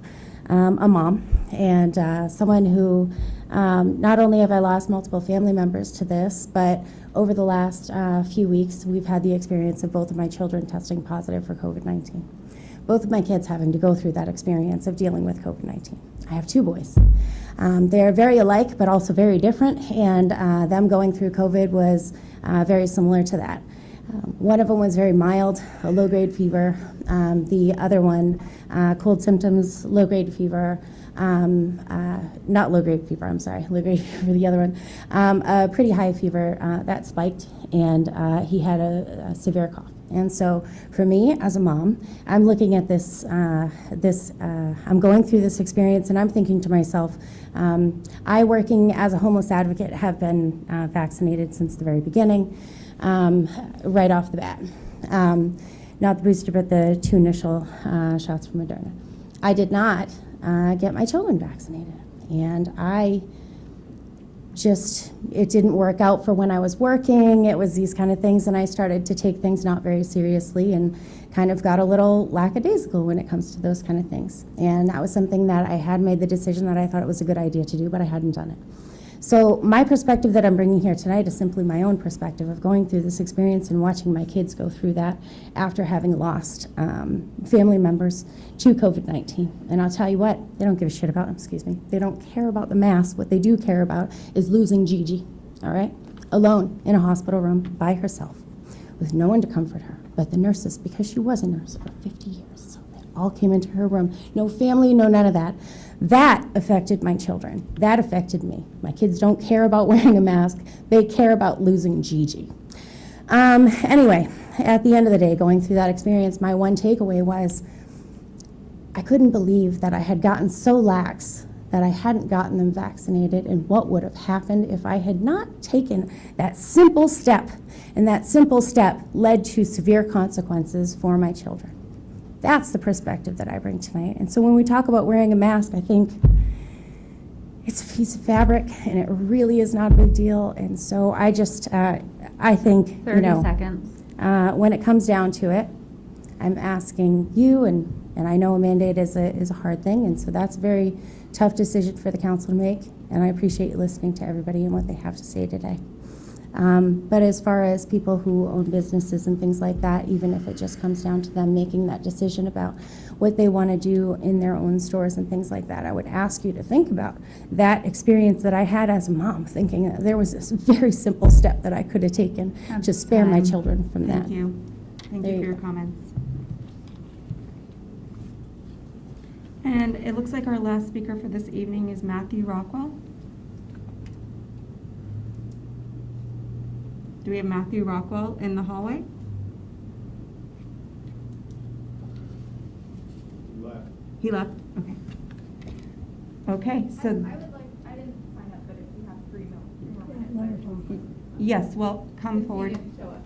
a mom and someone who not only have I lost multiple family members to this, but over the last few weeks, we've had the experience of both of my children testing positive for COVID-19. Both of my kids having to go through that experience of dealing with COVID-19. I have two boys. They're very alike, but also very different, and them going through COVID was very similar to that. One of them was very mild, a low-grade fever. The other one, cold symptoms, low-grade fever, not low-grade fever, I'm sorry, low-grade fever for the other one, a pretty high fever that spiked, and he had a severe cough. And so for me as a mom, I'm looking at this, I'm going through this experience, and I'm thinking to myself, I, working as a homeless advocate, have been vaccinated since the very beginning, right off the bat. Not the booster, but the two initial shots from Moderna. I did not get my children vaccinated, and it didn't work out for when I was working. It was these kind of things, and I started to take things not very seriously and kind of got a little lackadaisical when it comes to those kind of things. And that was something that I had made the decision that I thought it was a good idea to do, but I hadn't done it. So my perspective that I'm bringing here tonight is simply my own perspective of going through this experience and watching my kids go through that after having lost family members to COVID-19. And I'll tell you what, they don't give a shit about, they don't care about the mask. What they do care about is losing Gigi, all right? Alone in a hospital room by herself with no one to comfort her but the nurses, because she was a nurse for 50 years. So they all came into her room. No family, no none of that. That affected my children. That affected me. My kids don't care about wearing a mask. They care about losing Gigi. Anyway, at the end of the day, going through that experience, my one takeaway was I couldn't believe that I had gotten so lax that I hadn't gotten them vaccinated, and what would have happened if I had not taken that simple step, and that simple step led to severe consequences for my children. That's the perspective that I bring tonight. And so when we talk about wearing a mask, I think it's a piece of fabric, and it really is not a big deal. And so I just, I think, 30 seconds. When it comes down to it, I'm asking you, and I know a mandate is a hard thing, and so that's a very tough decision for the council to make, and I appreciate you listening to everybody and what they have to say today. But as far as people who own businesses and things like that, even if it just comes down to them making that decision about what they want to do in their own stores and things like that, I would ask you to think about that experience that I had as a mom, thinking that there was this very simple step that I could have taken to spare my children from that. Thank you. Thank There you for you your go. comments. And it looks like our last speaker for this evening is Matthew Rockwell. Do we have Matthew Rockwell in the hallway? He left? Okay. Okay, so. I would like, I didn't sign up, but if you have 3 minutes. Yes, well, come forward. He didn't show up.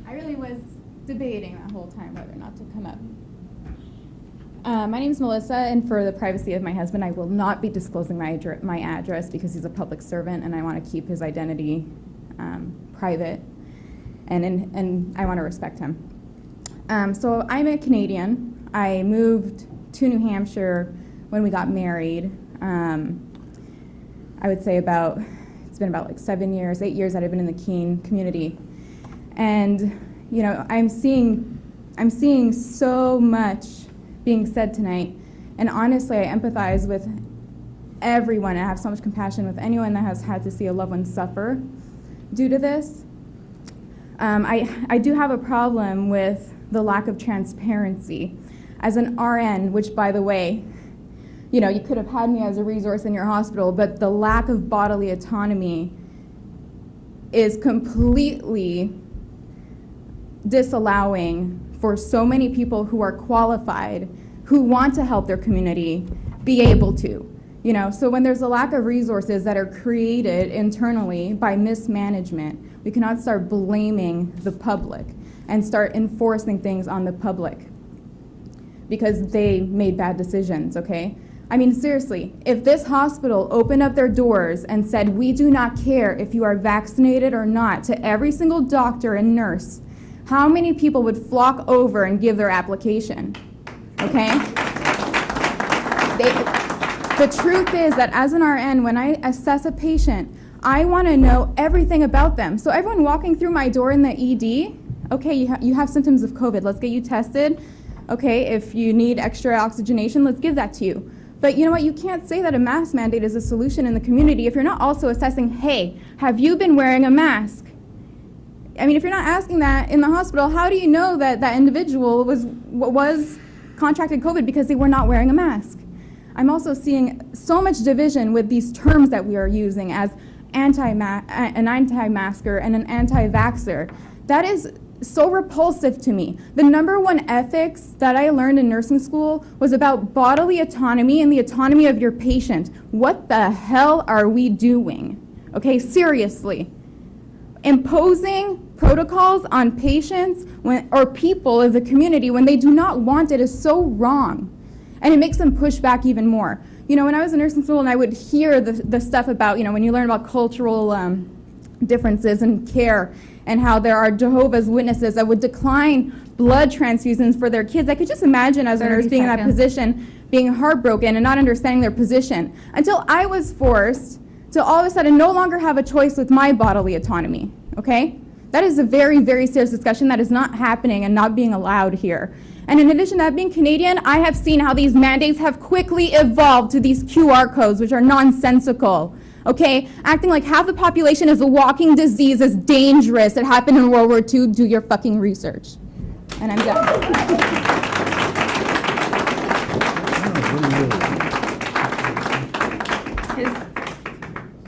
I really was debating that whole time whether or not to come up. My name is Melissa, and for the privacy of my husband, I will not be disclosing my address because he's a public servant, and I want to keep his identity private, and I want to respect him. So I'm a Canadian. I moved to New Hampshire when we got married. I would say it's been about like 8 years that I've been in the Keene community, and you know, I'm seeing so much being said tonight, and honestly, I empathize with everyone. I have so much compassion with anyone that has had to see a loved one suffer due to this. I do have a problem with the lack of transparency. As an RN, which by the way, you know, you could have had me as a resource in your hospital, but the lack of bodily autonomy is completely disallowing for so many people who are qualified, who want to help their community, be able to. You know, so when there's a lack of resources that are created internally by mismanagement, we cannot start blaming the public and start enforcing things on the public because they made bad decisions, okay? I mean, seriously, if this hospital opened up their doors and said, we do not care if you are vaccinated or not, to every single doctor and nurse, how many people would flock over and give their application, okay? The truth is that as an RN, when I assess a patient, I want to know everything about them. So everyone walking through my door in the ED, okay, you have symptoms of COVID, let's get you tested. Okay, if you need extra oxygenation, let's give that to you. But you know what, you can't say that a mask mandate is a solution in the community if you're not also assessing, hey, have you been wearing a mask? I mean, if you're not asking that in the hospital, how do you know that that individual was contracted COVID because they were not wearing a mask? I'm also seeing so much division with these terms that we are using as an anti-masker and an anti-vaxxer. That is so repulsive to me. The #1 ethics that I learned in nursing school was about bodily autonomy and the autonomy of your patient. What the hell are we doing? Okay, seriously. Imposing protocols on patients or people of the community when they do not want it is so wrong. And it makes them push back even more. You know, when I was in nursing school and I would hear the stuff about, you know, when you learn about cultural differences in care and how there are Jehovah's Witnesses that would decline blood transfusions for their kids, I could just imagine as a nurse being in that position, being heartbroken and not understanding their position, until I was forced to all of a sudden no longer have a choice with my bodily autonomy, okay? That is a very, very serious discussion that is not happening and not being allowed here. And in addition to that, being Canadian, I have seen how these mandates have quickly evolved to these QR codes, which are nonsensical. Okay, acting like half the population is a walking disease is dangerous. It happened in World War II. Do your fucking research. And I'm done.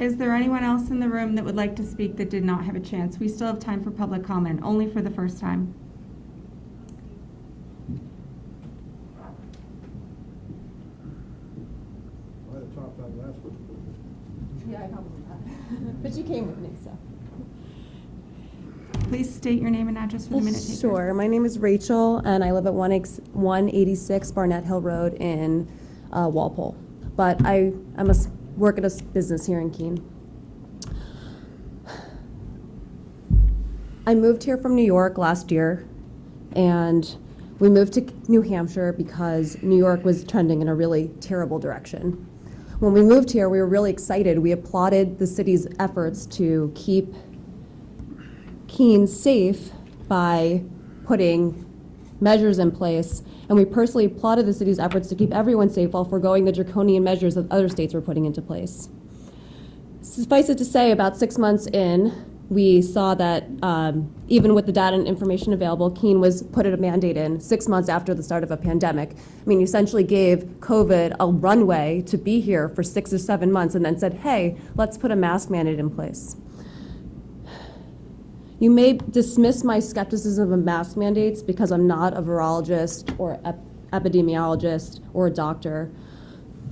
Is there anyone else in the room that would like to speak that did not have a chance? We still have time for public comment, only for the first time. Yeah, I probably not. But you came with me, so. Please state your name and address for the minute takers. Sure. My name is Rachel, and I live at 186 Barnett Hill Road in Walpole. But I work at a business here in Keene. I moved here from New York last year, and we moved to New Hampshire because New York was trending in a really terrible direction. When we moved here, we were really excited. We applauded the city's efforts to keep Keene safe by putting measures in place, and we personally applauded the city's efforts to keep everyone safe while foregoing the draconian measures that other states were putting into place. Suffice it to say, about 6 months in, we saw that even with the data and information available, Keene was put a mandate in 6 months after the start of a pandemic. I mean, you essentially gave COVID a runway to be here for 6 or 7 months and then said, hey, let's put a mask mandate in place. You may dismiss my skepticism of mask mandates because I'm not a virologist or epidemiologist or a doctor,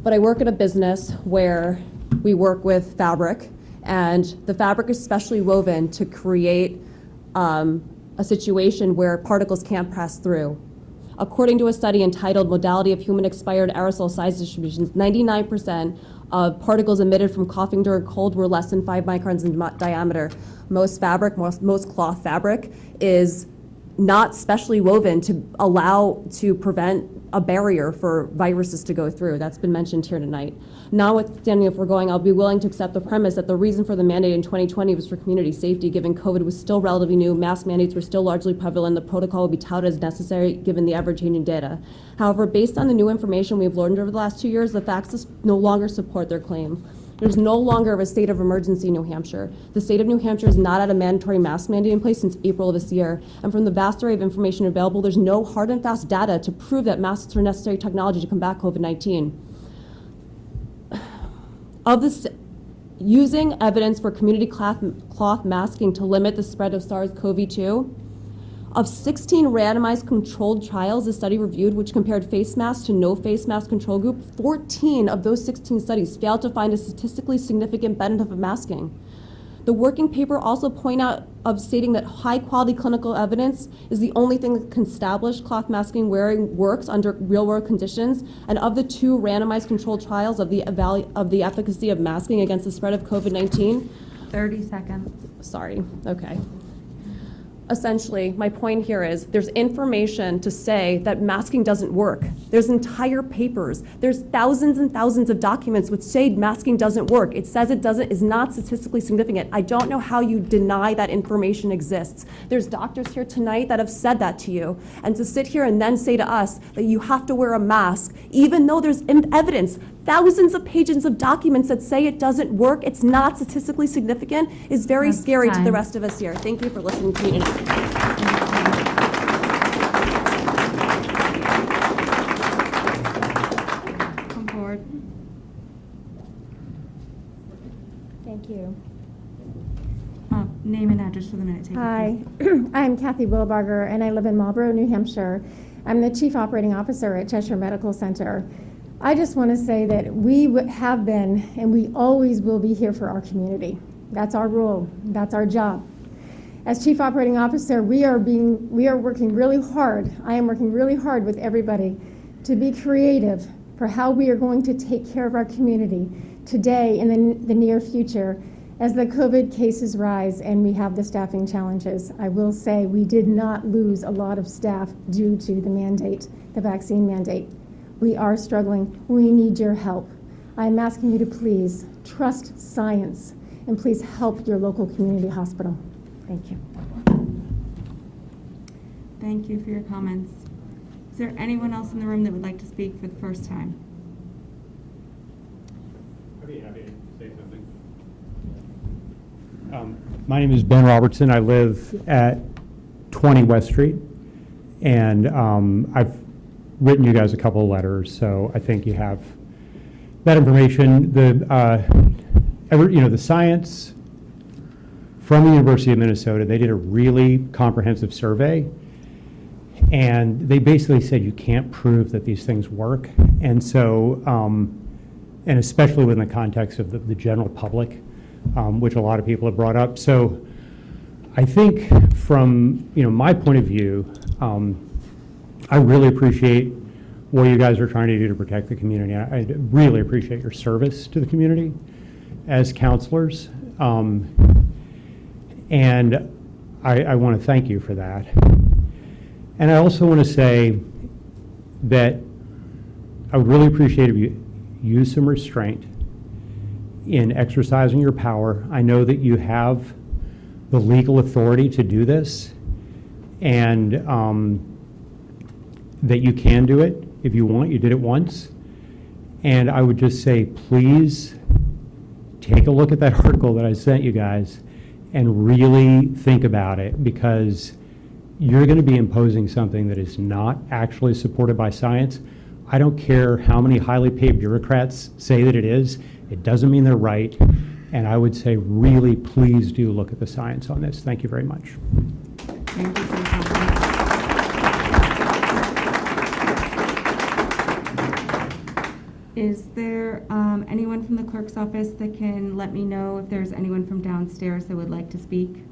but I work at a business where we work with fabric, and the fabric is specially woven to create a situation where particles can't pass through. According to a study entitled Modality of Human Expired Aerosol Size Distributions, 99% of particles emitted from coughing during cold were less than 5 microns in diameter. Most cloth fabric is not specially woven to prevent a barrier for viruses to go through. That's been mentioned here tonight. Notwithstanding if we're going, I'll be willing to accept the premise that the reason for the mandate in 2020 was for community safety, given COVID was still relatively new, mask mandates were still largely prevalent, the protocol would be touted as necessary given the ever-changing data. However, based on the new information we've learned over the last 2 years, the facts no longer support their claim. There's no longer a state of emergency in New Hampshire. The state of New Hampshire is not at a mandatory mask mandate in place since April of this year. And from the vast array of information available, there's no hard and fast data to prove that masks are necessary technology to combat COVID-19. Using evidence for community cloth masking to limit the spread of SARS-CoV-2, of 16 randomized controlled trials the study reviewed, which compared face masks to no face mask control group, 14 of those 16 studies failed to find a statistically significant benefit of masking. The working paper also point out of stating that high quality clinical evidence is the only thing that can establish cloth masking wearing works under real world conditions. And of the 2 randomized controlled trials of the efficacy of masking against the spread of COVID-19. 30 seconds. Sorry, okay. Essentially, my point here is there's information to say that masking doesn't work. There's entire papers. There's thousands and thousands of documents which say masking doesn't work. It says it is not statistically significant. I don't know how you deny that information exists. There's doctors here tonight that have said that to you. And to sit here and then say to us that you have to wear a mask, even though there's evidence, thousands of pages of documents that say it doesn't work, it's not statistically significant, is very scary to the rest of us here. Thank you for listening to me tonight. Come forward. Thank you. Name and address for the minute taker. Hi, I'm Kathy Wilbarger, and I live in Marlborough, New Hampshire. I'm the Chief Operating Officer at Cheshire Medical Center. I just want to say that we have been, and we always will be here for our community. That's our role. That's our job. As Chief Operating Officer, we are working really hard. I am working really hard with everybody to be creative for how we are going to take care of our community today and in the near future as the COVID cases rise and we have the staffing challenges. I will say we did not lose a lot of staff due to the mandate, the vaccine mandate. We are struggling. We need your help. I'm asking you to please trust science and please help your local community hospital. Thank you. Thank you for your comments. Is there anyone else in the room that would like to speak for the first time? I'd be happy to say something. My name is Ben Robertson. I live at 20 West Street, and I've written you guys a couple of letters, so I think you have that information. The science from the University of Minnesota, they did a really comprehensive survey, and they basically said you can't prove that these things work. And so, and especially within the context of the general public, which a lot of people have brought up. So I think from my point of view, I really appreciate what you guys are trying to do to protect the community. I really appreciate your service to the community as counselors. And I want to thank you for that. And I also want to say that I would really appreciate if you use some restraint in exercising your power. I know that you have the legal authority to do this, and that you can do it if you want. You did it once. And I would just say, please take a look at that article that I sent you guys and really think about it, because you're going to be imposing something that is not actually supported by science. I don't care how many highly paid bureaucrats say that it is. It doesn't mean they're right. And I would say, really, please do look at the science on this. Thank you very much. Thank you for your comment. Is there anyone from the clerk's office that can let me know if there's anyone from downstairs that would like to speak?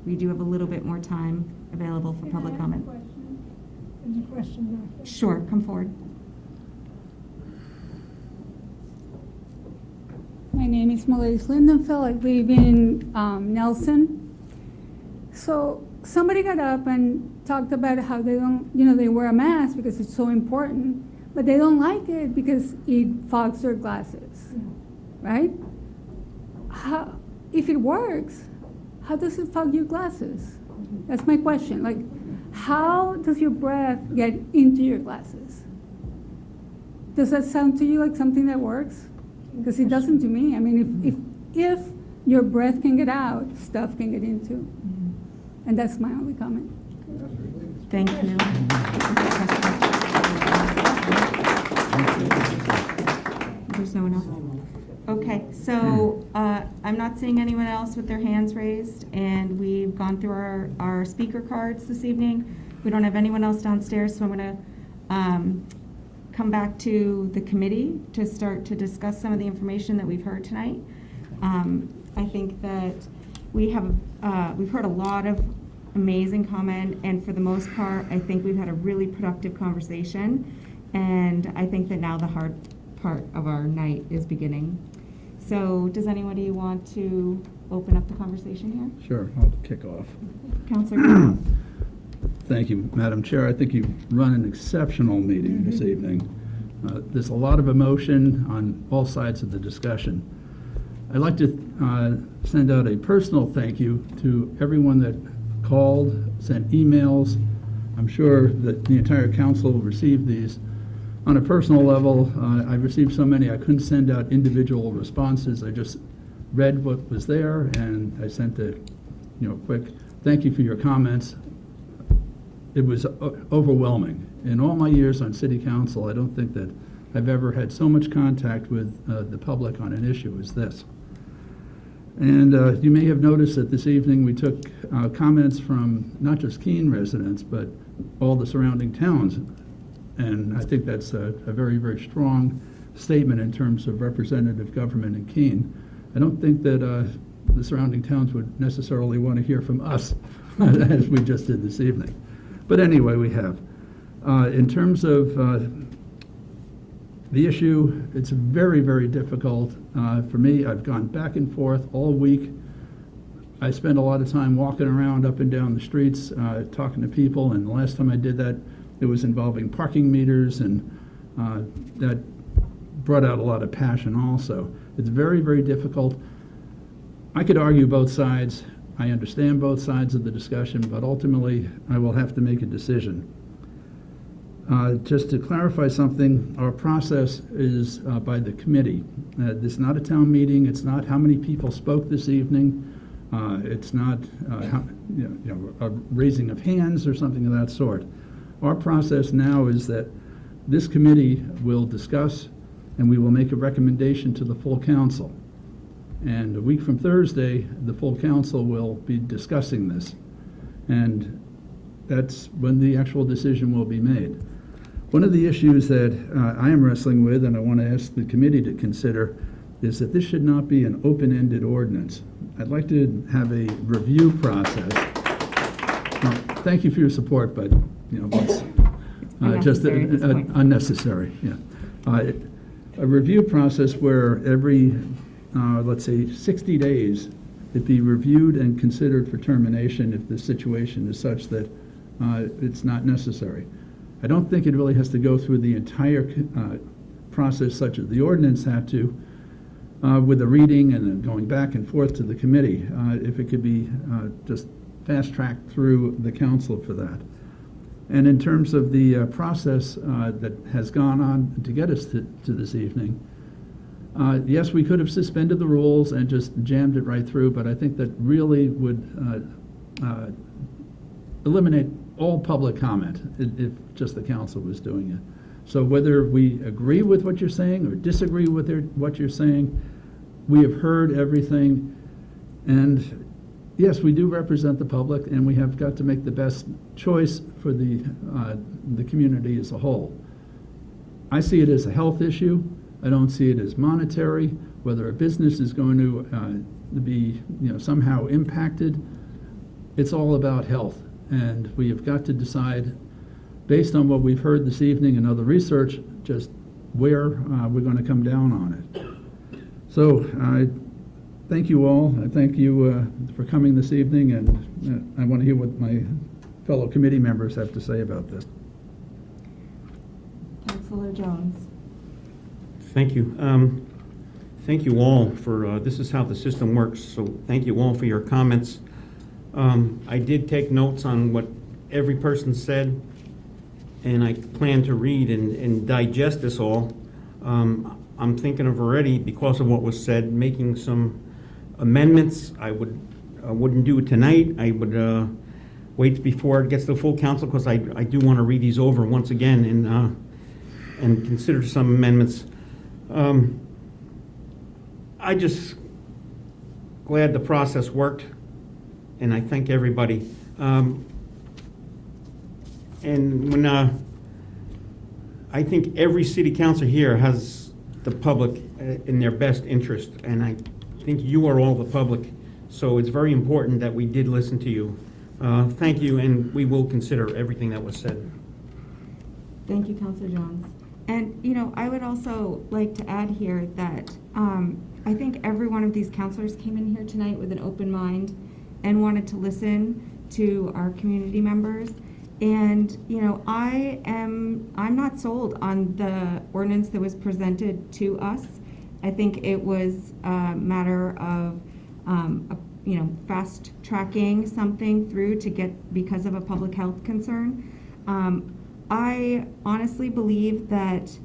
We do have a little bit more time available for public comment. There's a question back there. Sure, come forward. My name is Melissa Lindenfeld. I live in Nelson. So somebody got up and talked about how they don't, they wear a mask because it's so important, but they don't like it because it fogs their glasses, right? How, if it works, how does it fog your glasses? That's my question. Like, how does your breath get into your glasses? Does that sound to you like something that works? Because it doesn't to me. I mean, if your breath can get out, stuff can get into. And that's my only comment. Thank you. There's no one else? Okay, so I'm not seeing anyone else with their hands raised, and we've gone through our speaker cards this evening. We don't have anyone else downstairs, so I'm going to come back to the committee to start to discuss some of the information that we've heard tonight. I think that we've heard a lot of amazing comment, and for the most part, I think we've had a really productive conversation, and I think that now the hard part of our night is beginning. So does anybody want to open up the conversation here? Sure, I'll kick off. Councilor. Thank you, Madam Chair. I think you've run an exceptional meeting this evening. There's a lot of emotion on both sides of the discussion. I'd like to send out a personal thank you to everyone that called, sent emails. I'm sure that the entire council received these. On a personal level, I've received so many I couldn't send out individual responses. I just read what was there, and I sent a quick thank you for your comments. It was overwhelming. In all my years on city council, I don't think that I've ever had so much contact with the public on an issue as this. And you may have noticed that this evening we took comments from not just Keene residents, but all the surrounding towns. And I think that's a very, very strong statement in terms of representative government in Keene. I don't think that the surrounding towns would necessarily want to hear from us as we just did this evening. But anyway, we have. In terms of the issue, it's very, very difficult for me. I've gone back and forth all week. I spend a lot of time walking around up and down the streets, talking to people, and the last time I did that, it was involving parking meters, and that brought out a lot of passion also. It's very, very difficult. I could argue both sides. I understand both sides of the discussion, but ultimately I will have to make a decision. Just to clarify something, our process is by the committee. This is not a town meeting. It's not how many people spoke this evening. It's not a raising of hands or something of that sort. Our process now is that this committee will discuss, and we will make a recommendation to the full council. And a week from Thursday, the full council will be discussing this. And that's when the actual decision will be made. One of the issues that I am wrestling with, and I want to ask the committee to consider, is that this should not be an open-ended ordinance. I'd like to have a review process. Well, thank you for your support, but it's just unnecessary. Yeah, a review process where every let's say 60 days, it be reviewed and considered for termination if the situation is such that it's not necessary. I don't think it really has to go through the entire process such as the ordinance had to, with the reading and then going back and forth to the committee. If it could be just fast-tracked through the council for that. And in terms of the process that has gone on to get us to this evening, Yes, we could have suspended the rules and just jammed it right through, but I think that really would eliminate all public comment if just the council was doing it. So whether we agree with what you're saying or disagree with what you're saying, we have heard everything. And yes, we do represent the public, and we have got to make the best choice for the community as a whole. I see it as a health issue. I don't see it as monetary. Whether a business is going to be somehow impacted, it's all about health. And we have got to decide, based on what we've heard this evening and other research, just where we're going to come down on it. So I thank you all. I thank you for coming this evening, and I want to hear what my fellow committee members have to say about this. Councilor Jones. Thank you. Thank you all for, this is how the system works, so thank you all for your comments. I did take notes on what every person said, and I plan to read and digest this all. I'm thinking of already, because of what was said, making some amendments. I wouldn't do it tonight. I would wait before it gets to the full council, because I do want to read these over once again and consider some amendments. I just glad the process worked, and I thank everybody. And when I think every city council here has the public in their best interest, and I think you are all the public, so it's very important that we did listen to you. Thank you, and we will consider everything that was said. Thank you, Councilor Jones. And, I would also like to add here that I think every one of these counselors came in here tonight with an open mind and wanted to listen to our community members. And, I'm not sold on the ordinance that was presented to us. I think it was a matter of, fast tracking something through to get, because of a public health concern. I honestly believe that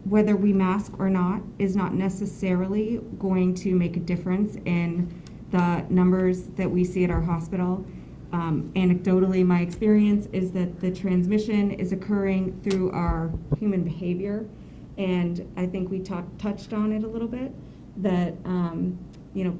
whether we mask or not is not necessarily going to make a difference in the numbers that we see at our hospital. Anecdotally, my experience is that the transmission is occurring through our human behavior, and I think we touched on it a little bit, that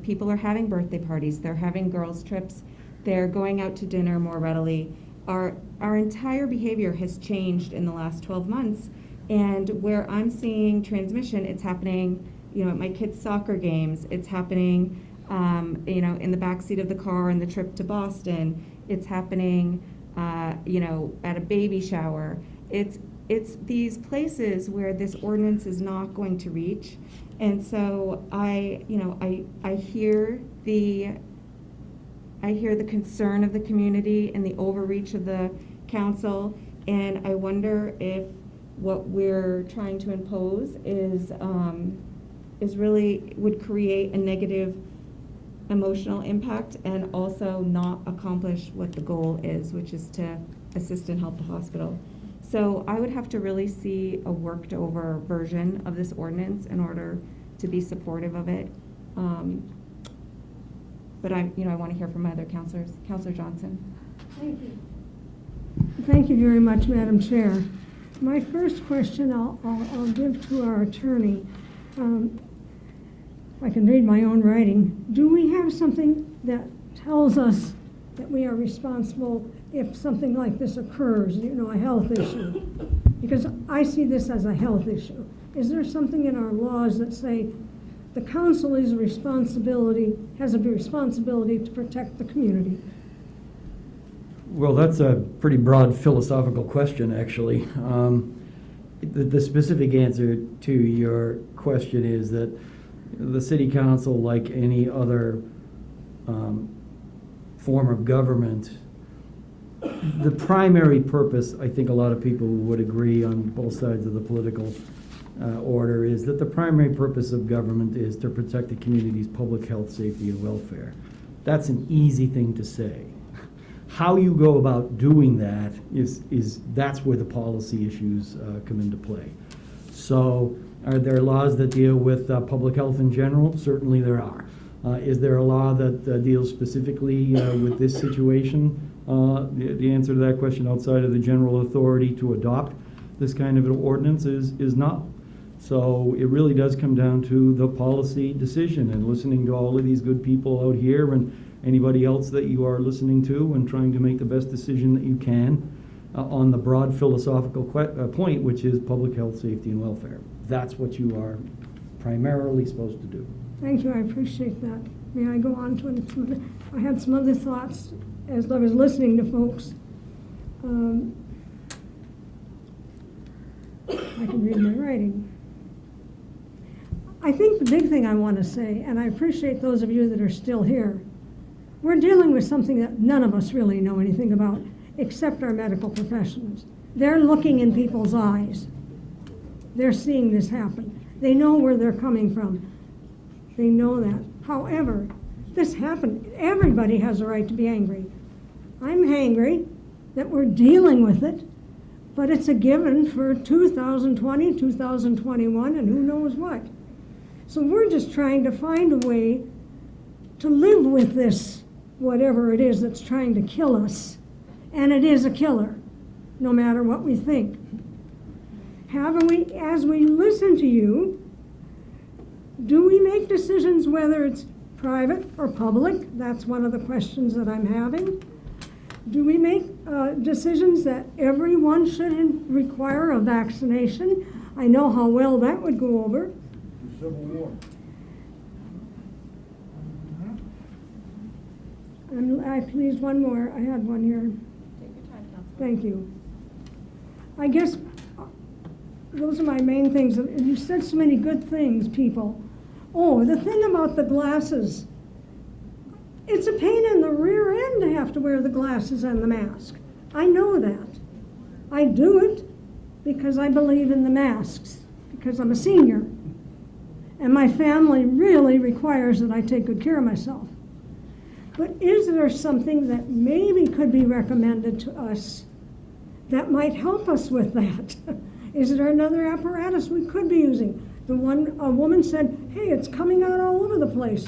people are having birthday parties, they're having girls' trips, they're going out to dinner more readily. Our entire behavior has changed in the last 12 months, and where I'm seeing transmission, it's happening, at my kids' soccer games, it's happening, in the backseat of the car on the trip to Boston, it's happening, at a baby shower. It's these places where this ordinance is not going to reach, and so I hear the concern of the community and the overreach of the council, and I wonder if what we're trying to impose is really would create a negative emotional impact and also not accomplish what the goal is, which is to assist and help the hospital. So I would have to really see a worked over version of this ordinance in order to be supportive of it. But I want to hear from my other counselors. Counselor Johnson. Thank you. Thank you very much, Madam Chair. My first question I'll give to our attorney. If I can read my own writing, do we have something that tells us that we are responsible if something like this occurs, a health issue? Because I see this as a health issue. Is there something in our laws that say the council has a responsibility to protect the community? Well, that's a pretty broad philosophical question, actually. The specific answer to your question is that the city council, like any other form of government, the primary purpose, I think a lot of people would agree on both sides of the political order, is that the primary purpose of government is to protect the community's public health, safety, and welfare. That's an easy thing to say. How you go about doing that that's where the policy issues come into play. So Are there laws that deal with public health in general? Certainly there are. Is there a law that deals specifically with this situation? The answer to that question outside of the general authority to adopt this kind of an ordinance is no. So it really does come down to the policy decision and listening to all of these good people out here and anybody else that you are listening to and trying to make the best decision that you can on the broad philosophical point, which is public health, safety, and welfare. That's what you are primarily supposed to do. Thank you, I appreciate that. May I go on to it? I had some other thoughts as I was listening to folks. I can read my writing. I think the big thing I want to say, and I appreciate those of you that are still here, we're dealing with something that none of us really know anything about, except our medical professionals. They're looking in people's eyes. They're seeing this happen. They know where they're coming from. They know that. However, this happened. Everybody has a right to be angry. I'm angry that we're dealing with it, but it's a given for 2020, 2021, and who knows what. So we're just trying to find a way to live with this, whatever it is that's trying to kill us. And it is a killer, no matter what we think. As we listen to you, do we make decisions whether it's private or public? That's one of the questions that I'm having. Do we make decisions that everyone should require a vaccination? I know how well that would go over. Civil War. And please, one more. I had one here. Take your time, Councilor. Thank you. I guess those are my main things. You said so many good things, people. Oh, the thing about the glasses. It's a pain in the rear end to have to wear the glasses and the mask. I know that. I do it because I believe in the masks, because I'm a senior. And my family really requires that I take good care of myself. But is there something that maybe could be recommended to us that might help us with that? Is there another apparatus we could be using? A woman said, hey, it's coming out all over the place.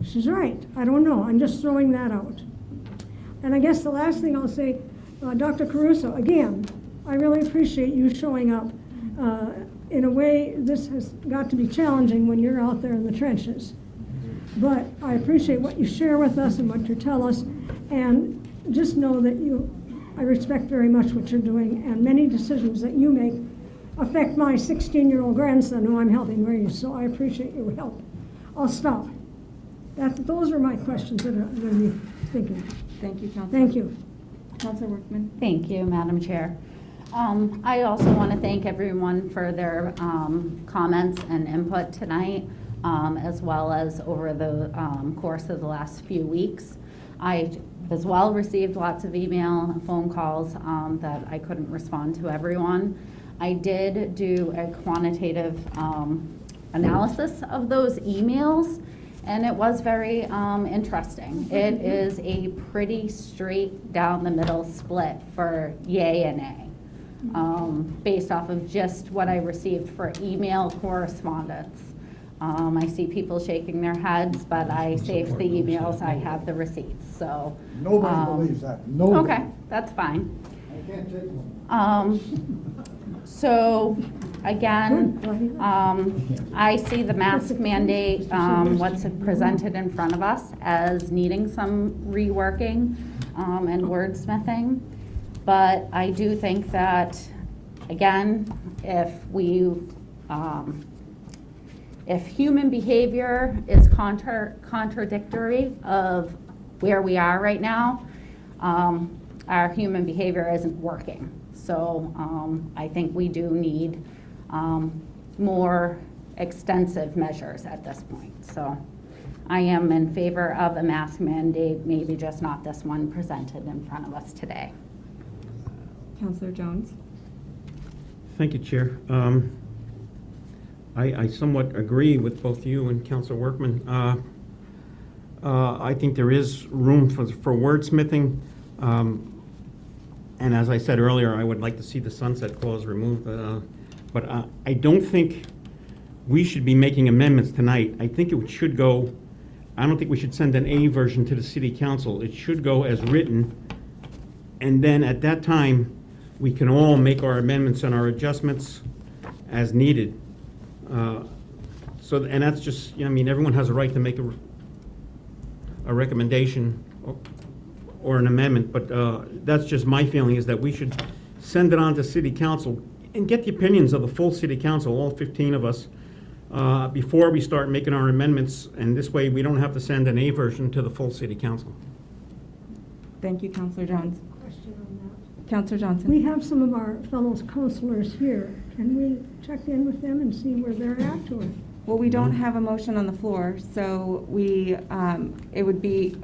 She's right. I don't know. I'm just throwing that out. And I guess the last thing I'll say, Dr. Caruso, again, I really appreciate you showing up. In a way, this has got to be challenging when you're out there in the trenches. But I appreciate what you share with us and what you tell us. And just know that I respect very much what you're doing, and many decisions that you make affect my 16-year-old grandson who I'm helping raise, so I appreciate your help. I'll stop. Those are my questions that I'm going to be thinking. Thank you, Councilor. Thank you. Councilor Workman. Thank you, Madam Chair. I also want to thank everyone for their comments and input tonight, as well as over the course of the last few weeks. I as well received lots of email and phone calls that I couldn't respond to everyone. I did do a quantitative analysis of those emails, and it was very interesting. It is a pretty straight down the middle split for yay and nay, based off of just what I received for email correspondence. I see people shaking their heads, but I saved the emails, I have the receipts, so. Nobody believes that. Nobody. Okay, that's fine. I can't take one. So, again, I see the mask mandate, what's presented in front of us, as needing some reworking and wordsmithing. But I do think that, again, if human behavior is contradictory of where we are right now, our human behavior isn't working. So I think we do need more extensive measures at this point. So I am in favor of a mask mandate, maybe just not this one presented in front of us today. Councilor Jones. Thank you, Chair. I somewhat agree with both you and Councilor Workman. I think there is room for wordsmithing. And as I said earlier, I would like to see the sunset clause removed. But I don't think we should be making amendments tonight. I think it should go, I don't think we should send an A version to the city council. It should go as written, and then at that time, we can all make our amendments and our adjustments as needed. And that's just, I mean, everyone has a right to make a recommendation or an amendment, but that's just my feeling, is that we should send it on to city council and get the opinions of the full city council, all 15 of us, before we start making our amendments, and this way we don't have to send an A version to the full city council. Thank you, Councilor Jones. Question on that. Councilor Johnson. We have some of our fellow councilors here. Can we check in with them and see where they're at, or? Well, we don't have a motion on the floor, so we, it would be,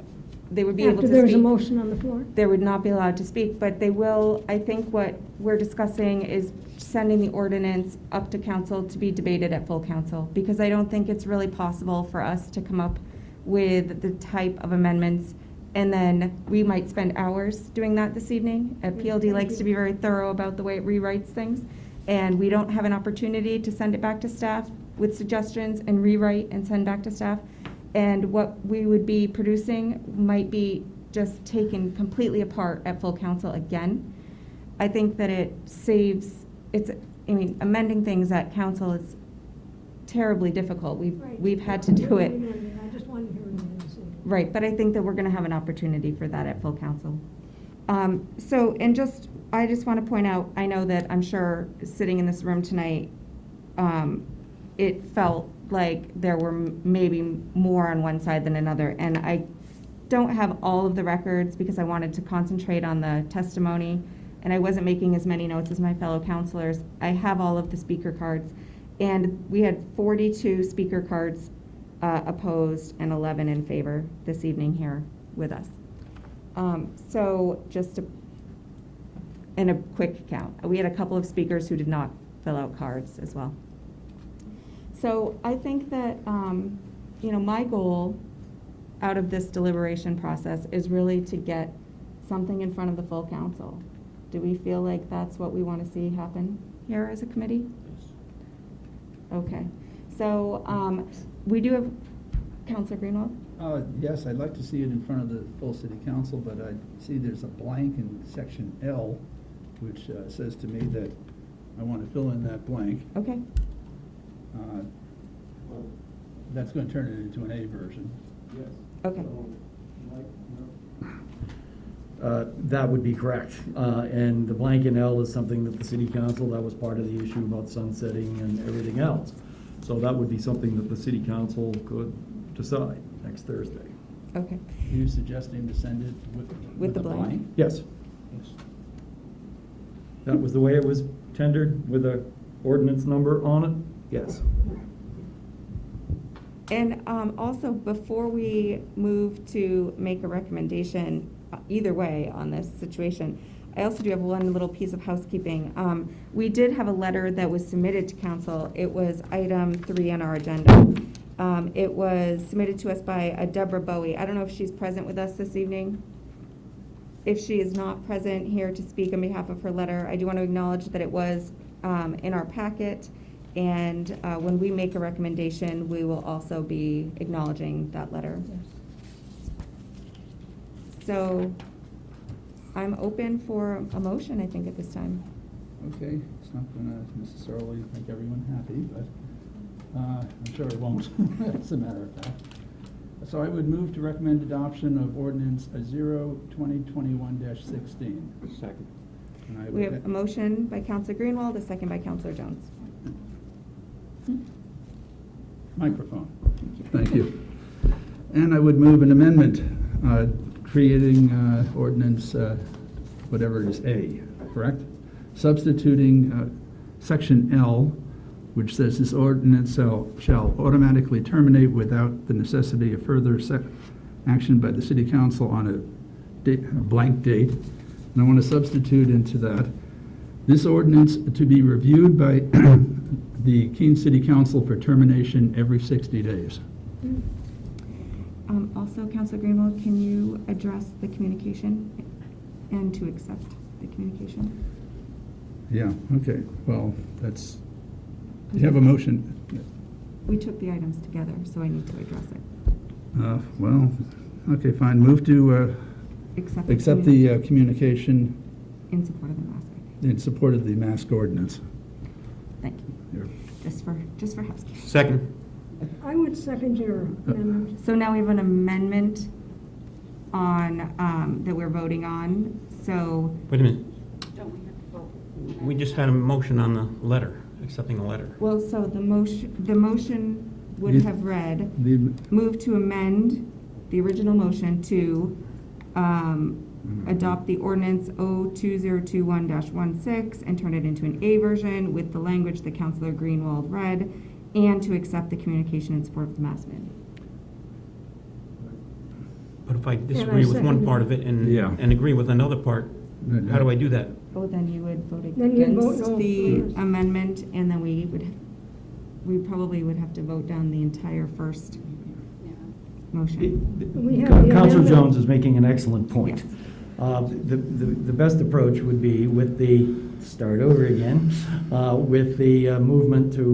they would be able to After speak. there's a motion on the floor? They would not be allowed to speak, but they will. I think what we're discussing is sending the ordinance up to council to be debated at full council, because I don't think it's really possible for us to come up with the type of amendments, and then we might spend hours doing that this evening. PLD likes to be very thorough about the way it rewrites things, and we don't have an opportunity to send it back to staff with suggestions and rewrite and send back to staff. And what we would be producing might be just taken completely apart at full council again. I think that it saves, amending things at council is terribly difficult. We've had to do it. I just wanted to hear what you say. Right, but I think that we're going to have an opportunity for that at full council. I just want to point out, I know that I'm sure sitting in this room tonight, it felt like there were maybe more on one side than another. And I don't have all of the records because I wanted to concentrate on the testimony, and I wasn't making as many notes as my fellow counselors. I have all of the speaker cards, and we had 42 speaker cards opposed and 11 in favor this evening here with us. In a quick count, we had a couple of speakers who did not fill out cards as well. So I think that, my goal out of this deliberation process is really to get something in front of the full council. Do we feel like that's what we want to see happen here as a committee? Yes. Okay. So we do have Councilor Greenwald? Yes, I'd like to see it in front of the full city council, but I see there's a blank in section L, which says to me that I want to fill in that blank. Okay. That's going to turn it into an A version. Yes. Okay. That would be correct. And the blank in L is something that the city council, that was part of the issue about sunsetting and everything else. So that would be something that the city council could decide next Thursday. Okay. Are you suggesting to send it with the blank? Yes. That was the way it was tendered, with a ordinance number on it? Yes. And also, before we move to make a recommendation either way on this situation, I also do have one little piece of housekeeping. We did have a letter that was submitted to council. It was item 3 on our agenda. It was submitted to us by Deborah Bowie. I don't know if she's present with us this evening. If she is not present here to speak on behalf of her letter, I do want to acknowledge that it was in our packet. And when we make a recommendation, we will also be acknowledging that letter. So I'm open for a motion, I think, at this time. Okay, it's not going to necessarily make everyone happy, but I'm sure it won't, as a matter of fact. So I would move to recommend adoption of ordinance 0-2021-16. Second. We have a motion by Councilor Greenwald, a second by Councilor Jones. Microphone. Thank you. And I would move an amendment creating ordinance, whatever it is, A, correct? Substituting section L, which says this ordinance shall automatically terminate without the necessity of further action by the city council on a blank date. And I want to substitute into that this ordinance to be reviewed by the Keene City Council for termination every 60 days. Also, Councilor Greenwald, can you address the communication and to accept the communication? Yeah, okay. Well, that's, you have a motion. We took the items together, so I need to address it. Well, okay, fine. Move to accept the communication In support of the mask. in support of the mask ordinance. Thank you. Just for housekeeping. Second. I would second your amendment. So now we have an amendment on, that we're voting on, so. Wait a minute. We just had a motion on the letter, accepting the letter. Well, so the motion would have read, move to amend the original motion to adopt the ordinance 02021-16 and turn it into an A version with the language that Councilor Greenwald read, and to accept the communication in support of the mask mandate. But if I disagree with one part of it and agree with another part, how do I do that? Oh, then you would vote Then you'd vote against no the first. amendment, and then we probably would have to vote down the entire first motion. We have the Councilor amendment. Jones is making an excellent point. Yes. The best approach would be with the, start over again, with the movement to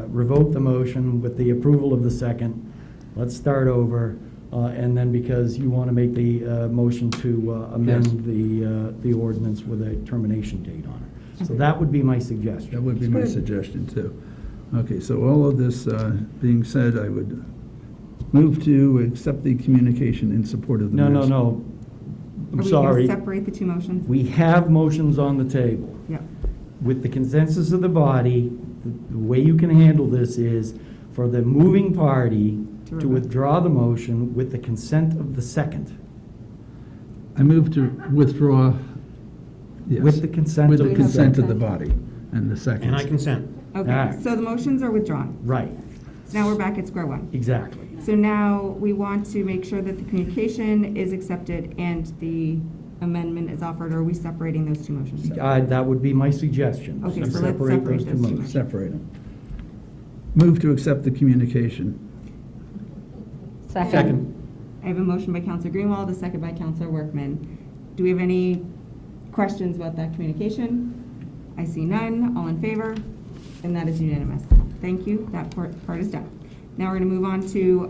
revoke the motion with the approval of the second. Let's start over, and then because you want to make the motion to amend the ordinance with a termination date on it. So that would be my suggestion. That would be my suggestion, too. Okay, so all of this being said, I would move to accept the communication in support of the No, mask. no. I'm Are we sorry. going to separate the two motions? We have motions on the table. Yep. With the consensus of the body, the way you can handle this is for the moving party to withdraw the motion with the consent of the second. I move to withdraw, yes. With the consent With of the the consent of the second. body and the second. And I consent. Okay, Alright. so the motions are withdrawn. Right, So now we're back at square one. exactly. So now we want to make sure that the communication is accepted and the amendment is offered, or are we separating those two motions? That would be my suggestion. Okay, so let's separate those two motions. Separate them. Move to accept the communication. Second. I have a motion by Councilor Greenwald, a second by Councilor Workman. Do we have any questions about that communication? I see none. All in favor? And that is unanimous. Thank you. That part is done. Now we're going to move on to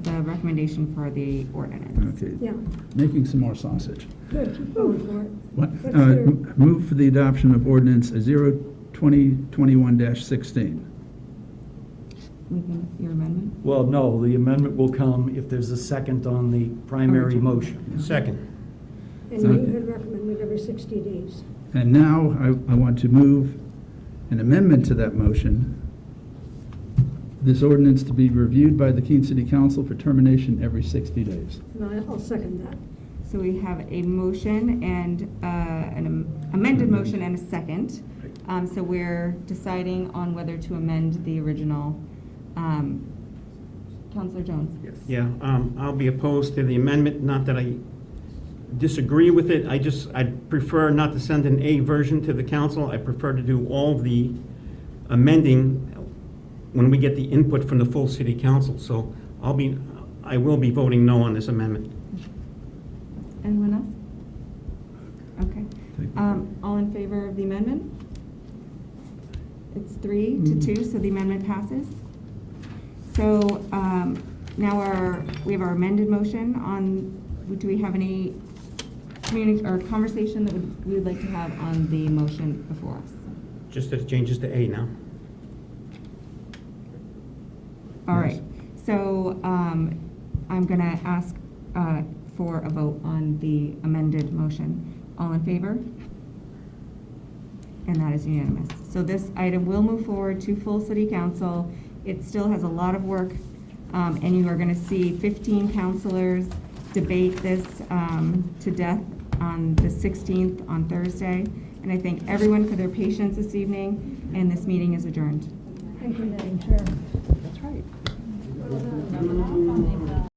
the recommendation for the ordinance. Okay. Yeah, Making some more sausage. good, keep going for it. What? Let's hear it. Move for the adoption of ordinance 02021-16. Your amendment? Well, no, the amendment will come if there's a second on the primary motion. Second. And you had recommended every 60 days. And now I want to move an amendment to that motion. This ordinance to be reviewed by the Keene City Council for termination every 60 days. And I'll second that. So we have a motion and an amended motion and a second. So we're deciding on whether to amend the original. Councilor Jones? Yes. Yeah, I'll be opposed to the amendment, not that I disagree with it. I'd prefer not to send an A version to the council. I prefer to do all the amending when we get the input from the full city council. So I will be voting no on this amendment. Anyone else? Okay. All in favor of the amendment? It's 3-2, so the amendment passes. So now we have our amended motion on. Do we have any conversation that we would like to have on the motion before us? Just that it changes to A now. All right. So I'm going to ask for a vote on the amended motion. All in favor? And that is unanimous. So this item will move forward to full city council. It still has a lot of work, and you are going to see 15 councilors debate this to death on the 16th on Thursday. And I thank everyone for their patience this evening, and this meeting is adjourned. Thank you, Madam Chair. That's right.